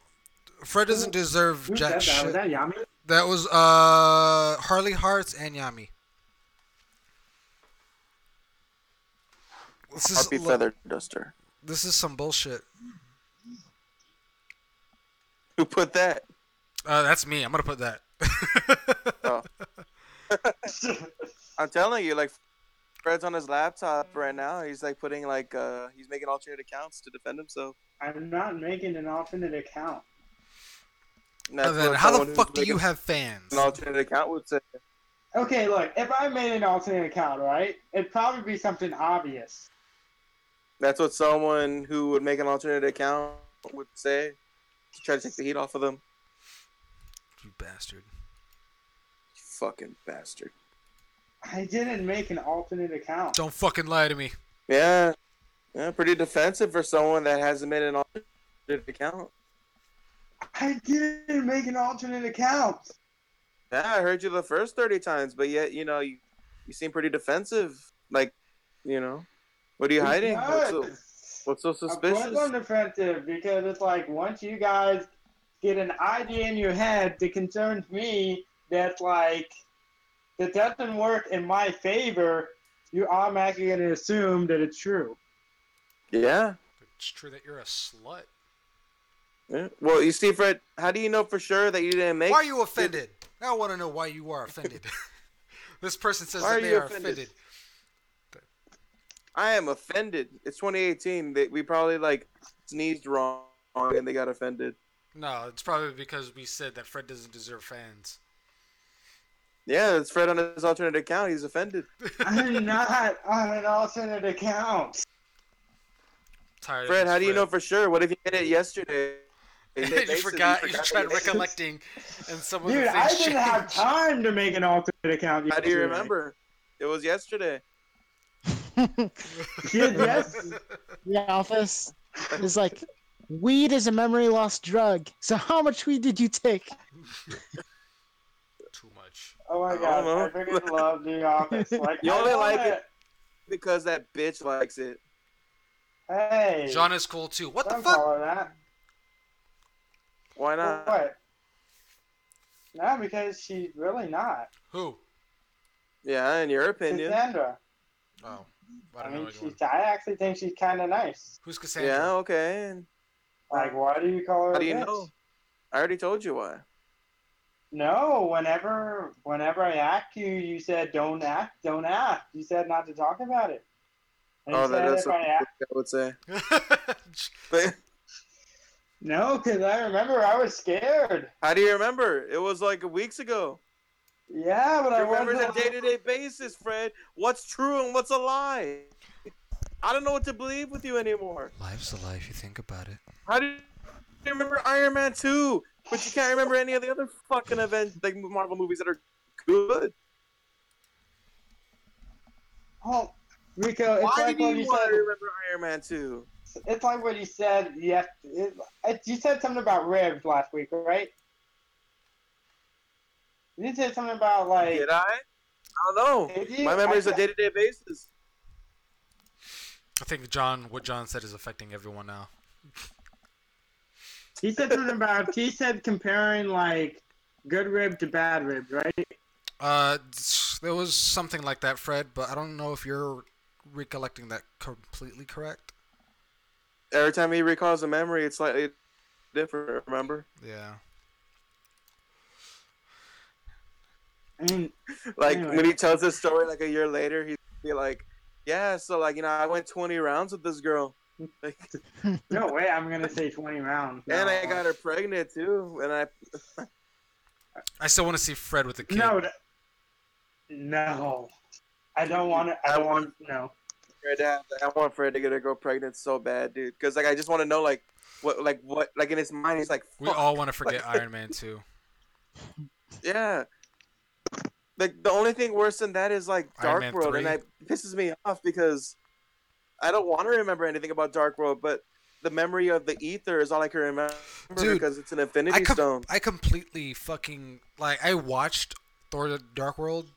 Fred doesn't deserve who jack said that? Was shit. that Yami? That was Harley Hearts and Yami. Harpy Feather Duster. This is some bullshit. Who put that? That's me. I'm gonna put that. Oh. I'm telling you, like, Fred's on his laptop right now. He's like putting he's making alternate accounts to defend himself. I'm not making an alternate account. And that's Then what how the someone who's fuck do making you have fans? an alternate account would say. Okay, look, if I made an alternate account, right, it'd probably be something obvious. That's what someone who would make an alternate account would say to try to take the heat off of them. You bastard. You fucking bastard. I didn't make an alternate account. Don't fucking lie to me. Yeah, pretty defensive for someone that hasn't made an alternate account. I didn't make an alternate account. Yeah, I heard you the first 30 times, but yet, you seem pretty defensive. Like, what are you hiding? Because What's so of course suspicious? I'm defensive because it's like once you guys get an idea in your head that concerns me that's like that doesn't work in my favor, you're automatically going to assume that it's true. Yeah. It's true that you're a slut. Yeah. Well, you see, Fred, how do you know for sure that you didn't make Why are you it? offended? I want to know why you are offended. This person says Why that are they you are offended? offended. I am offended. It's 2018. We probably like sneezed wrong and they got offended. No, it's probably because we said that Fred doesn't deserve fans. Yeah, it's Fred on his alternate account. He's offended. I'm not on an alternate account. Tired of Fred, this how do you Fred. know for sure? What if you did it yesterday? You forgot. You that tried you made it. recollecting, and some of Dude, the I things didn't have changed. time to make an alternate account. How do you yesterday. remember? It was yesterday. Dude, yes. The office is like, weed is a memory loss drug. So how much weed did you take? Too much. Oh my I god, don't I know. freaking love The Office. Like, You I only wanna... like it because that bitch likes it. Hey, John is cool too. What the don't fuck? call her that. Why For not? what? No, because she's really not. Who? Yeah, in your opinion. Cassandra. Oh, I I don't know mean, anyone. I actually think she's kind of nice. Who's Cassandra? Yeah, okay. And Like, why do you call her how a do you bitch? know? I already told you why. No, whenever I asked you, you said don't ask. You said not to talk about it. And you Oh, said that's if what I ask, I would say. But no, because I remember I was scared. how do you remember? It was like weeks ago. Yeah, but I You remember wasn't. the day-to-day basis, Fred. What's true and what's a lie? I don't know what to believe with you anymore. Life's a life. You think about it. How do you remember Iron Man 2? But you can't remember any of the other fucking events, like Marvel movies that are good. Oh, Rico, it's Why like do what you you want said. to remember Iron Man 2? It's like what you said. Yes, you said something about ribs last week, right? You said something about like. Did I? I don't know. Did you? My memory is a day-to-day basis. I think what John said is affecting everyone now. He said something about. He said comparing like good rib to bad ribs, right? There was something like that, Fred, but I don't know if you're recollecting that completely correct. Every time he recalls a memory, it's slightly different, remember? Yeah. I mean, Like, anyway. when he tells this story, like, a year later, he'd be like, yeah, so, like, I went 20 rounds with this girl. Like, No way, I'm gonna say 20 rounds. and No. I got her pregnant, too. And I still want to see Fred with a kid. No, no. I don't want to. I don't want to. No. I want Fred to get a girl pregnant so bad, dude. Because, like, I just want to know, like, what, like, in his mind, he's like, We fuck. all want to forget Iron Man 2. Yeah. Like, the only thing worse than that is, like, Iron Dark Man World. 3. And it pisses me off because I don't want to remember anything about Dark World, but the memory of the ether is all I can remember. Dude, because it's an Infinity Stone. I completely fucking I watched Thor: The Dark World.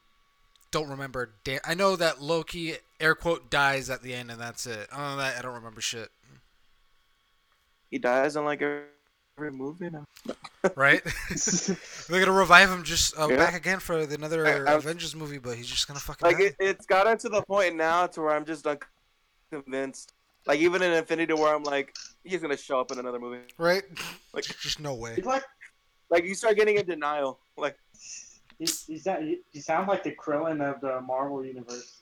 Don't remember. I know that Loki air quote dies at the end, and that's it. Other than that, I don't remember shit. He dies in, like, every movie now. Right? They're gonna revive him just Yeah. back again for another I- Avengers movie, but he's just gonna fucking Like, die. it's gotten to the point now to where I'm just unconvinced. Like, even in Infinity War, I'm like, he's gonna show up in another movie. Right? Like, Just no way. He's like. like you start getting in denial. Like, He sounds like the Krillin of the Marvel universe.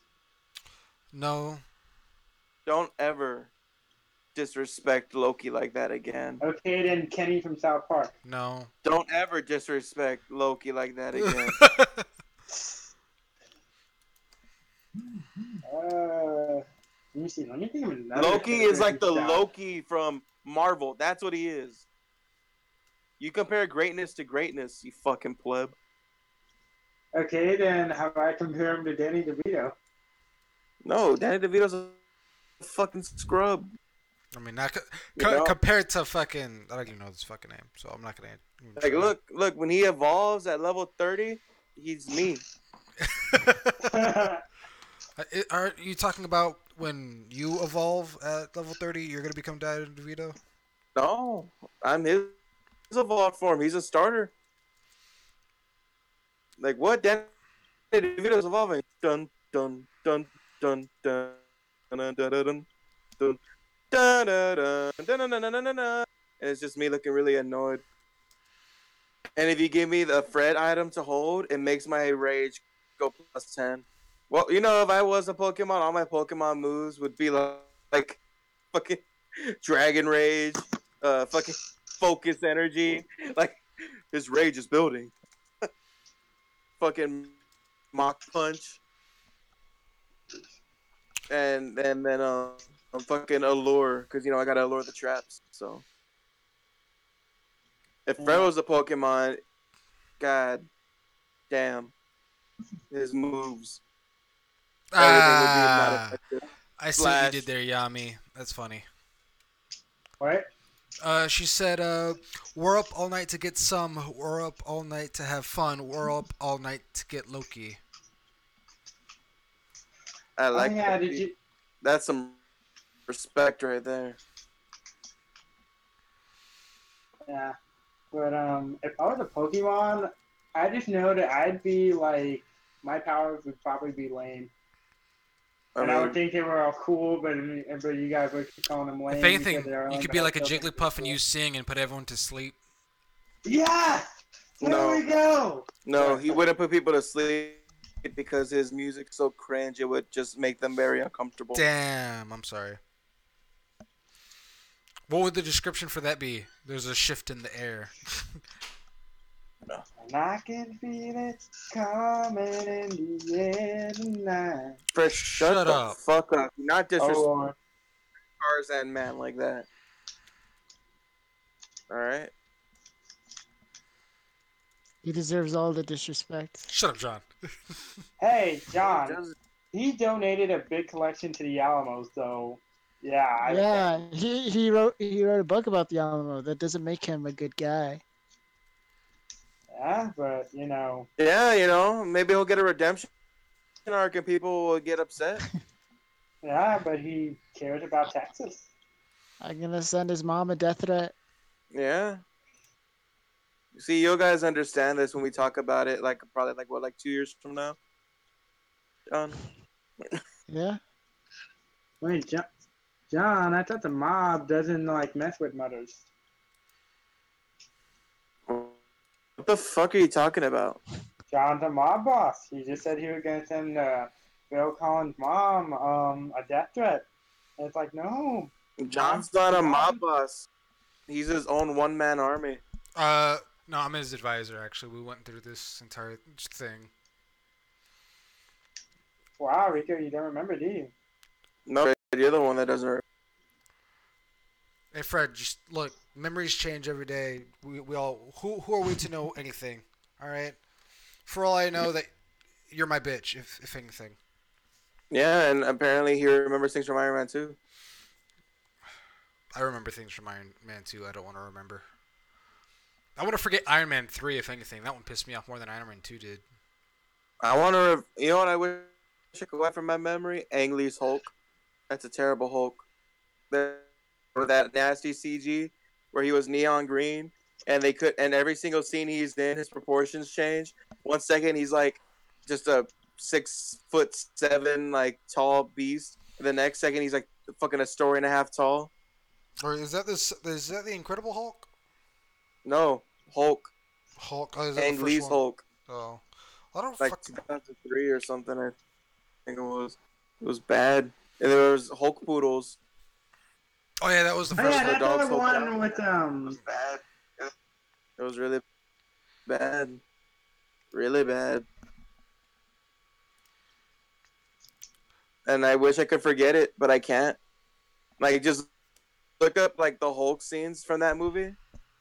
No. don't ever disrespect Loki like that again. Okay, then Kenny from South Park. No. Don't ever disrespect Loki like that again. Let me see. Let me think of another. Loki is like the character. Loki from Marvel. That's what he is. You compare greatness to greatness, you fucking pleb. Okay, then how do I compare him to Danny DeVito? No, Danny DeVito's a fucking scrub. I mean, not You know, compared to fucking. I don't even know his fucking name, so I'm not gonna even like try. look, when he evolves at level 30, he's me. Are you talking about when you evolve at level 30, you're gonna become Dad DeVito? No, I'm his evolved form. He's a starter. Like what? Danny DeVito's evolving. Dun dun dun dun dun dun dun dun dun dun dun dun dun dun dun dun dun. And it's just me looking really annoyed. And if you give me the Fred item to hold, it makes my rage go plus 10. Well, you know, if I was a Pokemon, all my Pokemon moves would be like fucking Dragon Rage, fucking Focus Energy. Like, his rage is building. Fucking Mach Punch. And then fucking Allure, because, you know, I gotta allure the traps. So, if Fred Yeah. was a Pokemon, god damn, his moves. Everything would be not Ah, effective. I see what you did Slash. there, Yami. That's funny. What? She said, we're up all night to get some. We're up all night to have fun. We're up all night to get Loki. I Oh like yeah, that. did you? That's some respect right there. Yeah, but if I was a Pokemon, I just know that I'd be like, my powers would probably be lame, I and I would mean, think they were all cool, but you guys would keep calling them If lame because anything, they're you lame, could but be I like a still think they're Jigglypuff and cool. you sing and put everyone to sleep. Yeah, there no, we go. no, he wouldn't put people to sleep because his music's so cringe. It would just make them very uncomfortable. Damn, I'm sorry. What would the description for that be? There's a shift in the air. And I can feel it coming in the air tonight. Fred, shut Shut the up. fuck up. Not Oh disrespect Lord. Tarzan man like that. All right. He deserves all the disrespect. Shut up, John. Hey, He John. does. He donated a big collection to the Alamo, so yeah, I would say. Yeah, he wrote a book about the Alamo. That doesn't make him a good guy. Yeah, but Yeah, you know, maybe he'll get a redemption arc and people will get upset. yeah, but he cares about Texas. I'm gonna send his mom a death threat. Yeah. See, you guys understand this when we talk about it, like probably like what, like 2 years from now, John. Yeah. Wait, John, I thought the mob doesn't like mess with mothers. What the fuck are you talking about? John's a mob boss. He just said he was gonna send Bill Collins' mom a death threat. And it's like, no, John's not a mob boss. He's his own one man army. No, I'm his advisor. Actually, we went through this entire thing. Wow, Rico, you don't remember, do you? No, you're the one that doesn't. Hey, Fred, just look. Memories change every day. We all. Who are we to know anything? All right. For all I know, that you're my bitch. If anything. Yeah, and apparently he remembers things from Iron Man 2. I remember things from Iron Man 2 I don't want to remember. I want to forget Iron Man 3, if anything. That one pissed me off more than Iron Man 2 did. I want to, you know what I wish I could wipe from my memory? Ang Lee's Hulk. That's a terrible Hulk. With that nasty CG where he was neon green and every single scene he's in, his proportions change. 1 second he's like just a 6'7" like tall beast. The next second he's like fucking a story and a half tall. Or is that this? Is that the Incredible Hulk? No, Hulk. Hulk. Oh, is that the Ang first Lee's one? Hulk. Oh, I don't Like fuck. 2003 or something. I think it was. It was bad. And there was Hulk poodles. Oh yeah, that was the Oh first yeah, one. The that's dogs the Hulk one out. with Bad. It was really bad. Really bad. And I wish I could forget it, but I can't. Like, just look up like the Hulk scenes from that movie,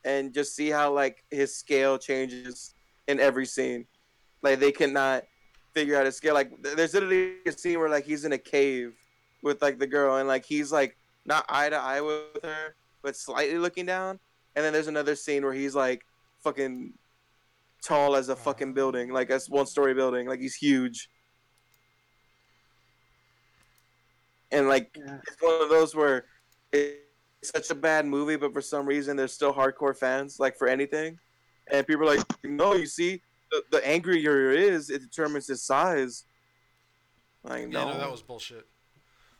and just see how like his scale changes in every scene. Like they cannot figure out his scale. Like there's literally a scene where like he's in a cave with like the girl, and like he's like not eye to eye with her, but slightly looking down. And then there's another scene where he's like fucking tall as a fucking building, like a 1-story building, like he's huge. And like Yeah. it's one of those where it's such a bad movie, but for some reason there's still hardcore fans, like for anything. And people are like, no, you see, the angrier it is, it determines his size. Like, Yeah, no, that no, was bullshit.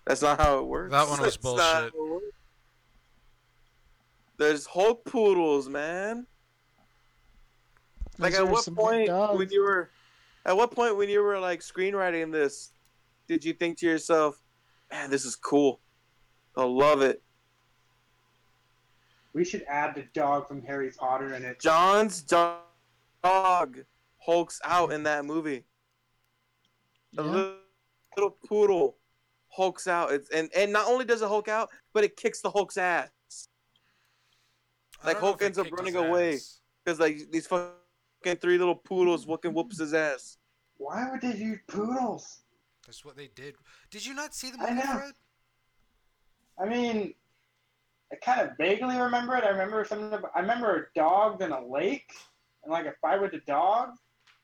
that's not how it That works. one was That's not bullshit. how it works. There's Hulk poodles, man. Like, Those are some big dogs. at what point when you were like screenwriting this, did you think to yourself, man, this is cool. I'll love it. We should add the dog from Harry Potter in it. John's dog hulks out in that movie. A Yeah. little poodle hulks out. And not only does it hulk out, but it kicks the Hulk's ass. I Like don't know Hulk if it ends up kicked running his away ass. because like these fucking 3 little poodles fucking whoops his ass. Why would they use poodles? That's what they did. Did you not see the I movie, know. Fred? I mean, I kind of vaguely remember it. I remember I remember dogs in a lake and like a fight with the dog,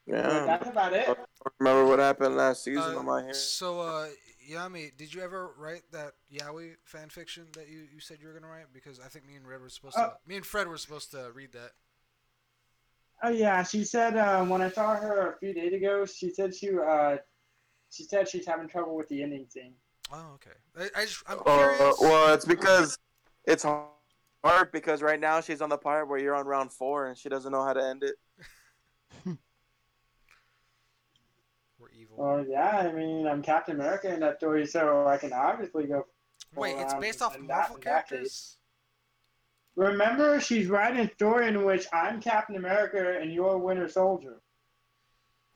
Yeah, but that's about I it. remember what happened last season on my hair. So, Yami, did you ever write that Yaoi fan fiction that you said you were gonna write? Because I think me and Fred were supposed to read that. Oh yeah, she said when I saw her a few days ago, she said she said she's having trouble with the ending scene. Oh, okay. I'm curious. Well, it's because it's hard because right now she's on the part where you're on round 4 and she doesn't know how to end it. We're evil. Well, yeah, I mean I'm Captain America in that story, so I can obviously go. Wait, it's based off in Marvel that characters? case. Remember, she's writing a story in which I'm Captain America and you're Winter Soldier.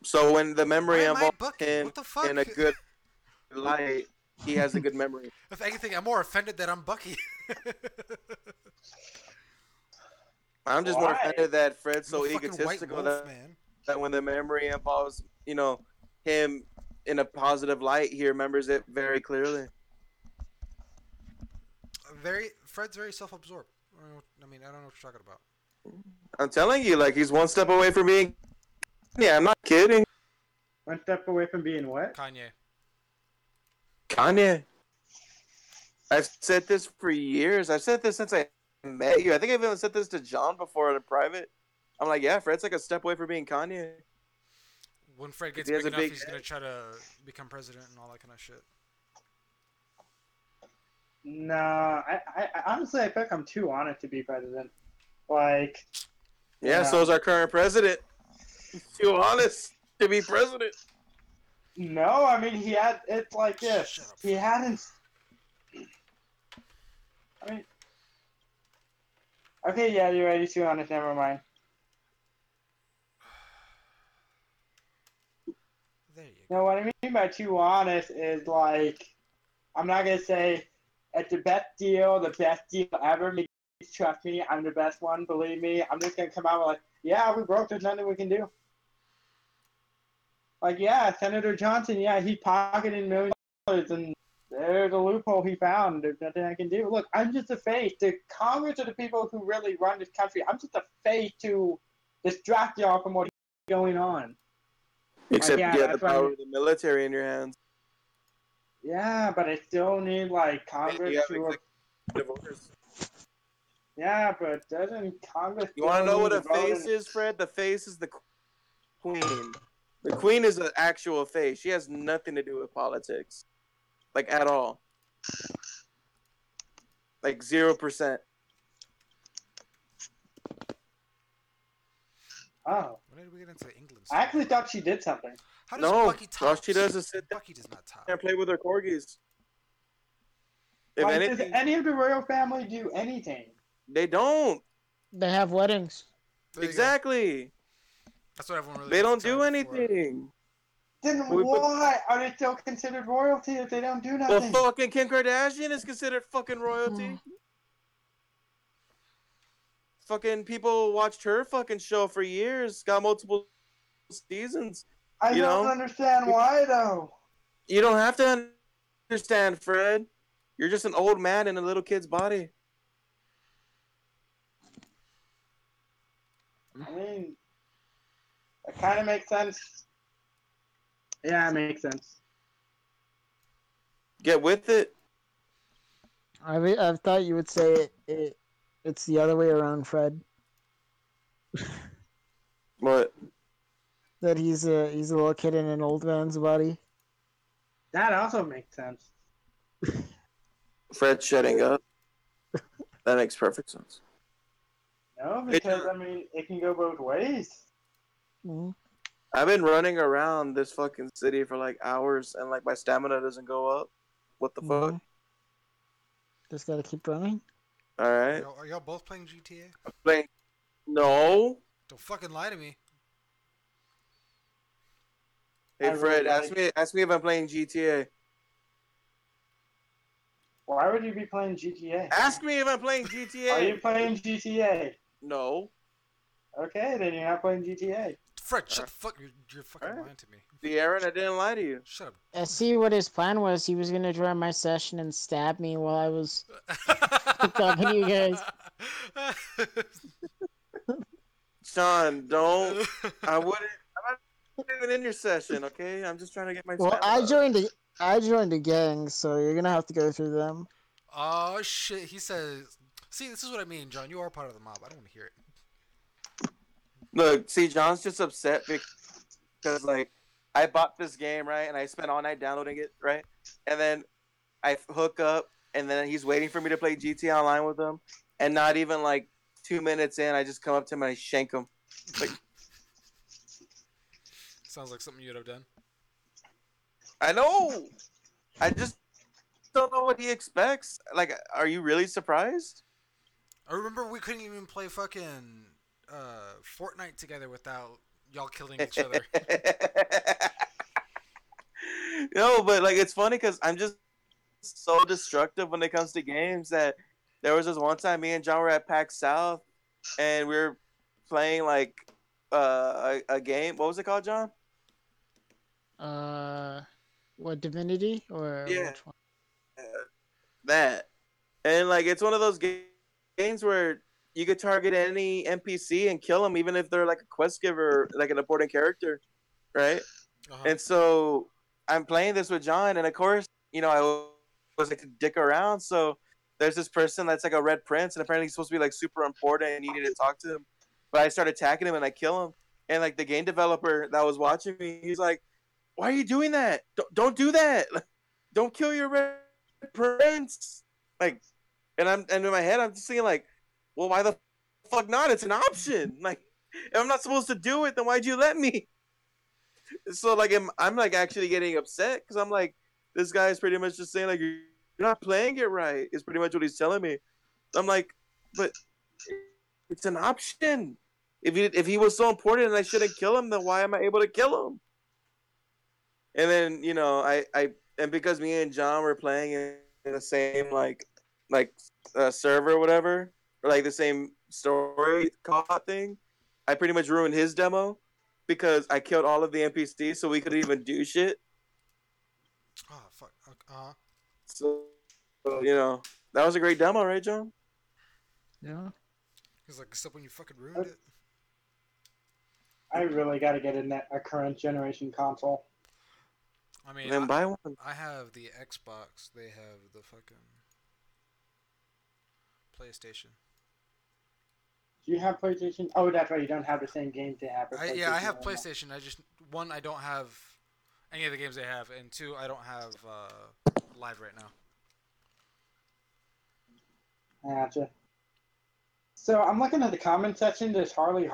So when the Why memory am I involves Bucky? him What the fuck? in a good light, he has a good memory. If anything, I'm more offended that I'm Bucky. I'm just more Why? offended that Fred's I'm so a fucking white egotistical wolf, man. that when the memory involves, him in a positive light, he remembers it very clearly. Fred's very self-absorbed. I mean, I don't know what you're talking about. I'm telling you, like he's one step away from being. Yeah, I'm not kidding. One step away from being what? Kanye. Kanye. I've said this for years. I've said this since I met you. I think I've even said this to John before in private. I'm like, yeah, Fred's like a step away from being Kanye. When Fred gets He has big a enough, big he's head. gonna try to become president and all that kind of shit. No, I honestly I feel like I'm too honest to be president. Like, Yeah, so is our current president. He's too honest to be president. no, I mean it's like this. Shut up, He Fred. hadn't. I mean, okay, yeah, you're right. He's too honest. Never mind. There you go. No, what I mean by too honest is like, I'm not gonna say it's the best deal ever. Please trust me, I'm the best one. Believe me, I'm just gonna come out with like, yeah, we broke. There's nothing we can do. Like, yeah, Senator Johnson, yeah, he pocketed millions of dollars, and there's a loophole he found. There's nothing I can do. Look, I'm just a face. The Congress are the people who really run this country. I'm just a face to distract y'all from what's going on. Except yeah, you have the that's what I power mean. of the military in your hands. Yeah, but I still need like I mean, Congress you have to. executive orders. Yeah, but doesn't Congress? You want to know still what need a to vote face in- is, Fred? The face is the queen. The queen is an actual face. She has nothing to do with politics, like at all. Like 0%. Oh, When did we get into England? I actually thought she did something. How does No, Bucky all top? she does is sit there Bucky does not top. and play with her corgis. If Like, does anything, any of the royal family do anything? they don't. They have weddings. There you go. Exactly. That's what everyone really. They don't gets do excited for. anything. Then We put- why are they still considered royalty if they don't do Well, nothing? fucking Kim Kardashian is considered fucking royalty. Fucking people watched her fucking show for years. Got multiple seasons. I you don't know? understand why though. You don't have to understand, Fred. You're just an old man in a little kid's body. I mean, that kind of makes sense. Yeah, it makes sense. Get with it. I thought you would say it's the other way around, Fred. What? That he's a little kid in an old man's body. That also makes sense. Fred shutting up. That makes perfect sense. No, It because just, I mean, it can go both ways. Mm-hmm. I've been running around this fucking city for like hours, and like my stamina doesn't go up. What the fuck? Just gotta keep running. All right. Are y'all both playing GTA? I'm playing. No. Don't fucking lie to me. Hey I really Fred, like. ask me if I'm playing GTA. Why would you be playing GTA? Ask me if I'm playing Are you GTA. playing GTA? No. Okay, then you're not playing GTA. Fred, All shut right. the fuck. You're All fucking right. lying to me. See, Aaron, I didn't lie to you. Shut up. I see what his plan was. He was gonna join my session and stab me while I was talking to you guys. Sean, don't. I wouldn't. I'm not even in your session, okay? I'm just trying to get my Well, stamina up. I joined a gang, so you're gonna have to go through them. Oh shit! He says. See, this is what I mean, John. You are part of the mob. I don't want to hear it. Look, see, John's just upset because, like, I bought this game, right? And I spent all night downloading it, right? And then I hook up, and then he's waiting for me to play GTA Online with him. And not even, like, 2 minutes in, I just come up to him and I shank him. Like, Sounds like something you'd have done. I know! I just don't know what he expects. Like, are you really surprised? I remember we couldn't even play fucking Fortnite together without y'all killing each other. No, but like it's funny because I'm just so destructive when it comes to games that there was this one time me and John were at PAX South and we were playing like a game. What was it called, John? Uh, what Divinity or Yeah, which one? that. And like it's one of those games where you could target any NPC and kill them, even if they're like a quest giver, like an important character, right? Uh-huh. And so I'm playing this with John, and of course, I was like to dick around. So there's this person that's like a red prince, and apparently he's supposed to be like super important, and you need to talk to him. But I start attacking him, and I kill him. And like the game developer that was watching me, he's like, "Why are you doing that? Don't do that! Don't kill your red prince!" Like, and in my head, I'm just thinking like, "Well, why the fuck not? It's an option. Like, if I'm not supposed to do it, then why'd you let me?" So like I'm like actually getting upset because I'm like, this guy is pretty much just saying like you're not playing it right. Is pretty much what he's telling me. I'm like, but it's an option. If he was so important and I shouldn't kill him, then why am I able to kill him? And then I and because me and John were playing in the same like server or whatever, or like the same story co-op thing, I pretty much ruined his demo because I killed all of the NPCs so we couldn't even do shit. Oh fuck. Uh-huh. So that was a great demo, right, John? Yeah. He's like, except when you fucking ruined it. I really got to get a current generation console. I mean, Then buy one. I have the Xbox. They have the fucking PlayStation. Do you have PlayStation? Oh, that's right. You don't have the same games they have for PlayStation. I have anymore. PlayStation. One, I don't have any of the games they have, and two, I don't have live right now. Gotcha. So I'm looking at the comment section. There's Harley.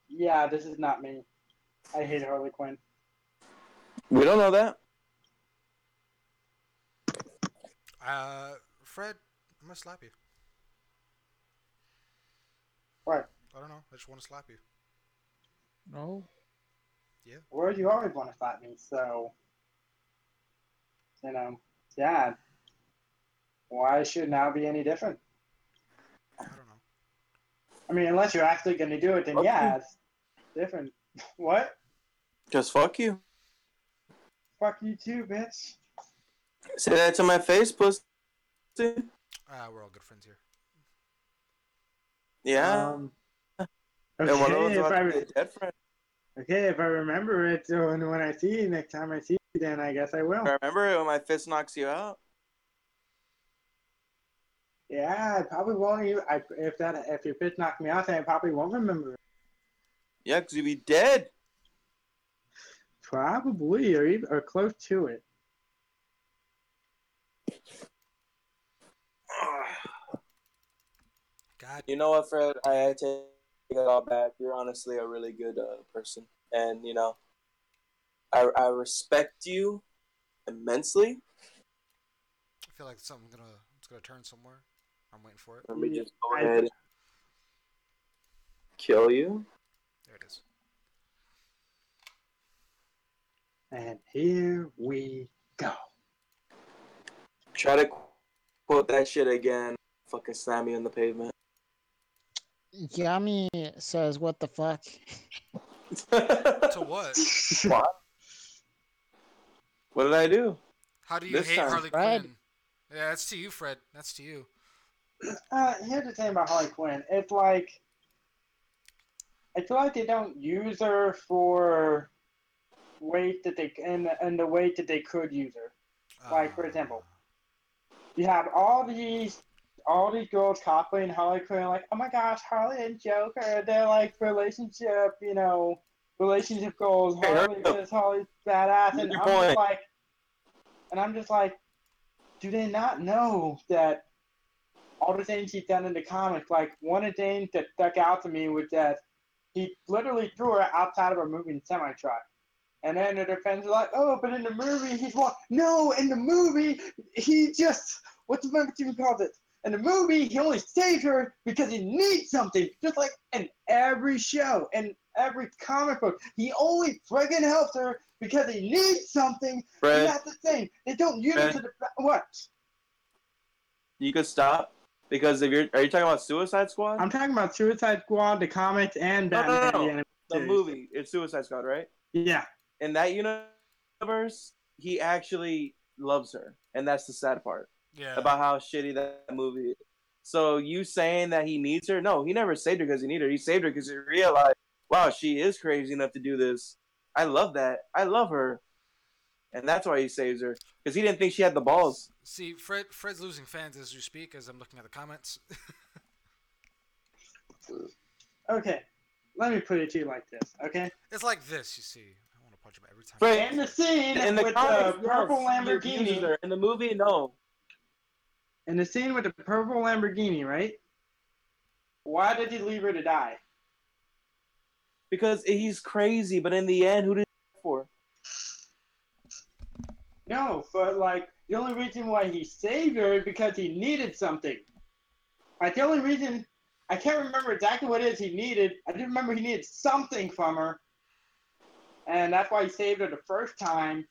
Yeah, this is not me. I hate Harley Quinn. We don't know that. Fred, I'm gonna slap you. What? I don't know. I just want to slap you. No. Well, you always want to slap me, so yeah. Why should now be any different? I don't know. I mean, unless you're actually going to do it, then Fuck yeah, you. it's different. What? Just fuck you. Fuck you too, bitch. Say that to my face, pussy. We're all good friends here. Yeah. And one of Okay, them's if about to I be a dead friend. okay, if I remember it, so when I see you next time I see you, then I guess I will. I remember it when my fist knocks you out. Yeah, I probably won't. If your fist knocked me out, then I probably won't remember it. Yeah, because you'd be dead. Probably, or close to it. God. You know what, Fred? I take it all back. You're honestly a really good person. And, I respect you immensely. I feel like it's gonna turn somewhere. I'm waiting for it. Let me Yeah, just go ahead and kill you. There it is. and here we go. Try to quote that shit again. Fucking slam you in the pavement. Yami says, "What the fuck?" To what? What? What did I do How do you this hate time? Harley Fred. Quinn? Yeah, that's to you, Fred. That's to you. Here's the thing about Harley Quinn. It's like I feel like they don't use her for weight that they and the weight that they could use her. Like for example, you have all these girls cosplaying Harley Quinn, like, oh my gosh, Harley and Joker, they're like relationship goals. Hey, hurry Harley up. this, Harley's badass, Make your point. I'm just like, do they not know that all the things he's done in the comics? Like one of the things that stuck out to me was that he literally threw her outside of a moving semi truck. And then the defense is like, oh, but in the movie he's what? No, in the movie he just what's the movie even called it? In the movie he only saved her because he needs something. Just like in every show, in every comic book, he only friggin' helps her because he needs something. Fred, And that's the thing. They don't use it to the what? you could stop because if are you talking about Suicide Squad? I'm talking about Suicide Squad, the comics, and No, Batman the no. animated The series. movie. It's Suicide Squad, right? Yeah. In that universe, he actually loves her, and that's the sad part Yeah. about how shitty that movie is. So you saying that he needs her? No, he never saved her because he needed her. He saved her because he realized, wow, she is crazy enough to do this. I love that. I love her, and that's why he saves her because he didn't think she had the balls. See, Fred's losing fans as you speak, as I'm looking at the comments. Okay. Let me put it to you like this, okay? It's like this, you see. I want to punch him every time. Fred, In the scene in the with comics, the purple yes, he abuses Lamborghini, her. In the movie, no. in the scene with the purple Lamborghini, right? Why did he leave her to die? Because he's crazy, but in the end, who did he for? No, but like the only reason why he saved her is because he needed something. Like the only reason I can't remember exactly what it is he needed. I just remember he needed something from her, and that's why he saved her the first time.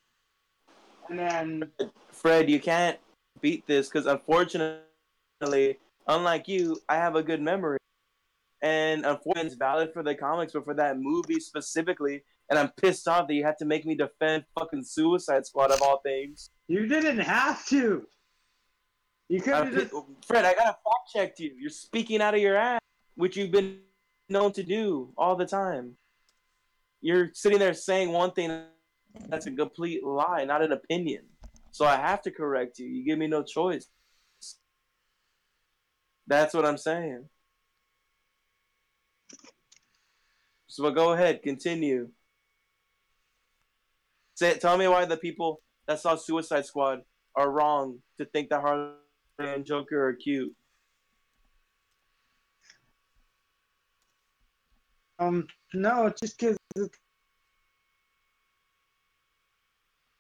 And then Fred, you can't beat this because unfortunately, unlike you, I have a good memory. And unfortunately, it's valid for the comics, but for that movie specifically, and I'm pissed off that you had to make me defend fucking Suicide Squad of all things. you didn't have to. You could have just. Fred, I gotta fact check you. You're speaking out of your ass, which you've been known to do all the time. You're sitting there saying one thing that's a complete lie, not an opinion. So I have to correct you. You give me no choice. That's what I'm saying. So go ahead, continue. Tell me why the people that saw Suicide Squad are wrong to think that Harley and Joker are cute. No, just because.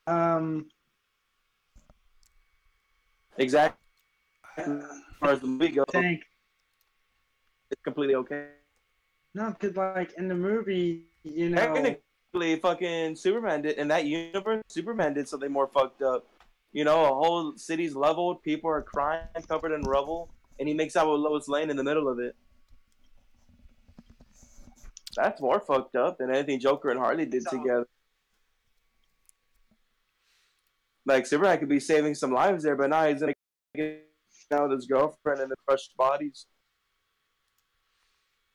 Um. Exactly. As far as the movie goes, Think. it's completely okay. No, because like in the movie, Technically, fucking Superman did in that universe. Superman did something more fucked up. You know, a whole city's leveled, people are crying, covered in rubble, and he makes out with Lois Lane in the middle of it. That's more fucked up than anything Joker and Harley did together. Like Superman could be saving some lives there, but now he's gonna get out with his girlfriend and then crushed bodies.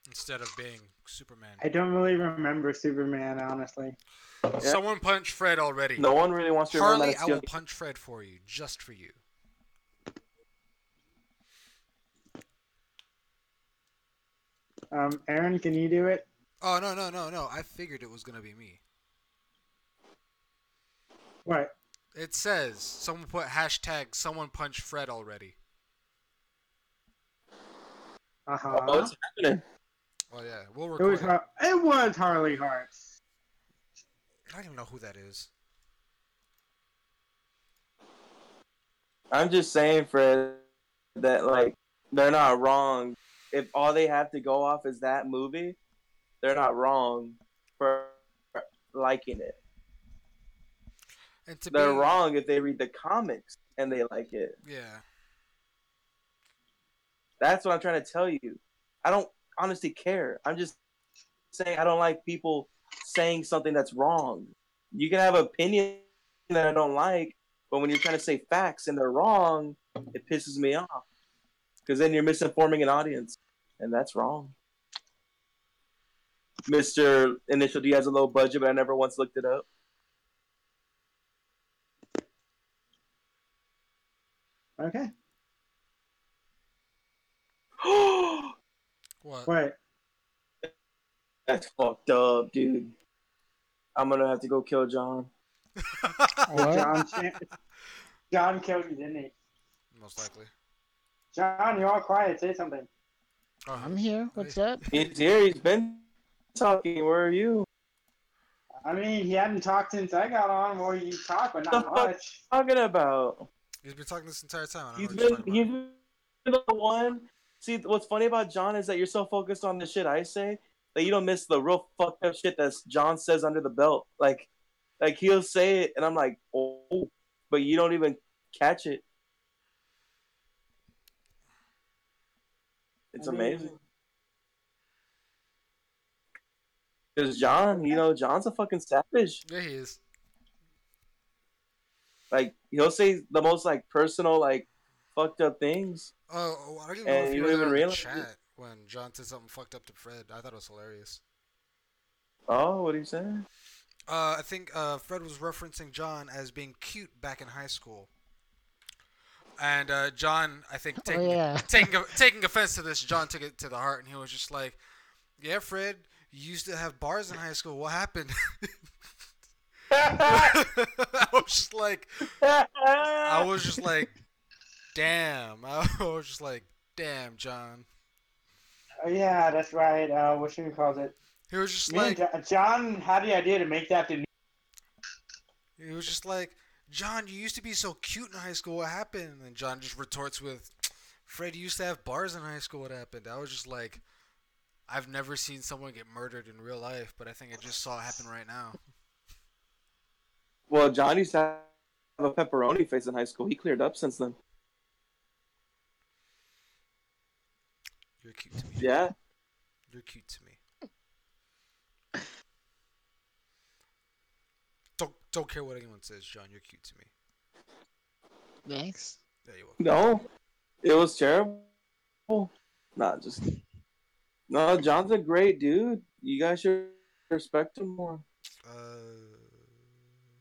Instead of being Superman. I don't really remember Superman, honestly. Yeah. Someone punch Fred already. No one really wants to remember that Harley, it's I will Steel. punch Fred for you, just for you. Aaron, can you do it? Oh no! I figured it was gonna be me. What? It says someone put hashtag someone punch Fred already. Uh Oh, huh. it's happening. Oh yeah, we'll It was record it. It was Harley Hearts. I don't even know who that is. I'm just saying, Fred, that like they're not wrong. If all they have to go off is that movie, they're not wrong for liking it. And to They're be wrong if they read the comics and they like it. yeah, That's what I'm trying to tell you. I don't honestly care. I'm just saying I don't like people saying something that's wrong. You can have an opinion that I don't like, but when you're trying to say facts and they're wrong, it pisses me off. Because then you're misinforming an audience, and that's wrong. Mr. Initial D has a low budget, but I never once looked it up. Okay. what? What? That's fucked up, dude. I'm gonna have to go kill John. What? John killed you, didn't he? Most likely. John, you're all quiet. Say something. Oh, I'm here. What's up? He's here. He's been talking. Where are you? I mean, he hadn't talked since I got on. Well, you talk, but What not the fuck much. talking about? He's been talking this entire time. I don't know He's what you're been talking he's about. been the one. See, what's funny about John is that you're so focused on the shit I say that you don't miss the real fucked up shit that John says under the belt. Like he'll say it, and I'm like, oh, but you don't even catch it. It's I mean, amazing. Because John, John's a fucking savage. Yeah, he is. Like he'll say the most like personal, like fucked up things, Oh, I don't even know if and you you don't were there even in the realize it. chat when John said something fucked up to Fred. I thought it was hilarious. Oh, what are you saying? I think Fred was referencing John as being cute back in high school, and John, I think Oh yeah. taking offense to this, John took it to the heart, and he was just like, "Yeah, Fred, you used to have bars in high school. What happened?" I was just like, damn. I was just like, damn, John. oh, yeah, that's right. What should we call it? He was just Me and like, John had the idea to make that the new. he was just like, John, you used to be so cute in high school. What happened? And John just retorts with, Fred, you used to have bars in high school. What happened? I was just like, I've never seen someone get murdered in real life, but I think I just saw it happen right now. Well, John used to have a pepperoni face in high school. He cleared up since then. You're cute to me. Yeah. You're cute to me. Don't care what anyone says, John. You're cute to me. Thanks. There you go. No, it was terrible. Nah, just no. John's a great dude. You guys should respect him more.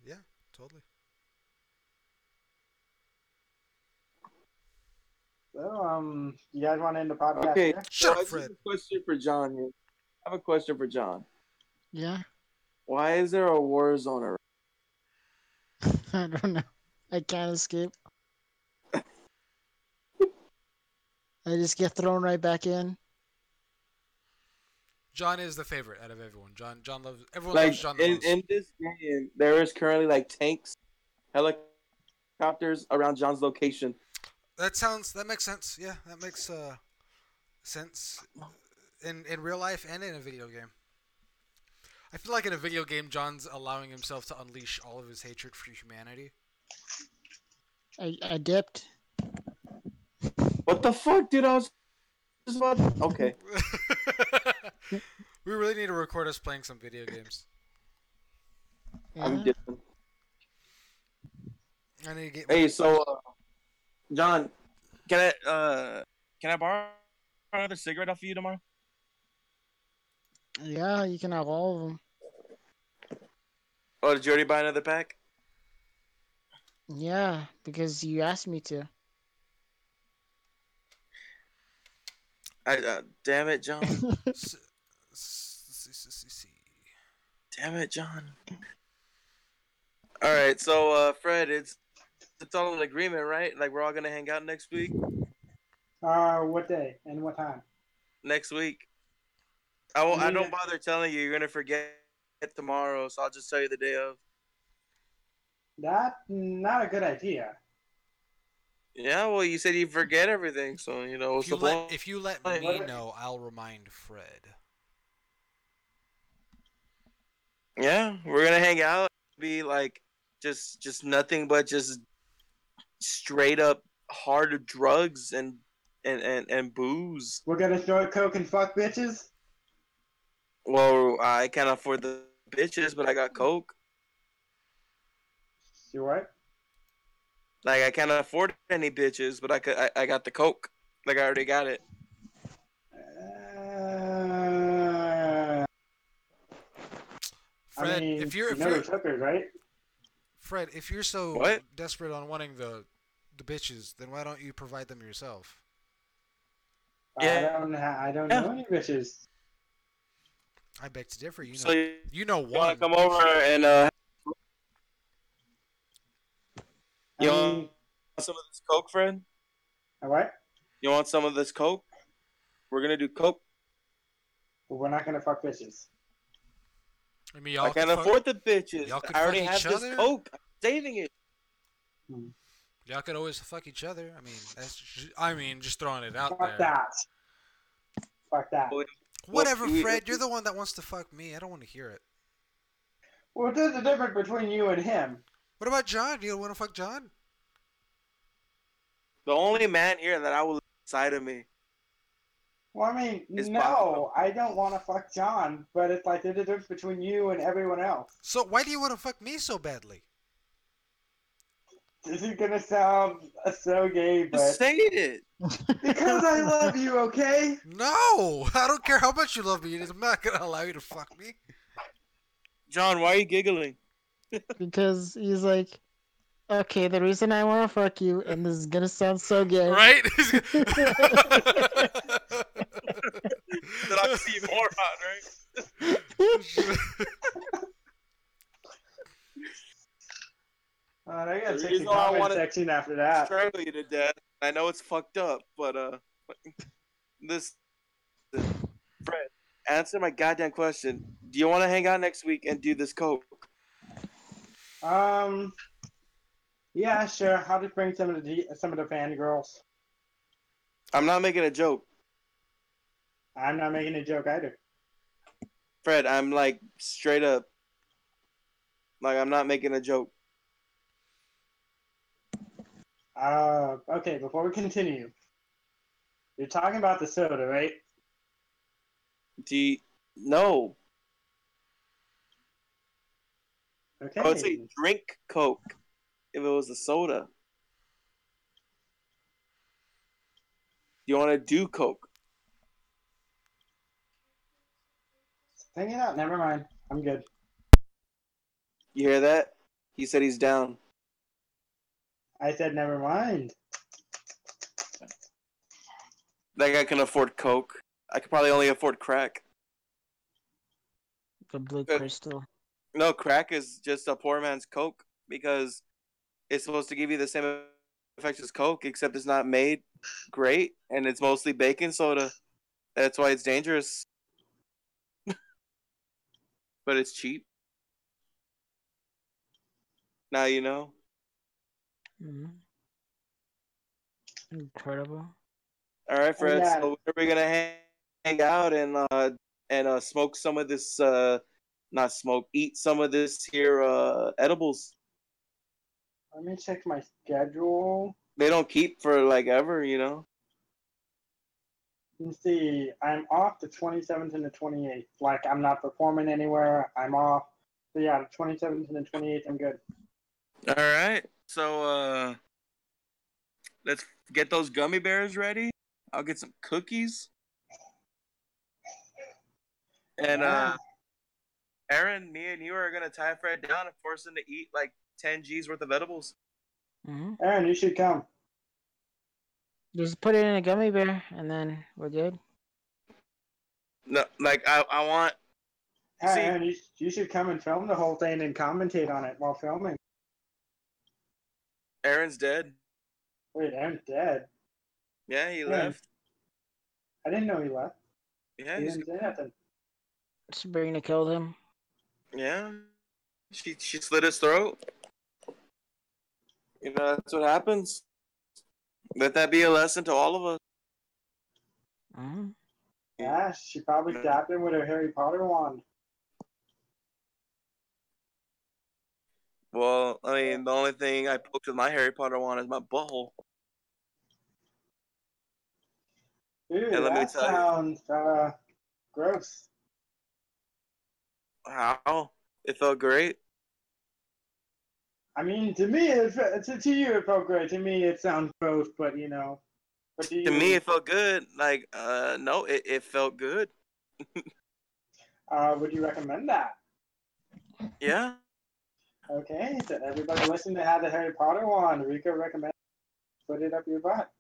Yeah, totally. So, you guys want to end the podcast Okay, here? Shut so I up, just have Fred. a question for John here. I have a question for John. Yeah. Why is there a war zone around? I don't know. I can't escape. I just get thrown right back in. John is the favorite out of everyone. John loves everyone Like loves John the most. in this game, there is currently like tanks, helicopters around John's location. That makes sense. Yeah, that makes sense in real life and in a video game. I feel like in a video game, John's allowing himself to unleash all of his hatred for humanity. I dipped. What the fuck, dude? I was just about. Okay. We really need to record us playing some video games. I'm Yeah. different. I need to get. Hey, so John, can I borrow another cigarette off of you tomorrow? Yeah, you can have all of them. Oh, did you already buy another pack? Yeah, because you asked me to. Damn it, John. S- see. Damn it, John. All right, so Fred, it's all an agreement, right? Like we're all gonna hang out next week. What day and what time? Next week. I I mean, don't bother telling you. You're gonna forget tomorrow, so I'll just tell you the day of. that not a good idea. Yeah, well, you said you forget everything, so what's the point? If you let me What? know, I'll remind Fred. Yeah, we're gonna hang out. Be like just nothing but just straight up hard drugs and booze. We're gonna throw coke and fuck bitches. Well, I can't afford the bitches, but I got coke. You what? Like I can't afford any bitches, but I got the coke. Like I already got it. I Fred, mean, you know there's hookers, right? Fred, if you're so What? desperate on wanting the bitches, then why don't you provide them yourself? Yeah. I don't know any bitches. I beg to differ. So You know you want one. to come over and I you want mean, some of this coke, friend? what? You want some of this coke? We're gonna do coke. But we're not gonna fuck bitches. I mean, I can't afford the bitches. y'all could I already fuck have each this other. coke. I'm saving it. Y'all could always fuck each other. I mean, just throwing it out Fuck there. that. Fuck that. Whatever, Fred. You're the one that wants to fuck me. I don't want to hear it. Well, there's a difference between you and him. What about John? You don't want to fuck John? The only man here that I will inside of me Well, I mean, is Baco. no, I don't want to fuck John, but it's like there's a difference between you and everyone else. So why do you want to fuck me so badly? This is gonna sound so gay, but Just say it. because I love you, okay? No, I don't care how much you love me. I'm not gonna allow you to fuck me. John, why are you giggling? Because he's like, okay, the reason I want to fuck you, and this is gonna sound so gay. Right? That oxymoron, right? I gotta The check reason the why I comment wanna section after that. strangle you to death. I know it's fucked up, but this Fred, answer my goddamn question. Do you want to hang out next week and do this coke? Yeah, sure. I'll just bring some of the fangirls. I'm not making a joke, I'm not making a joke either. Fred. I'm like straight up, like I'm not making a joke. Okay. Before we continue, you're talking about the soda, right? No, I would say Okay. drink coke if it was a soda. You want to do coke? Hang it out. Never mind. I'm good. You hear that? He said he's down. I said never mind. That guy can afford coke. I could probably only afford crack. The blue crystal. No, crack is just a poor man's coke because it's supposed to give you the same effects as coke, except it's not made great and it's mostly baking soda. That's why it's dangerous, but it's cheap. Now you know. Mm-hmm. Incredible. All right, Oh Fred. yeah. So we're gonna hang out and smoke some of this. Not smoke. Eat some of this here edibles. Let me check my schedule. They don't keep for like ever, Let's see. I'm off the 27th and the 28th. Like I'm not performing anywhere. I'm off. So yeah, the 27th and the 28th. I'm good. All right. So Let's get those gummy bears ready. I'll get some cookies. And Yeah. Aaron, me and you are gonna tie Fred down and force him to eat like 10 G's worth of edibles. Hmm. Aaron, you should come. Just put it in a gummy bear, and then we're good. No, like I want. Hey, See, Aaron, you should come and film the whole thing and commentate on it while filming. Aaron's dead. Wait, Aaron's dead. Yeah, he Aaron, left. I didn't know he left. Yeah, He he's didn't say nothing. Sabrina killed him. yeah. She slit his throat. You know that's what happens. Let that be a lesson to all of us. Hmm. Yeah, she probably stabbed him with her Harry Potter wand. Well, I mean, the only thing I poked with my Harry Potter wand is my butthole. Dude, And let me that tell you sounds gross. how it felt great. I mean, to me, to you it felt great. To me, it sounds gross, but you know, but to To me, you, it felt good. Like, no, it felt good. would you recommend that? Yeah. Okay, so everybody listen to have the Harry Potter wand. Rico recommends put it up your butt.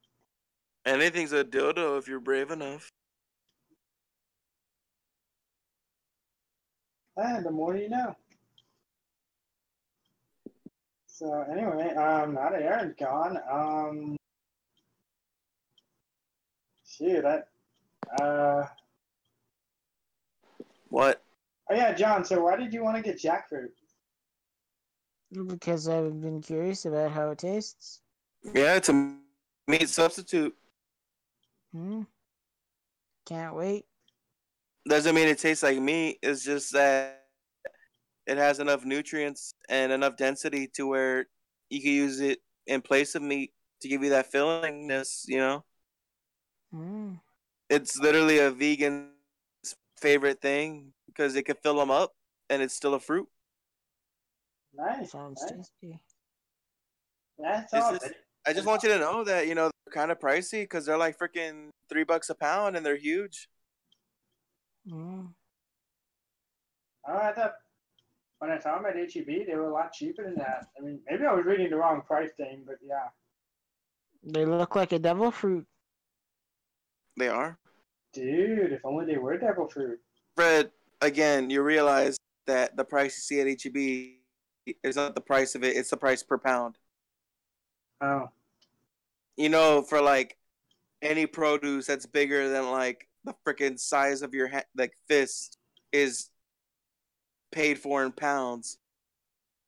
Anything's a dildo if you're brave enough. And the more you know. So anyway, now that Aaron's gone, shoot, uh, What? oh yeah, John. So why did you want to get jackfruit? Because I've been curious about how it tastes. Yeah, it's a meat substitute. Hmm. Can't wait. Doesn't mean it tastes like meat. It's just that it has enough nutrients and enough density to where you can use it in place of meat to give you that fillingness. You know, Hmm. it's literally a vegan's favorite thing because it can fill them up and it's still a fruit. Nice, Sounds nice. tasty. That's It's all. just I just want you to know that they're kind of pricey because they're like freaking $3 a pound and they're huge. Hmm. Oh, I thought when I saw them at HEB, they were a lot cheaper than that. I mean, maybe I was reading the wrong price thing, but yeah. They look like a devil fruit. They are. Dude, if only they were devil fruit. Fred, again, you realize that the price you see at HEB is not the price of it; it's the price per pound. Oh, For like any produce that's bigger than like the freaking size of your like fist is paid for in pounds,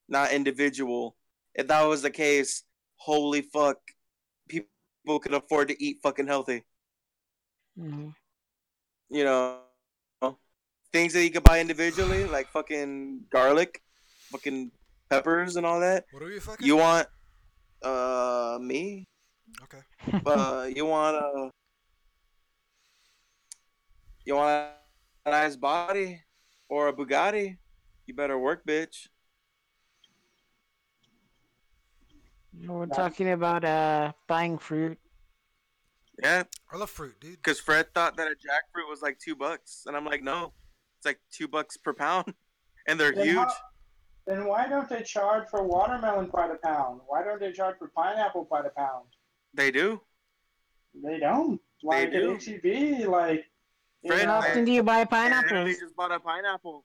not individual. If that was the case, holy fuck, people could afford to eat fucking healthy. Hmm. You know, things that you could buy individually, like fucking garlic, fucking peppers, and all that. What are you fucking? You want me? Okay. You want a nice body or a Bugatti? You better work, bitch. We're that, talking about buying fruit. Yeah, I love fruit, dude. because Fred thought that a jackfruit was like $2, and I'm like, no, it's like $2 per pound, and they're then how? huge. Then why don't they charge for watermelon by the pound? Why don't they charge for pineapple by the pound? They do. They don't. They Like at do. HEB, like you Fred, How know, often do you buy I literally pineapples? just bought a pineapple.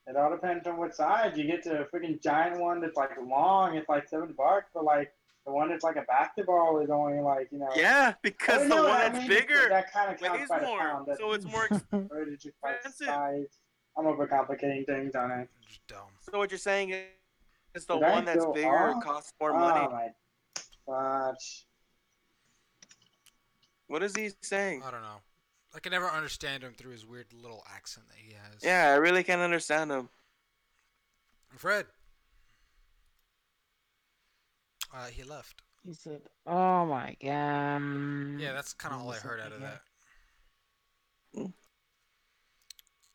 it all depends on what size. You get the freaking giant one that's like long, it's like $7, but like the one that's like a basketball is only like Yeah, Oh because the no, one I that's mean bigger that kind of counts weighs by the more, pound. That so it's more or is it just by expensive. size? I'm overcomplicating things on it. Just dumb. So what you're saying is the Did I one that's go bigger off? costs more money. Oh my gosh. What is he saying? I don't know. I can never understand him through his weird little accent that he has. Yeah, I really can't understand him. Fred. He left. He said, "Oh my god." Yeah, that's kind of all I Just heard out of again. that.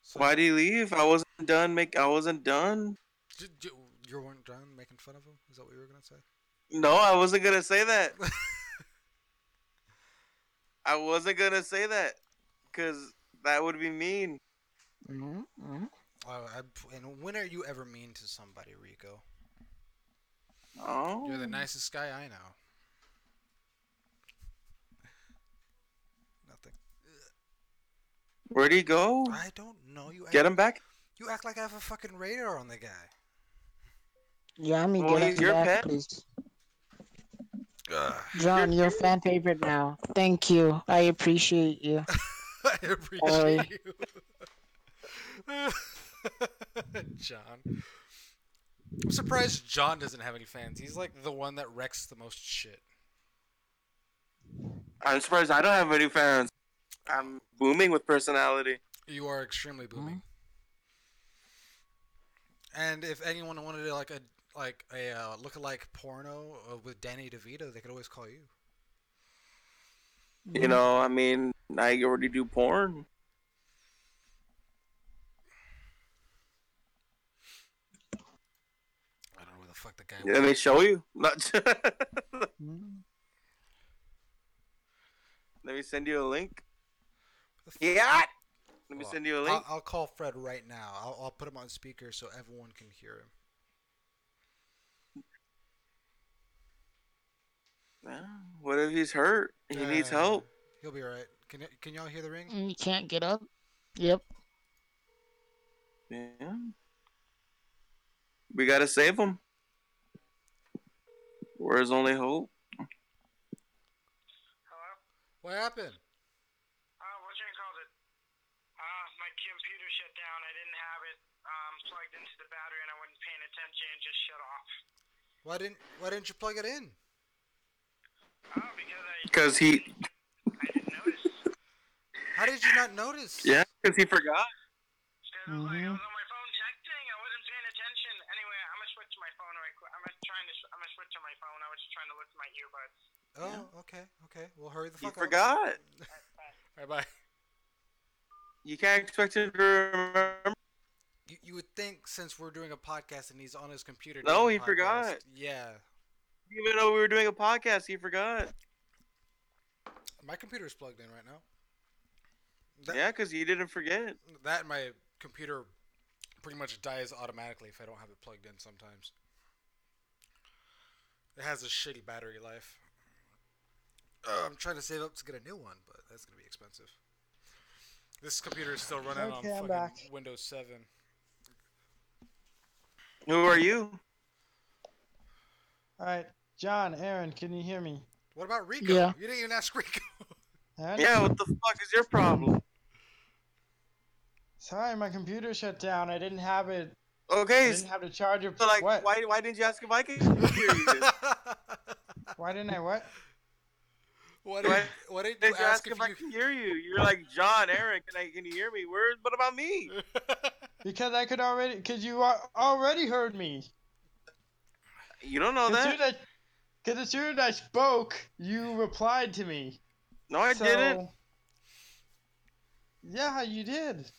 So, Why did he leave? I wasn't done. I wasn't done. you weren't done making fun of him? Is that what you were gonna say? No, I wasn't gonna say that. I wasn't gonna say that because that would be mean. Mm-hmm. And when are you ever mean to somebody, Rico? You're the Oh, nicest guy I know. Nothing. where'd he go? I don't know. Get him back. You act like I have a fucking radar on the guy. Yeah, I mean, Well, get he's him your back, pet. please. Ugh. He's your John, you're a kid. fan favorite now. Thank you. I appreciate you. I appreciate Sorry. you. John. I'm surprised John doesn't have any fans. He's like the one that wrecks the most shit. I'm surprised I don't have any fans. Oh, I'm booming with personality. you are extremely Hmm? booming. And if anyone wanted to like a look-alike porno with Danny DeVito, they could always call you. You know, I mean, I already do porn. I don't know where the fuck the guy Let went. me show you. Mm-hmm. Let me send you a link. The f- Yeah. Let me Hold on. send you a link. I'll call Fred right now. I'll put him on speaker so everyone can hear him. What if he's hurt? He needs help. He'll be alright. Can y'all hear the ring? You can't get up. Yep. Yeah. We gotta save him. Where's only hope? Hello? What happened? What you called it? My computer shut down. I didn't have it plugged into the battery, and I wasn't paying attention. It just shut off. Why didn't you plug it in? Oh, Because he. I didn't notice. How did you not notice? Yeah, because he forgot. Because I Mm-hmm. was on my phone texting. I wasn't paying attention. Anyway, I'm gonna switch to my phone right quick. I'm gonna switch to my phone. I was just trying to listen to my earbuds. Oh, okay. Well, hurry the He fuck up. forgot. Alright, bye. You can't expect him to remember. You would think since we're doing a podcast and he's on his computer. No, doing he a podcast, forgot. Yeah, Even though we were doing a podcast, he forgot. my computer's plugged in right now. Yeah, because he didn't forget. That and my computer pretty much dies automatically if I don't have it plugged in sometimes. It has a shitty battery life. I'm trying to save up to get a new one, but that's going to be expensive. This computer is still running on Okay, I'm fucking back. Windows 7. Who are you? All right, John, Aaron, can you hear me? What about Rico? Yeah. You didn't even ask Rico. Yeah, what the fuck is your problem? Sorry, my computer shut down. I didn't have it. I Okay, didn't have the charger. so like, What? why didn't you ask if I could hear you? Why didn't I what? Why Why didn't did you you ask ask if if I can hear you? You're like, John, Aaron, can you hear me? What about me? Because I could already. Because you already heard me. You don't know that. Because as soon as I spoke, you replied to me. No, I didn't. Yeah, you did.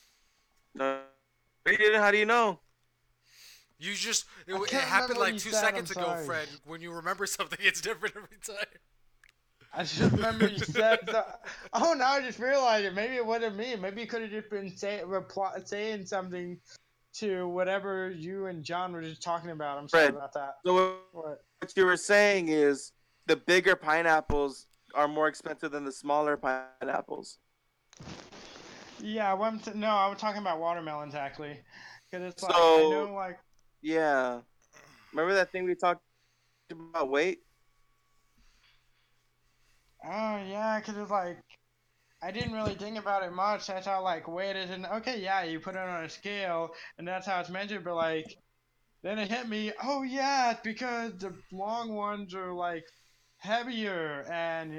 No, you didn't. How do you know? You just it can't happened remember what like you 2 said, seconds I'm ago, sorry. Fred. When you remember something, it's different every time. I just remember you said. Oh, now I just realized it. Maybe it wasn't me. Maybe you could have just been saying something to whatever you and John were just talking about. I'm sorry Fred. about that. So What? what you were saying is the bigger pineapples are more expensive than the smaller pineapples. Yeah, no, I was talking about watermelons actually. Because it's like, I So know, like, yeah, remember that thing we talked about weight? oh, yeah, because it's like, I didn't really think about it much. That's how, like, weight is. And okay, yeah, you put it on a scale, and that's how it's measured, but, like, then it hit me, oh, yeah, it's because the long ones are, like, heavier, and,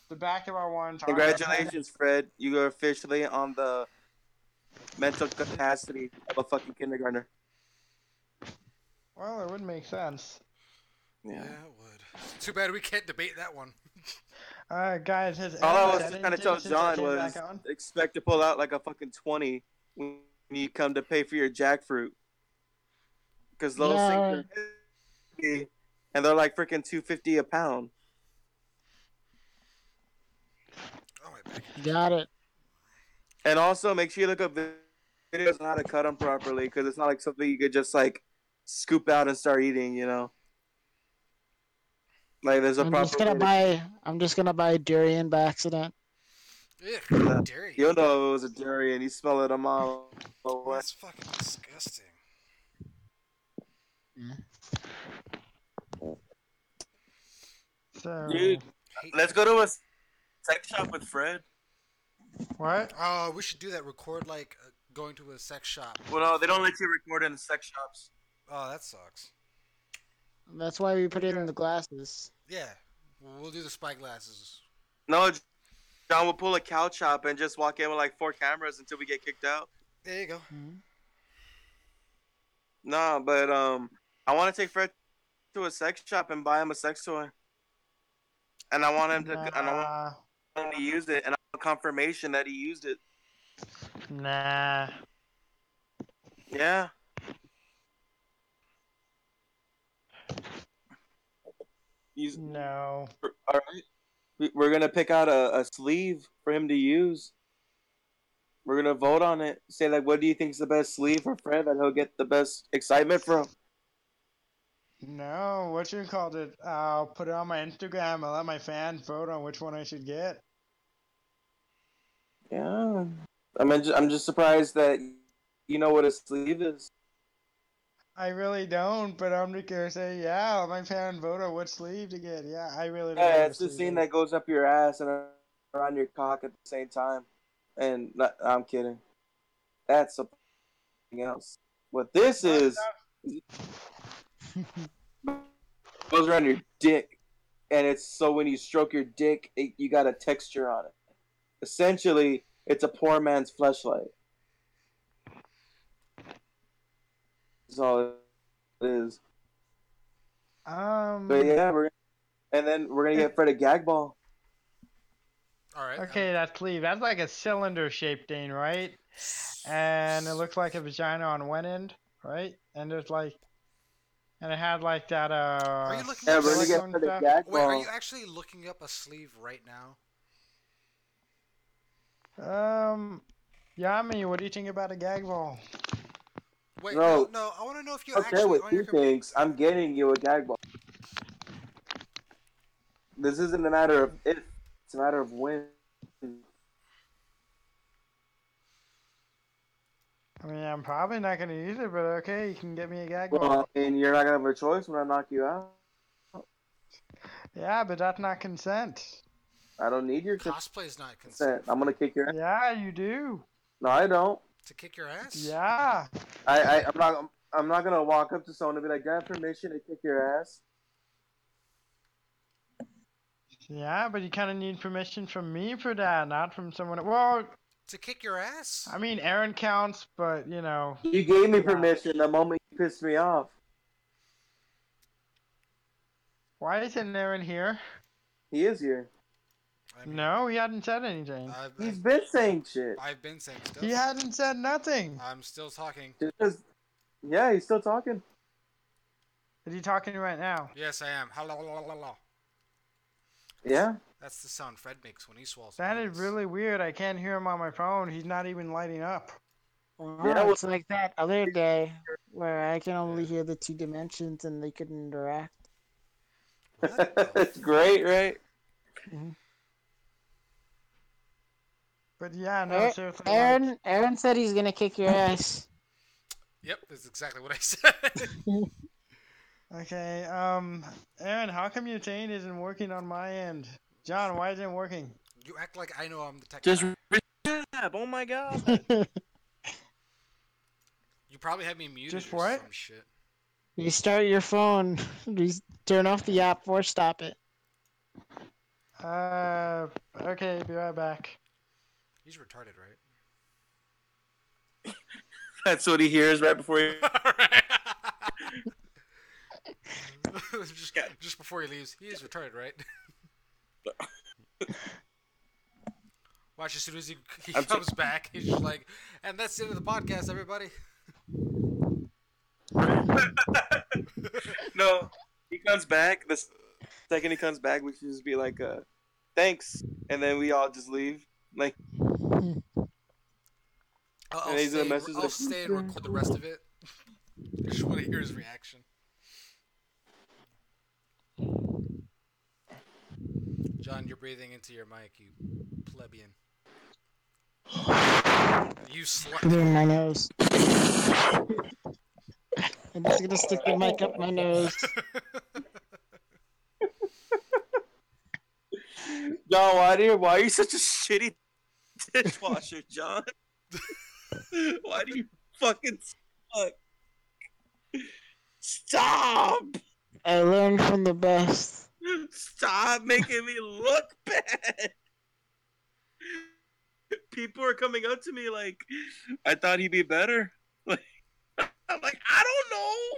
the basketball ones aren't as heavy. Congratulations, Fred. You are officially on the mental capacity of a fucking kindergartner. Well, it would make sense. Yeah, Yeah. it would. Too bad we can't debate that one. Alright, guys, has All I Aaron was said just trying to anything tell since I John came was back on? expect to pull out like a fucking 20 when you come to pay for your jackfruit. Because those things Yeah. are heavy, and they're like freaking $2.50 a pound. Got it. And also make sure you look up videos on how to cut them properly, because it's not like something you could just like scoop out and start eating. Like there's a proper way to. I'm just gonna buy durian by accident. Ugh, You'll durian. know it was a durian. You smell it a mile away. That's fucking disgusting. Yeah. So Dude, let's go to a sex shop with Fred. what? Oh, we should do that. Record like going to a sex shop. Well, no, they don't let you record in the sex shops. Oh, that sucks. That's why we put it in the glasses. Yeah, we'll do the spy glasses. No, John will pull a couch up and just walk in with like 4 cameras until we get kicked out. There you go. Mhm. No, but I want to take Fred to a sex shop and buy him a sex toy, and I want him Nah, to use it, and I want confirmation that he used it. nah. Yeah. No. All right. We're gonna pick out a sleeve for him to use. We're gonna vote on it. Say like, what do you think is the best sleeve for Fred that he'll get the best excitement from? No, what you called it? I'll put it on my Instagram. I'll let my fans vote on which one I should get. Yeah. I'm just surprised that you know what a sleeve is. I really don't, but I'm just gonna say, yeah, I'll let my fans vote on which sleeve to get. Yeah, I really don't know Yeah, what a it's the sleeve thing is. that goes up your ass and around your cock at the same time. And I'm kidding. That's something else. What this What? is goes around your dick, and it's so when you stroke your dick, you got a texture on it. Essentially, it's a poor man's fleshlight. That's all it is. But Um. yeah, and then we're gonna get Fred a gag ball. All right. Okay, that sleeve. That's like a cylinder-shaped thing, right? And it looks like a vagina on one end, right? And there's like, and it had like that Are you looking Yeah, up? we're gonna get silicone Fred a stuff. gag Wait, are ball. you actually looking up a sleeve right now? Yeah, I mean, what do you think about a gag ball? Wait, no, No, no. I want to know if you I don't care actually what on he your computer. thinks. I'm getting you a gag ball. This isn't a matter of if; it's a matter of when. I mean, I'm probably not gonna use it, but okay, you can get me a gag ball. Well, I mean, you're not gonna have a choice when I knock you out. Yeah, but that's not consent. I don't need your Cosplay is not consent. consent. I'm gonna kick your ass. Yeah, you do. No, I don't. To kick your ass? Yeah. I'm not gonna walk up to someone and be like, "I have permission to kick your ass." Yeah, but you kind of need permission from me for that, not from someone. Well, To kick your ass? I mean, Aaron counts, but you know. You gave me Yeah. permission the moment you pissed me off. Why isn't Aaron here? He is here. I mean, No, he hadn't said anything. He's been saying shit. I've been saying stuff. He hadn't said nothing. I'm still talking. Just, yeah, he's still talking. Is he talking right now? Yes, I am. Hello. Yeah. That's the sound Fred makes when he swallows. That penis. is really weird. I can't hear him on my phone. He's not even lighting up. Oh, Yeah, it's like that other day where I can only Yeah. hear the 2 dimensions and they could interact. What the It's great, right? But yeah, no, seriously. Like, Aaron said he's gonna kick your ass. Yep, that's exactly what I said. okay, Aaron, how come your chain isn't working on my end? John, why isn't it working? You act like I know I'm the tech Just guy. recap. Oh my god. You probably have me muted Just or what? some shit. Restart your phone. Turn off the app or stop it. Okay, be right back. He's retarded, right? That's what he hears right before he. just before he leaves, he is retarded, right? Watch, as soon as he comes back, he's just like, and that's the end of the podcast, everybody. No, he comes back. The second he comes back, we should just be like, "Thanks," and then we all just leave. Like, I'll and he's gonna stay. message I'll like, stay and record the rest of it. I just want to hear his reaction. John, you're breathing into your mic, you plebeian. You slut. Through my nose. I'm just gonna stick the mic up my nose. John, why are you such a shitty dishwasher, John? Why do you fucking suck? Stop! I learned from the best. Stop making me look bad. People are coming up to me like, I thought he'd be better. Like, I'm like, I don't know.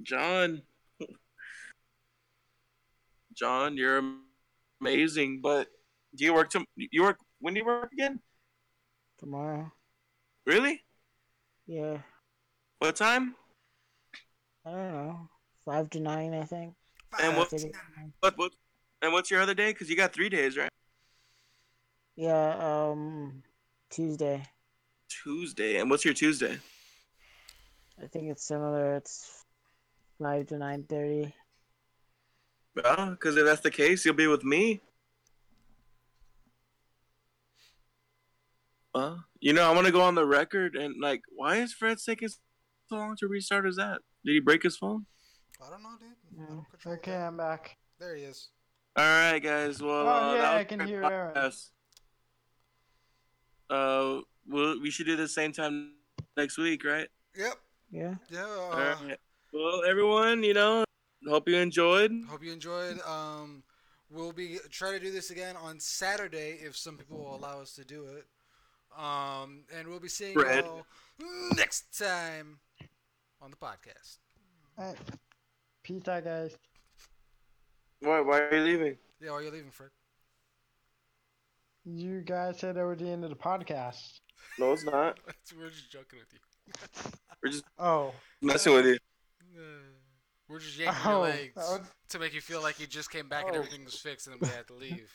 John, John, you're amazing, but do you work? You work when do you work again? Tomorrow. Really? Yeah. What time? I don't know. 5 to 9, I think. And Five what? to 9. What? And what's your other day? Because you got 3 days, right? Yeah, Tuesday. Tuesday. And what's your Tuesday? I think it's similar. It's 5 to 9:30. Well, because if that's the case, you'll be with me. I want to go on the record and like, why is Fred taking so long to restart his app? Did he break his phone? I don't know, dude. I Yeah. don't control Okay, that. I'm back. There he is. All right, guys. Well, Oh that yeah, was I can a great hear Aaron. podcast. We should do the same time next week, right? Yep. Yeah. Yeah. All right. Well, everyone, hope you enjoyed. Hope you enjoyed. We'll be try to do this again on Saturday if some people will allow us to do it. And we'll be seeing Fred. y'all next time on the podcast. All right. Peace out, guys. Why are you leaving? Yeah, why are you leaving, Fred? You guys said that was the end of the podcast. No, it's not. We're just joking with you. We're just Oh. messing with you. We're just yanking your Oh, legs to make you feel like you just came back and everything was fixed and then we had to leave.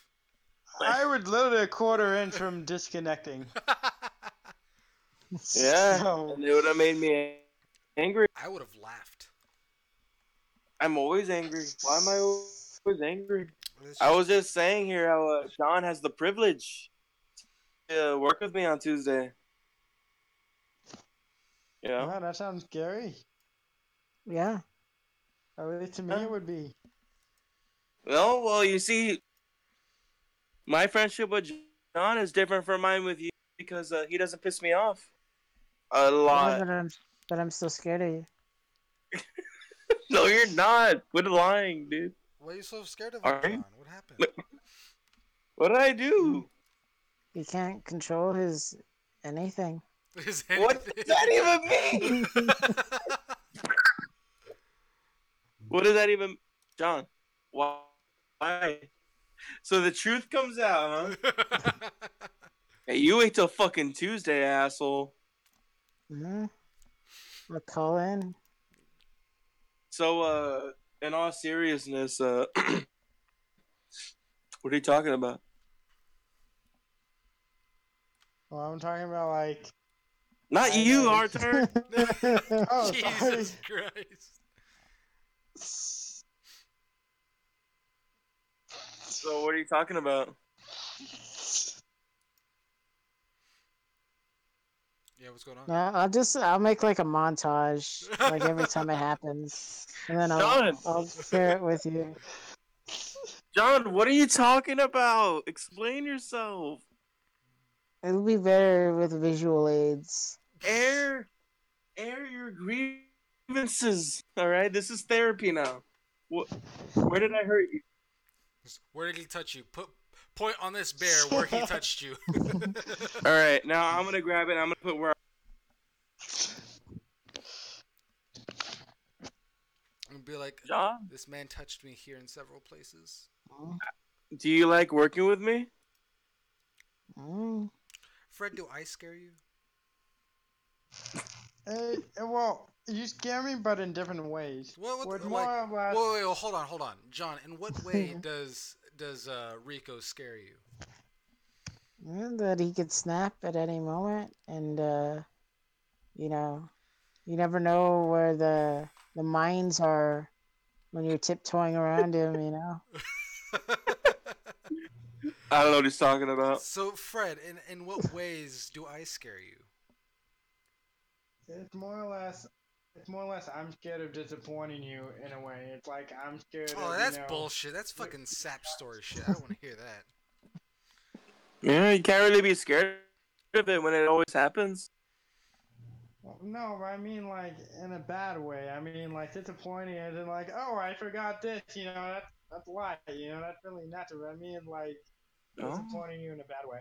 I was literally a quarter inch from disconnecting. Yeah, So, and it would have made me angry. I would have laughed. I'm always angry. Why am I always angry? It's I just- was just saying here how John has the privilege to work with me on Tuesday. wow, that sounds scary. Yeah. At least to me it would be. Well, you see, my friendship with John is different from mine with you because he doesn't piss me off a Yeah, lot. but I'm still scared of you. No, you're not. Quit lying, dude. Why are you so scared of Are him, you? John? What happened? What did I do? He can't control his anything. Is What does that even mean? What does that even, John? Why? So the truth comes out, huh? Hey, you wait till fucking Tuesday, asshole. Mm-hmm. I'll call in. So, in all seriousness, what are you talking about? Well, I'm talking about like. Not I you, know. Arthur. Oh, Jesus Christ. So, what are you talking about? Yeah, what's going on? No, I'll make like a montage like every time it happens, and then John. I'll share it with you. John, what are you talking about? Explain yourself. It'll be better with visual aids. Air your grievances. All right, this is therapy now. Where did I hurt you? Where did he touch you? Point on this bear where he touched you. All right, now I'm gonna grab it. I'm gonna put where. I'm gonna be like, John, this man touched me here in several places. do you like working with me? Mm. Fred, do I scare you? Well, you scare me, but in different ways. What With like? more or less. Whoa, wait, hold on, John. In what way does Rico scare you? That he could snap at any moment, and you know, you never know where the mines are when you're tiptoeing around him. I don't know what he's talking about. So, Fred, in what ways do I scare you? It's more or less. It's more or less. I'm scared of disappointing you in a way. It's like I'm scared Oh, of that's bullshit. That's fucking sap story shit. I don't want to hear that. Yeah, you can't really be scared of it when it always happens. Well, no, I mean like in a bad way. I mean like disappointing as in like, oh, I forgot this. That's why. That's really natural. I mean like Oh, disappointing you in a bad way.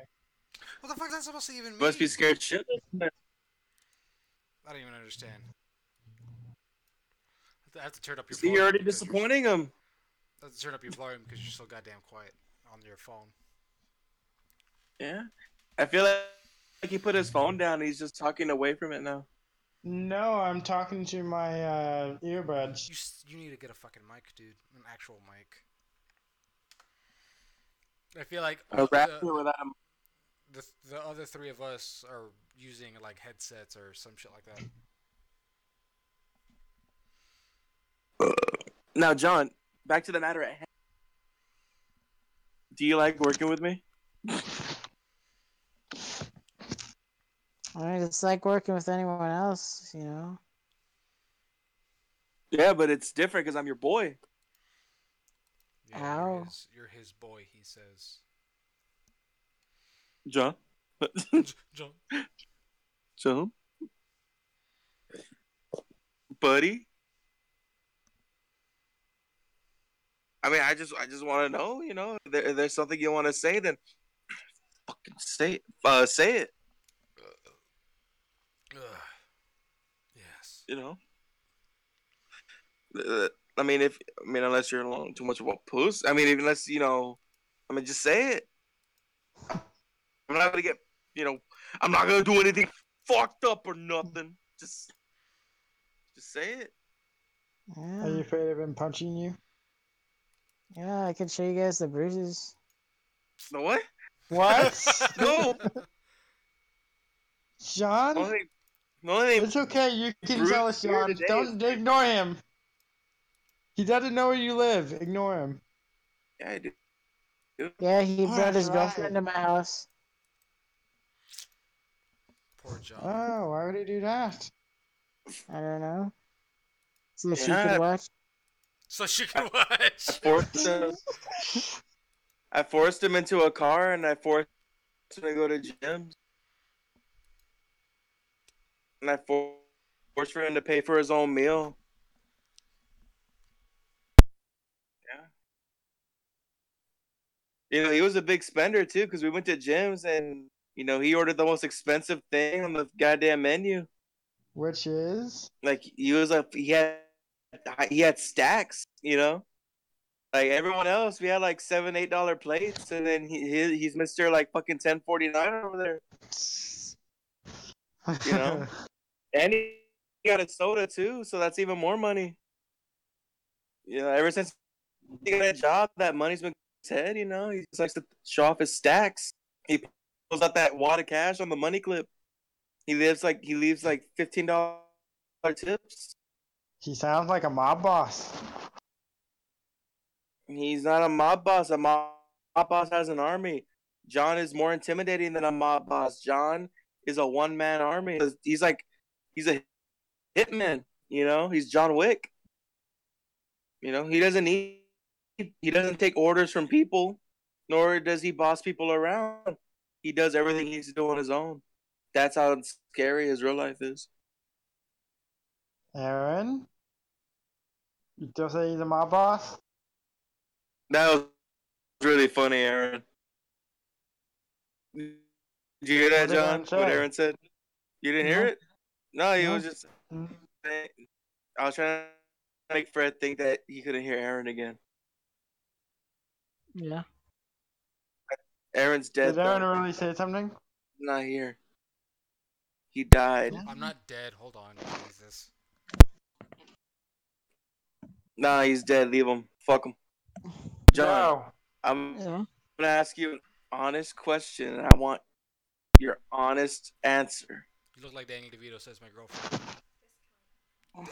What the fuck is that supposed to even must be mean? scared shitless. I don't even understand. I have to turn up your See, you're volume already because you're. disappointing him. I have to turn up your volume because you're so goddamn quiet on your phone. Yeah, I feel like he put his phone down. He's just talking away from it now. No, I'm talking to my earbuds. You need to get a fucking mic, dude. An actual mic. I feel like A rapper without the other three of us are using like headsets or some shit like that. Now, John, back to the matter at hand. Do you like working with me? It's like working with anyone else. Yeah, but it's different because I'm your boy. Yeah, Ow. you're his boy. He says. John. John. John. Buddy. I mean, I just want to know. If there's something you want to say, then fucking say it. Say it. Yes. You know. I mean, unless you're too much of a puss. I mean, unless just say it. I'm not gonna get. You know, I'm not gonna do anything fucked up or nothing. Just say it. Are you Yeah, afraid of him punching you? yeah. I can show you guys the bruises. No what? What? No. John? Only, the only thing It's okay. You can tell us, bruised here John. today is Don't ignore him. He doesn't know where you live. Ignore him. yeah, I do. Yeah, he Oh, brought that's his right. girlfriend to my house. Poor John. Oh, why would he do that? I don't know. So she could Yeah, watch. So she I, can I watch. forced him. I forced him into a car, and I forced him to go to gyms, and I forced for him to pay for his own meal. Yeah, he was a big spender too, because we went to gyms, and he ordered the most expensive thing on the goddamn menu. Which is? Like he had stacks. Like everyone else, we had like $7, $8 plates, and then he's Mister like fucking 10.49 over there. You know, and he got a soda too, so that's even more money. Ever since he got a job, that money's been his head. He just likes to show off his stacks. He pulls out that wad of cash on the money clip. He leaves like $15 tips. He sounds like a mob boss. He's not a mob boss. A mob boss has an army. John is more intimidating than a mob boss. John is a one man army. He's a hitman. He's John Wick. He doesn't take orders from people, nor does he boss people around. He does everything he needs to do on his own. That's how scary his real life is. Aaron? You still say he's a mob boss? That was really funny, Aaron. Did you hear What that, did Aaron John? What say? Aaron said? You didn't hear No. it? No, he No. was just. I was trying to make Fred think that he couldn't hear Aaron again. Yeah. Aaron's Did dead Aaron though. really say something? Not here. He died. I'm not dead. Hold on, Jesus. Nah, he's dead. Leave him. Fuck him. John, No. I'm Yeah. gonna ask you an honest question, and I want your honest answer. You look like Danny DeVito, says my girlfriend.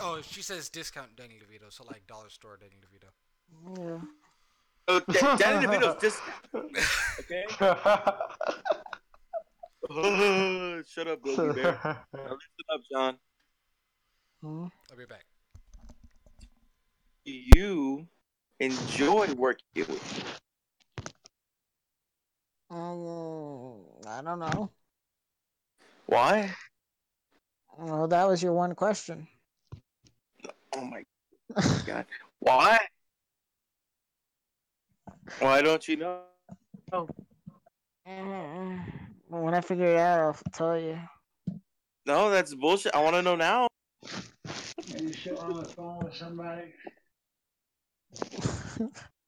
Oh, she says discount Danny DeVito, so like dollar store Danny DeVito. Yeah. Oh, Danny DeVito's discount. Okay. Shut up, Yogi Bear. Now listen up, John. Hmm? I'll be back. You enjoy working with me. I don't know. Why? Well, that was your one question. Oh my god. Why? Why don't you know? When I figure it out, I'll tell you. No, that's bullshit. I want to know now. Are you still on the phone with somebody?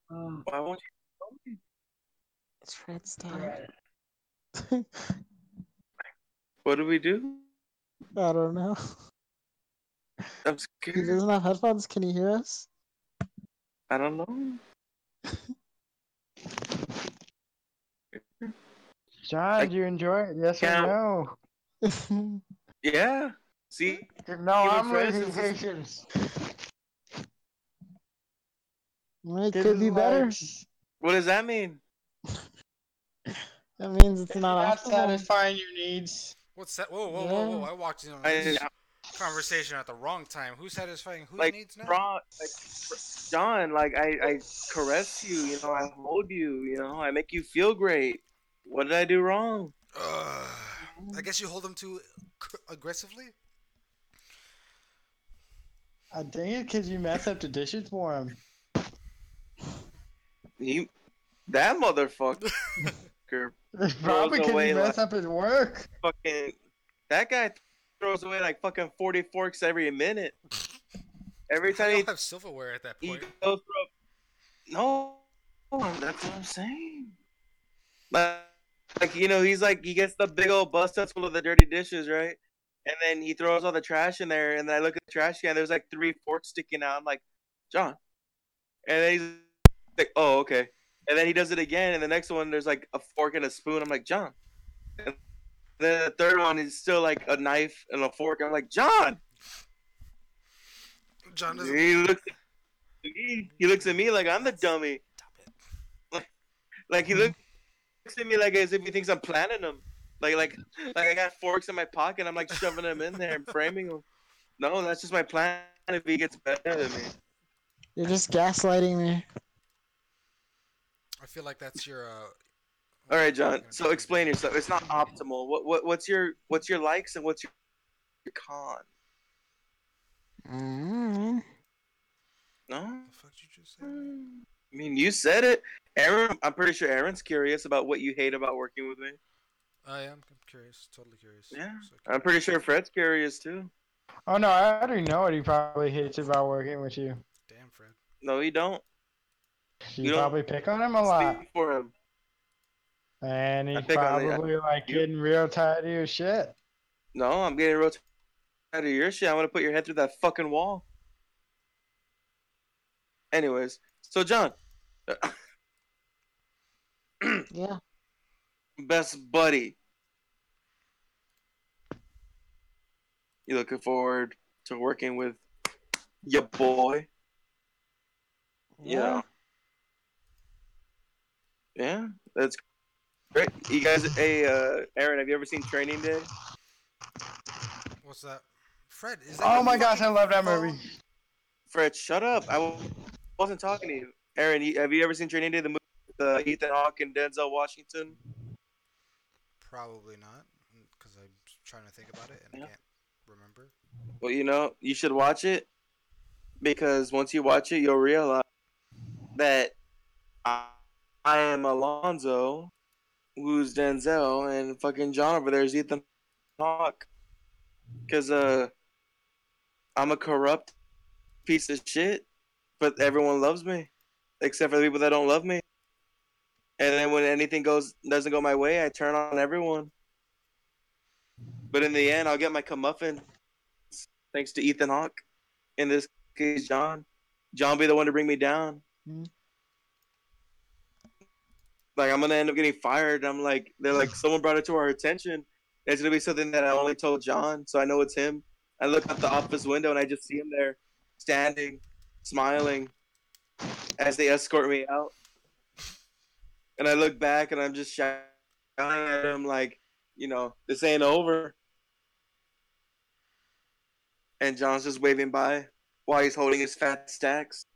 Why won't you tell me? It's Fred's dad. Right. What do we do? I don't know. I'm He scared. doesn't have headphones. Can he hear us? I don't know. John, do you enjoy it? Yes or Yeah. no? Yeah. See, No, even I'm Fred losing since this, patience. It Give could us be better. likes. what does that mean? That means it's Is he not not optimal. satisfying your needs? What's that? Whoa, whoa, whoa, whoa! Yeah. I walked in on I this conversation at the wrong time. Who's satisfying whose like needs now? like John, like I caress you, I hold you, I make you feel great. What did I do wrong? I guess you hold them too aggressively. I think it's because you mess up the dishes for him. You that motherfucker It's throws probably because you away like mess up his work. fucking that guy throws away like fucking 40 forks every minute. Every How time y'all have silverware at that he point? goes through no, that's what I'm saying. Like he's like he gets the big old bus full of the dirty dishes, right? And then he throws all the trash in there, and then I look at the trash can. There's like 3 forks sticking out. I'm like, John, and then he's like, oh, okay. And then he does it again, and the next one there's like a fork and a spoon. I'm like, John. And then the third one is still like a knife and a fork. I'm like, John. John doesn't. He looks at me like I'm the dummy. Stop it. Like he looks at me like as if he thinks I'm planning them. Like I got forks in my pocket. I'm like shoving them in there and framing them. No, that's just my plan. If he gets better than me, You're just gaslighting me. I feel like that's your. all right, John. Gonna So try to explain do. yourself. It's not optimal. What's your likes and what's your con? Mm. No, The fuck did you just say? I mean you said it, Aaron. I'm pretty sure Aaron's curious about what you hate about working with me. I am. I'm curious. Totally curious. Yeah, So I'm pretty sure Fred's curious too. Oh no, I already know what he probably hates about working with you. Damn, Fred. No, you don't. You You don't probably pick on him a lot. speak for him. And I he's pick on probably like you. getting real tired of your shit. No, I'm getting real tired of your shit. I want to put your head through that fucking wall. Anyways, so John, Yeah. best buddy, you looking forward to working with your boy? Yeah. Yeah, that's great. You guys, hey, Aaron, have you ever seen Training Day? What's that? Fred, is that Oh your my gosh, fucking I love that phone? movie. Fred, shut up. Wasn't talking to you. Aaron, have you ever seen Training Day, the movie with Ethan Hawke and Denzel Washington? Probably not, because I'm trying to think about it and Yeah. I can't remember. Well, you should watch it because once you watch it, you'll realize that I, I am Alonzo, who's Denzel, and fucking John over there is Ethan Hawke. Because I'm a corrupt piece of shit, but everyone loves me, except for the people that don't love me. And then when anything doesn't go my way, I turn on everyone. But in the end, I'll get my comeuppance thanks to Ethan Hawke. In this case, John. John be the one to bring me down. Hmm. Like I'm gonna end up getting fired. I'm like, they're like, someone brought it to our attention. It's gonna be something that I only told John, so I know it's him. I look out the office window and I just see him there, standing, smiling, as they escort me out. And I look back and I'm just shouting at him like, this ain't over. And John's just waving by while he's holding his fat stacks.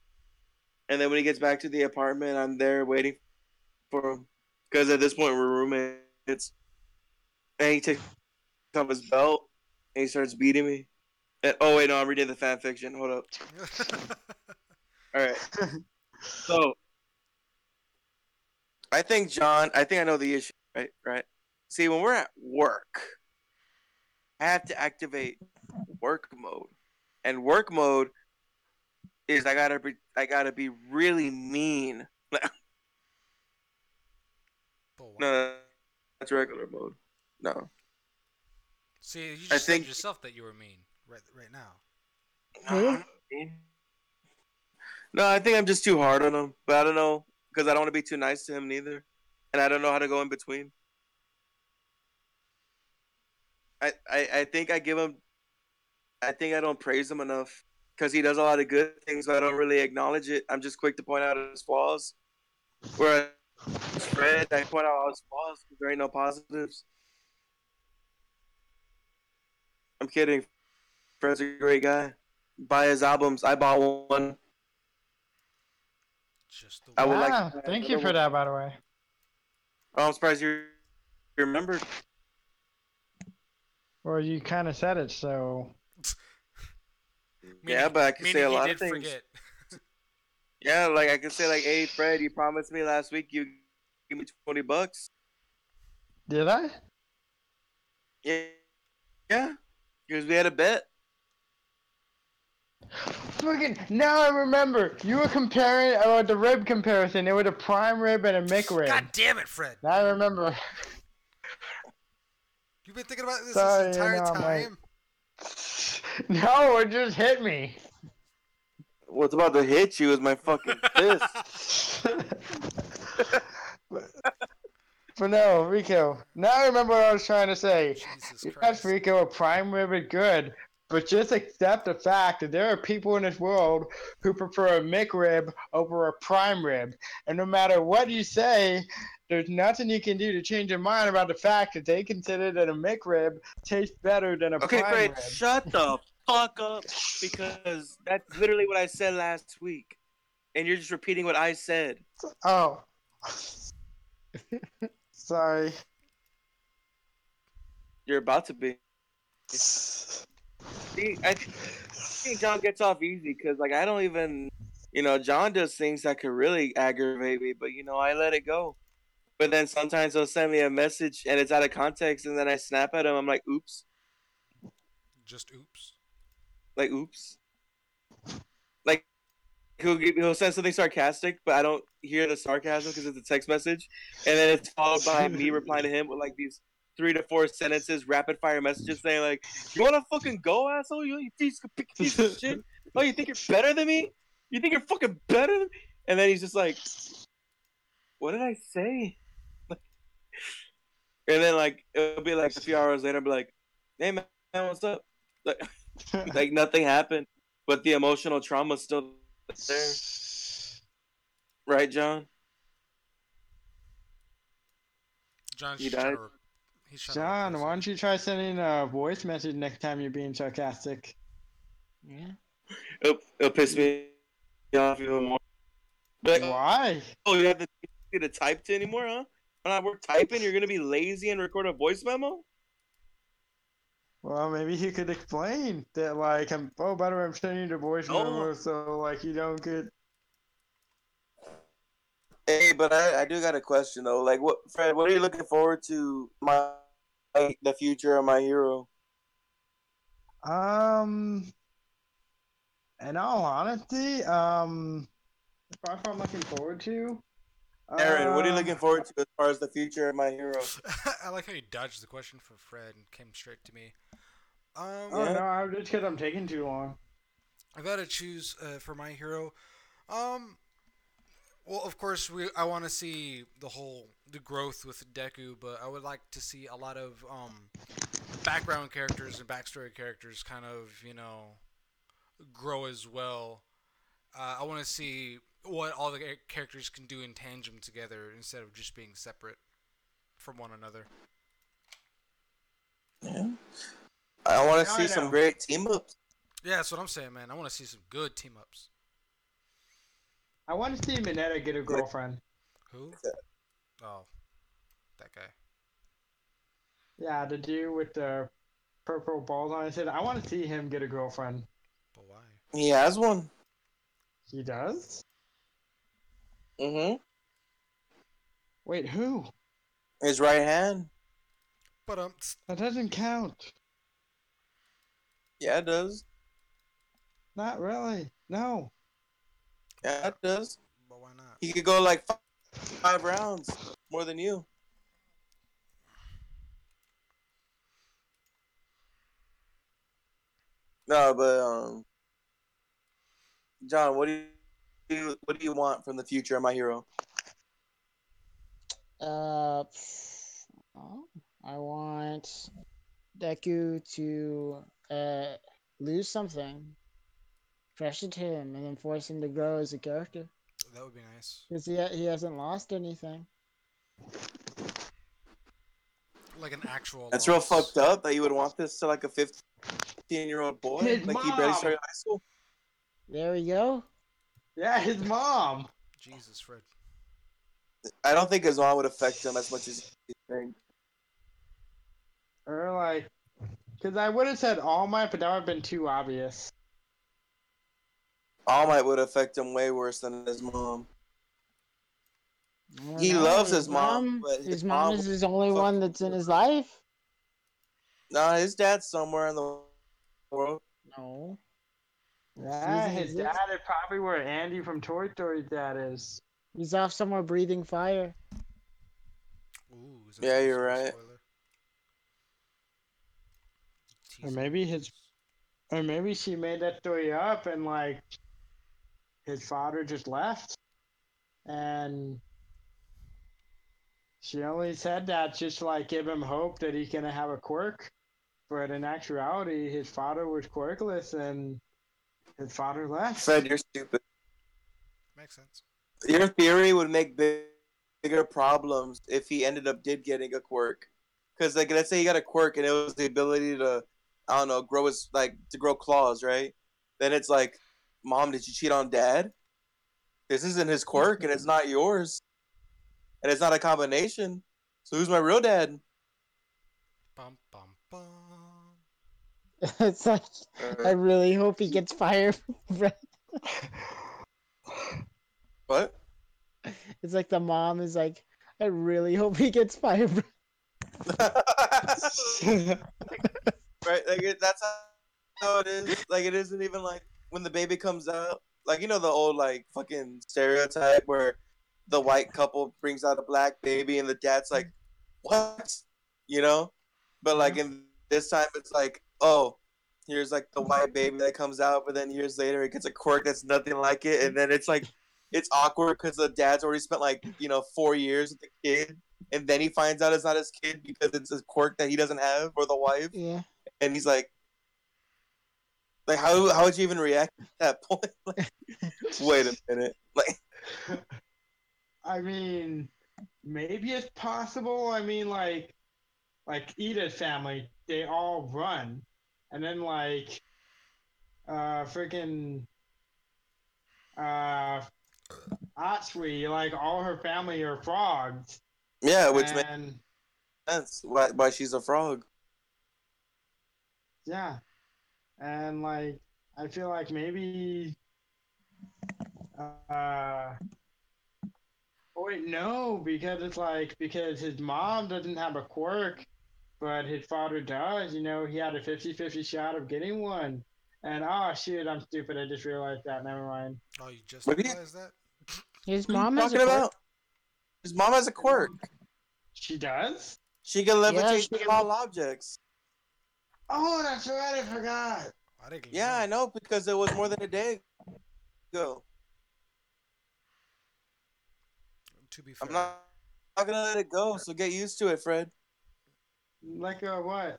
And then when he gets back to the apartment, I'm there waiting for him. Because at this point, we're roommates. And he takes off his belt and he starts beating me. And, oh, wait, no, I'm reading the fan fiction. Hold up. All right. So, I think I know the issue, right? Right. See, when we're at work, I have to activate work mode. And work mode is I gotta be really mean. But why? No, that's regular mode. No, See, you I just said think yourself that you were mean right now. no, I'm not mean. No, I think I'm just too hard on him. But I don't know because I don't want to be too nice to him neither, and I don't know how to go in between. I think I give him. I think I don't praise him enough because he does a lot of good things, but I don't really acknowledge it. I'm just quick to point out his flaws. Whereas Fred, I point out all his flaws because there ain't no positives. I'm kidding. Fred's a great guy. Buy his albums. I bought one. Just the I would one. like to Yeah, buy thank you another for one. that, by the way. Oh, I'm surprised you remembered. Well, you kind of said it, so Yeah, but I could say Meaning a he lot of did things. forget. Yeah, like I could say like, hey Fred, you promised me last week you give me $20. did I? Yeah, yeah, because we had a bet. Fucking now I remember. You were comparing the rib comparison. It was a prime rib and a God McRib. damn it, Fred! Now I remember. You've been thinking about this Sorry, entire I'm like, time. no, it just hit me. What's about to hit you is my fucking fist. but, but no, Rico. Now I remember what I was trying to say. Jesus Yes, Christ. Rico, a prime rib is good, but just accept the fact that there are people in this world who prefer a McRib over a prime rib, and no matter what you say, there's nothing you can do to change your mind about the fact that they consider that a McRib tastes better than a Okay, prime Fred, rib. shut the fuck up because that's literally what I said last week, and you're just repeating what I said. Oh, sorry. You're about to be. See, I think John gets off easy because like I don't even, John does things that could really aggravate me, but I let it go. But then sometimes he'll send me a message and it's out of context, and then I snap at him. I'm Just oops. oops. Like he'll send something sarcastic, but I don't hear the sarcasm because it's a text message, and then it's followed by me replying to him with like these 3 to 4 sentences, rapid fire messages saying like, "You wanna fucking go, asshole? You piece of shit? Oh, you think you're better than me? You think you're fucking better than?" Me? And then he's just like, "What did I say?" And then like it'll be like a few hours later, I'll be like, "Hey man, what's up?" Like, like nothing happened, but the emotional trauma's still there, right, John? John's He just trying died. to. He's trying to John, replace why you. don't you try sending a voice message next time you're being sarcastic? Yeah. It'll piss me off even more. Be like, Why? oh, you have to type to anymore, huh? When I work typing, you're gonna be lazy and record a voice memo? Well, maybe he could explain that, like, oh, by the way, I'm sending you the voice No. memo, so, like, you don't get. Hey, but I do got a question though. Like, what, Fred? What are you looking forward to? The future of my hero. Um, in all honesty, what I'm looking forward to. Aaron, what are you Uh, looking forward to as far as the future of My Hero? I like how you dodged the question for Fred and came straight to me. oh Yeah, no, I'm just because I'm taking too long. I gotta choose for my hero. Um, well, of course, I want to see the growth with Deku, but I would like to see a lot of background characters and backstory characters kind of grow as well. I want to see what all the characters can do in tandem together instead of just being separate from one another. yeah. I want to Now see I some know. great team ups. Yeah, that's what I'm saying, man. I want to see some good team ups. I want to see Mineta get a Like girlfriend. Who? Oh, that guy. Yeah, the dude with the purple balls on his head. I want to see him get a girlfriend. But why? he has one. He does? Mm-hmm. Wait, who? His right hand. But That doesn't count. Yeah, it does. Not really. No. Yeah, it does. but why not? He could go like 5 rounds more than you. No, but John, what do you want from the future of My Hero? Uh, oh, I want Deku to lose something, crush it to him, and then force him to grow as a character. That would be nice. Because he hasn't lost anything. Like an actual That's real loss. fucked up that you would want this to like a 15-year-old boy, His like he barely mom. started high school. There we go. Yeah, his mom. Jesus, Fred. I don't think his mom would affect him as much as you think. Or like, because I would have said All Might, but that would have been too obvious. All Might would affect him way worse than his mom. I don't He know. loves his mom, but his His mom mom is would his only one fucking that's in kill his her. life. Nah, his dad's somewhere in the world. No, he Yeah, doesn't his dad exist. is probably where Andy from Toy Story's dad is. He's off somewhere breathing fire. Ooh, is that Yeah, supposed you're to be a right. spoiler? Or Teasing maybe us. or maybe she made that story up and like his father just left and she only said that just to like give him hope that he's gonna have a quirk. But in actuality, his father was quirkless and his father Fred, left. you're stupid. Makes sense. Your theory would make bigger problems if he ended up did getting a quirk. Because like, let's say he got a quirk and it was the ability to, I don't know, grow his to grow claws, right? Then it's like, Mom, did you cheat on Dad? This isn't his quirk and it's not yours, and it's not a combination. So who's my real dad? Bum bum bum. It's like I Uh, really hope he gets fired. what? It's like the mom is like, I really hope he gets fired. Right? Like that's how it is. Like it isn't even like when the baby comes out. Like you know the old like fucking stereotype where the white couple brings out a black baby and the dad's like, "What?" You know? But like Yeah. in this time, it's like, oh, here's like the white baby that comes out, but then years later it gets a quirk that's nothing like it, and then it's like it's awkward because the dad's already spent like 4 years with the kid, and then he finds out it's not his kid because it's a quirk that he doesn't have, or the wife, Yeah. and he's like how would you even react at that point? Like, wait a minute, like I mean, maybe it's possible. I mean, like Ida's family, they all run, and then like freaking uh Atsui, like all her family are frogs, yeah, which makes and sense why she's a frog. yeah, and like I feel like maybe uh oh wait no because it's like because his mom doesn't have a quirk but his father does, he had a 50-50 shot of getting one. And oh shit, I'm stupid, I just realized that, never mind. Oh, you just What are you realized that? His what are you mom has a talking about? quirk. His mom has a quirk. She does? She can Yeah, levitate she can. small objects. Oh, that's right. I forgot. I didn't Yeah, know. I know because it was more than a day ago. To be I'm fair, not gonna let it go. So get used to it, Fred. Like what?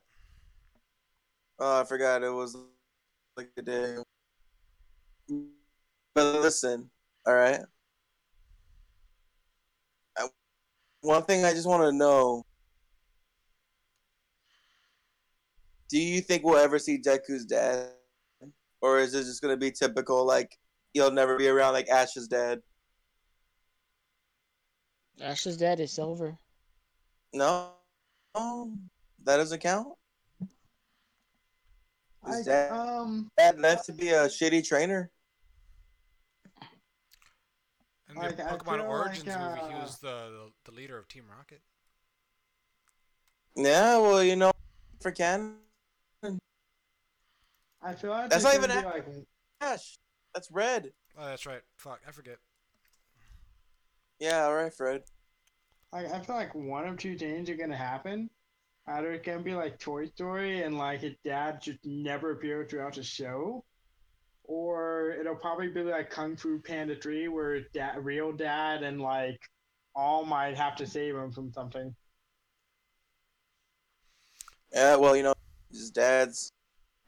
Oh, I forgot it was like a day ago. But listen, all right. I, one thing I just want to know: do you think we'll ever see Deku's dad, or is it just gonna be typical like he'll never be around like Ash's dad? Ash's dad is Silver. No, no, that doesn't count. His Like, dad left to be a shitty trainer. in the I Pokemon feel like, Origins movie, he was the leader of Team Rocket. Yeah, well, for canon, I feel like that's there's not gonna even be like, Ash. That's Red. Oh, that's right. Fuck, I forget. Yeah, all right, Fred. I feel like one of two things are gonna happen. Either it can be like Toy Story and like his dad just never appear throughout the show, or it'll probably be like Kung Fu Panda 3 where real dad and like All Might have to save him from something. Yeah, well, his dad's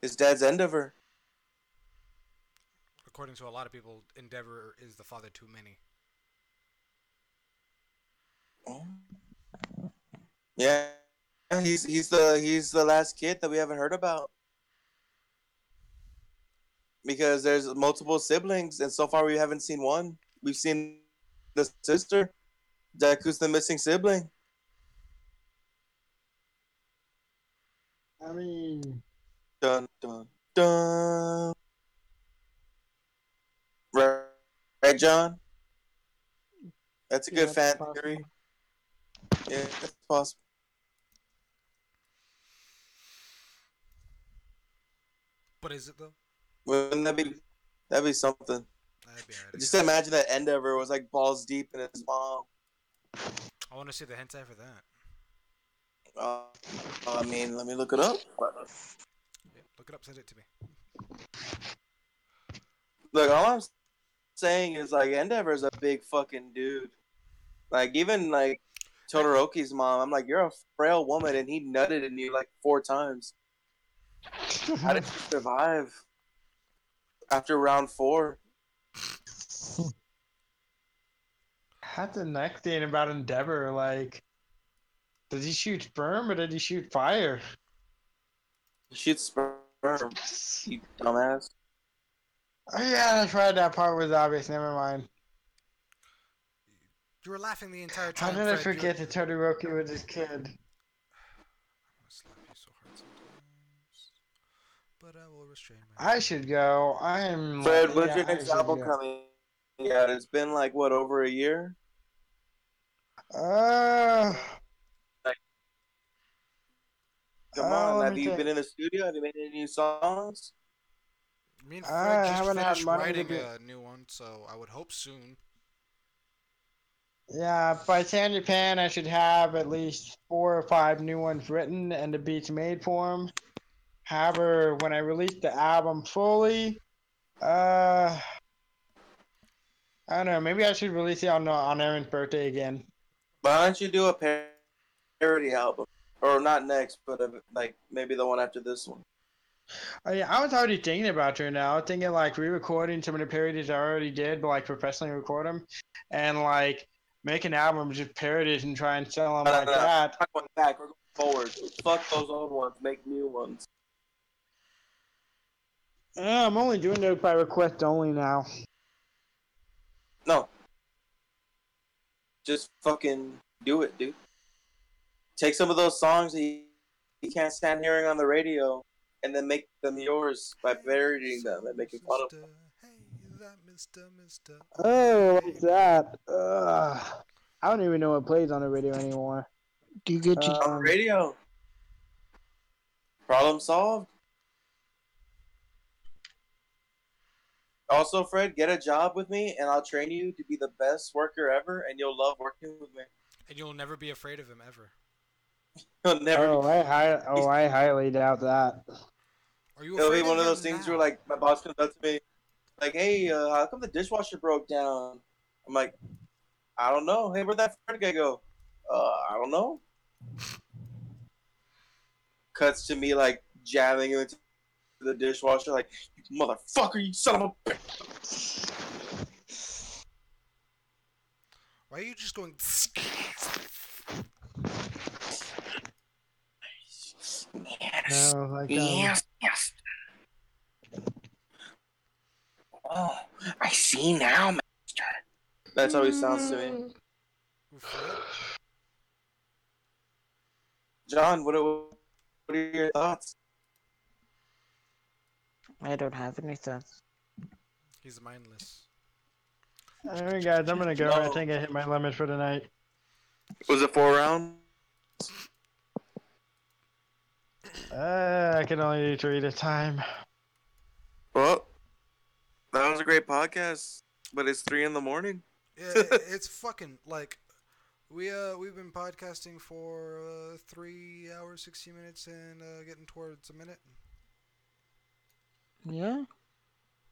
his dad's Endeavor. According to a lot of people, Endeavor is the father to many. Oh. Yeah, he's the last kid that we haven't heard about because there's multiple siblings, and so far we haven't seen one. We've seen the sister. Deku's the missing sibling. I mean, Dun dun dun. Right, right, John. That's a Yeah, good that's fan possible. theory. Yeah, it's possible. But is it though? Wouldn't that'd be something? That'd be alright, I Just guess. imagine that Endeavor was like balls deep in his mom. I want to see the hentai for that. Uh, I mean, let me look it up. Yeah, look it up. Send it to me. Look, all I'm saying is like Endeavor's a big fucking dude. Like even like Hey, Todoroki's mom, I'm like, you're a frail woman, and he nutted in you like 4 times. How did you survive after round 4? that's the next thing about Endeavor. Like, does he shoot sperm or did he shoot fire? Shoot sperm, you dumbass. Oh yeah, that's right. That part was obvious. Never mind. you were laughing the entire How time, did I Fred. forget that Todoroki was his kid? I'm gonna slap you so hard sometimes, but I will restrain I myself. should go. I am like, Fred, when's yeah, your I next should album go. coming out? It's been like what, over a year? Uh, Like, come on, let have me you think. been in the studio? Have you made any new songs? Me and Fred I just haven't had finished money to writing be. a new one, so I would hope soon. Yeah, by San Japan, I should have at least 4 or 5 new ones written and the beats made for them. However, when I release the album fully, uh, I don't know. Maybe I should release it on Aaron's birthday again. Why don't you do a parody album? Or not next, but like maybe the one after this one. Oh yeah, I was already thinking about her now. Thinking like re-recording some of the parodies I already did, but like professionally record them, and like make an album of just parodies and try and sell them No, no, like no. that. We're not going back. We're going forward. Fuck those old ones. Make new ones. I'm only doing those by request only now. No, just fucking do it, dude. Take some of those songs that you can't stand hearing on the radio, and then make them yours by Hey, parodying them and soul making fun of sister. Hey, that Mister. Oh Oh, yeah. like that. I don't even know what plays on the radio anymore. Do you get to them. On the Um, radio, problem solved. Also, Fred, get a job with me, and I'll train you to be the best worker ever, and you'll love working with me. And you'll never be afraid of him ever. He'll never be. I highly doubt that. Are you It'll be afraid of one of those him things where, now? like, my boss comes up to me, like, "Hey, how come the dishwasher broke down?" I'm like, "I don't know. Hey, where'd that Fred guy go?" I don't know. Cuts to me like jamming into the dishwasher, like, "You motherfucker, you son of a bitch." Why are you just going? Yes, No, like yes. Oh, I see now, master. That's how he sounds to me. Fred? John, what are your thoughts? I don't have any thoughts. He's mindless. Alright guys, I'm gonna go. I No. think I hit my limit for tonight. Was it 4 rounds? I can only do 3 at a time. Well, that was a great podcast, but it's 3 in the morning. Yeah, it's fucking like we've been podcasting for 3 hours, 60 minutes, and getting towards a minute. Yeah.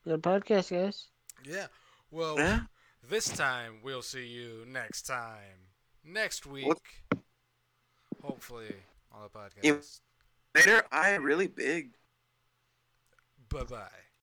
Good podcast, guys. Yeah. Well, Yeah. this time we'll see you next time. Next What? week, hopefully, on the You podcast. later? I really big. Bye bye.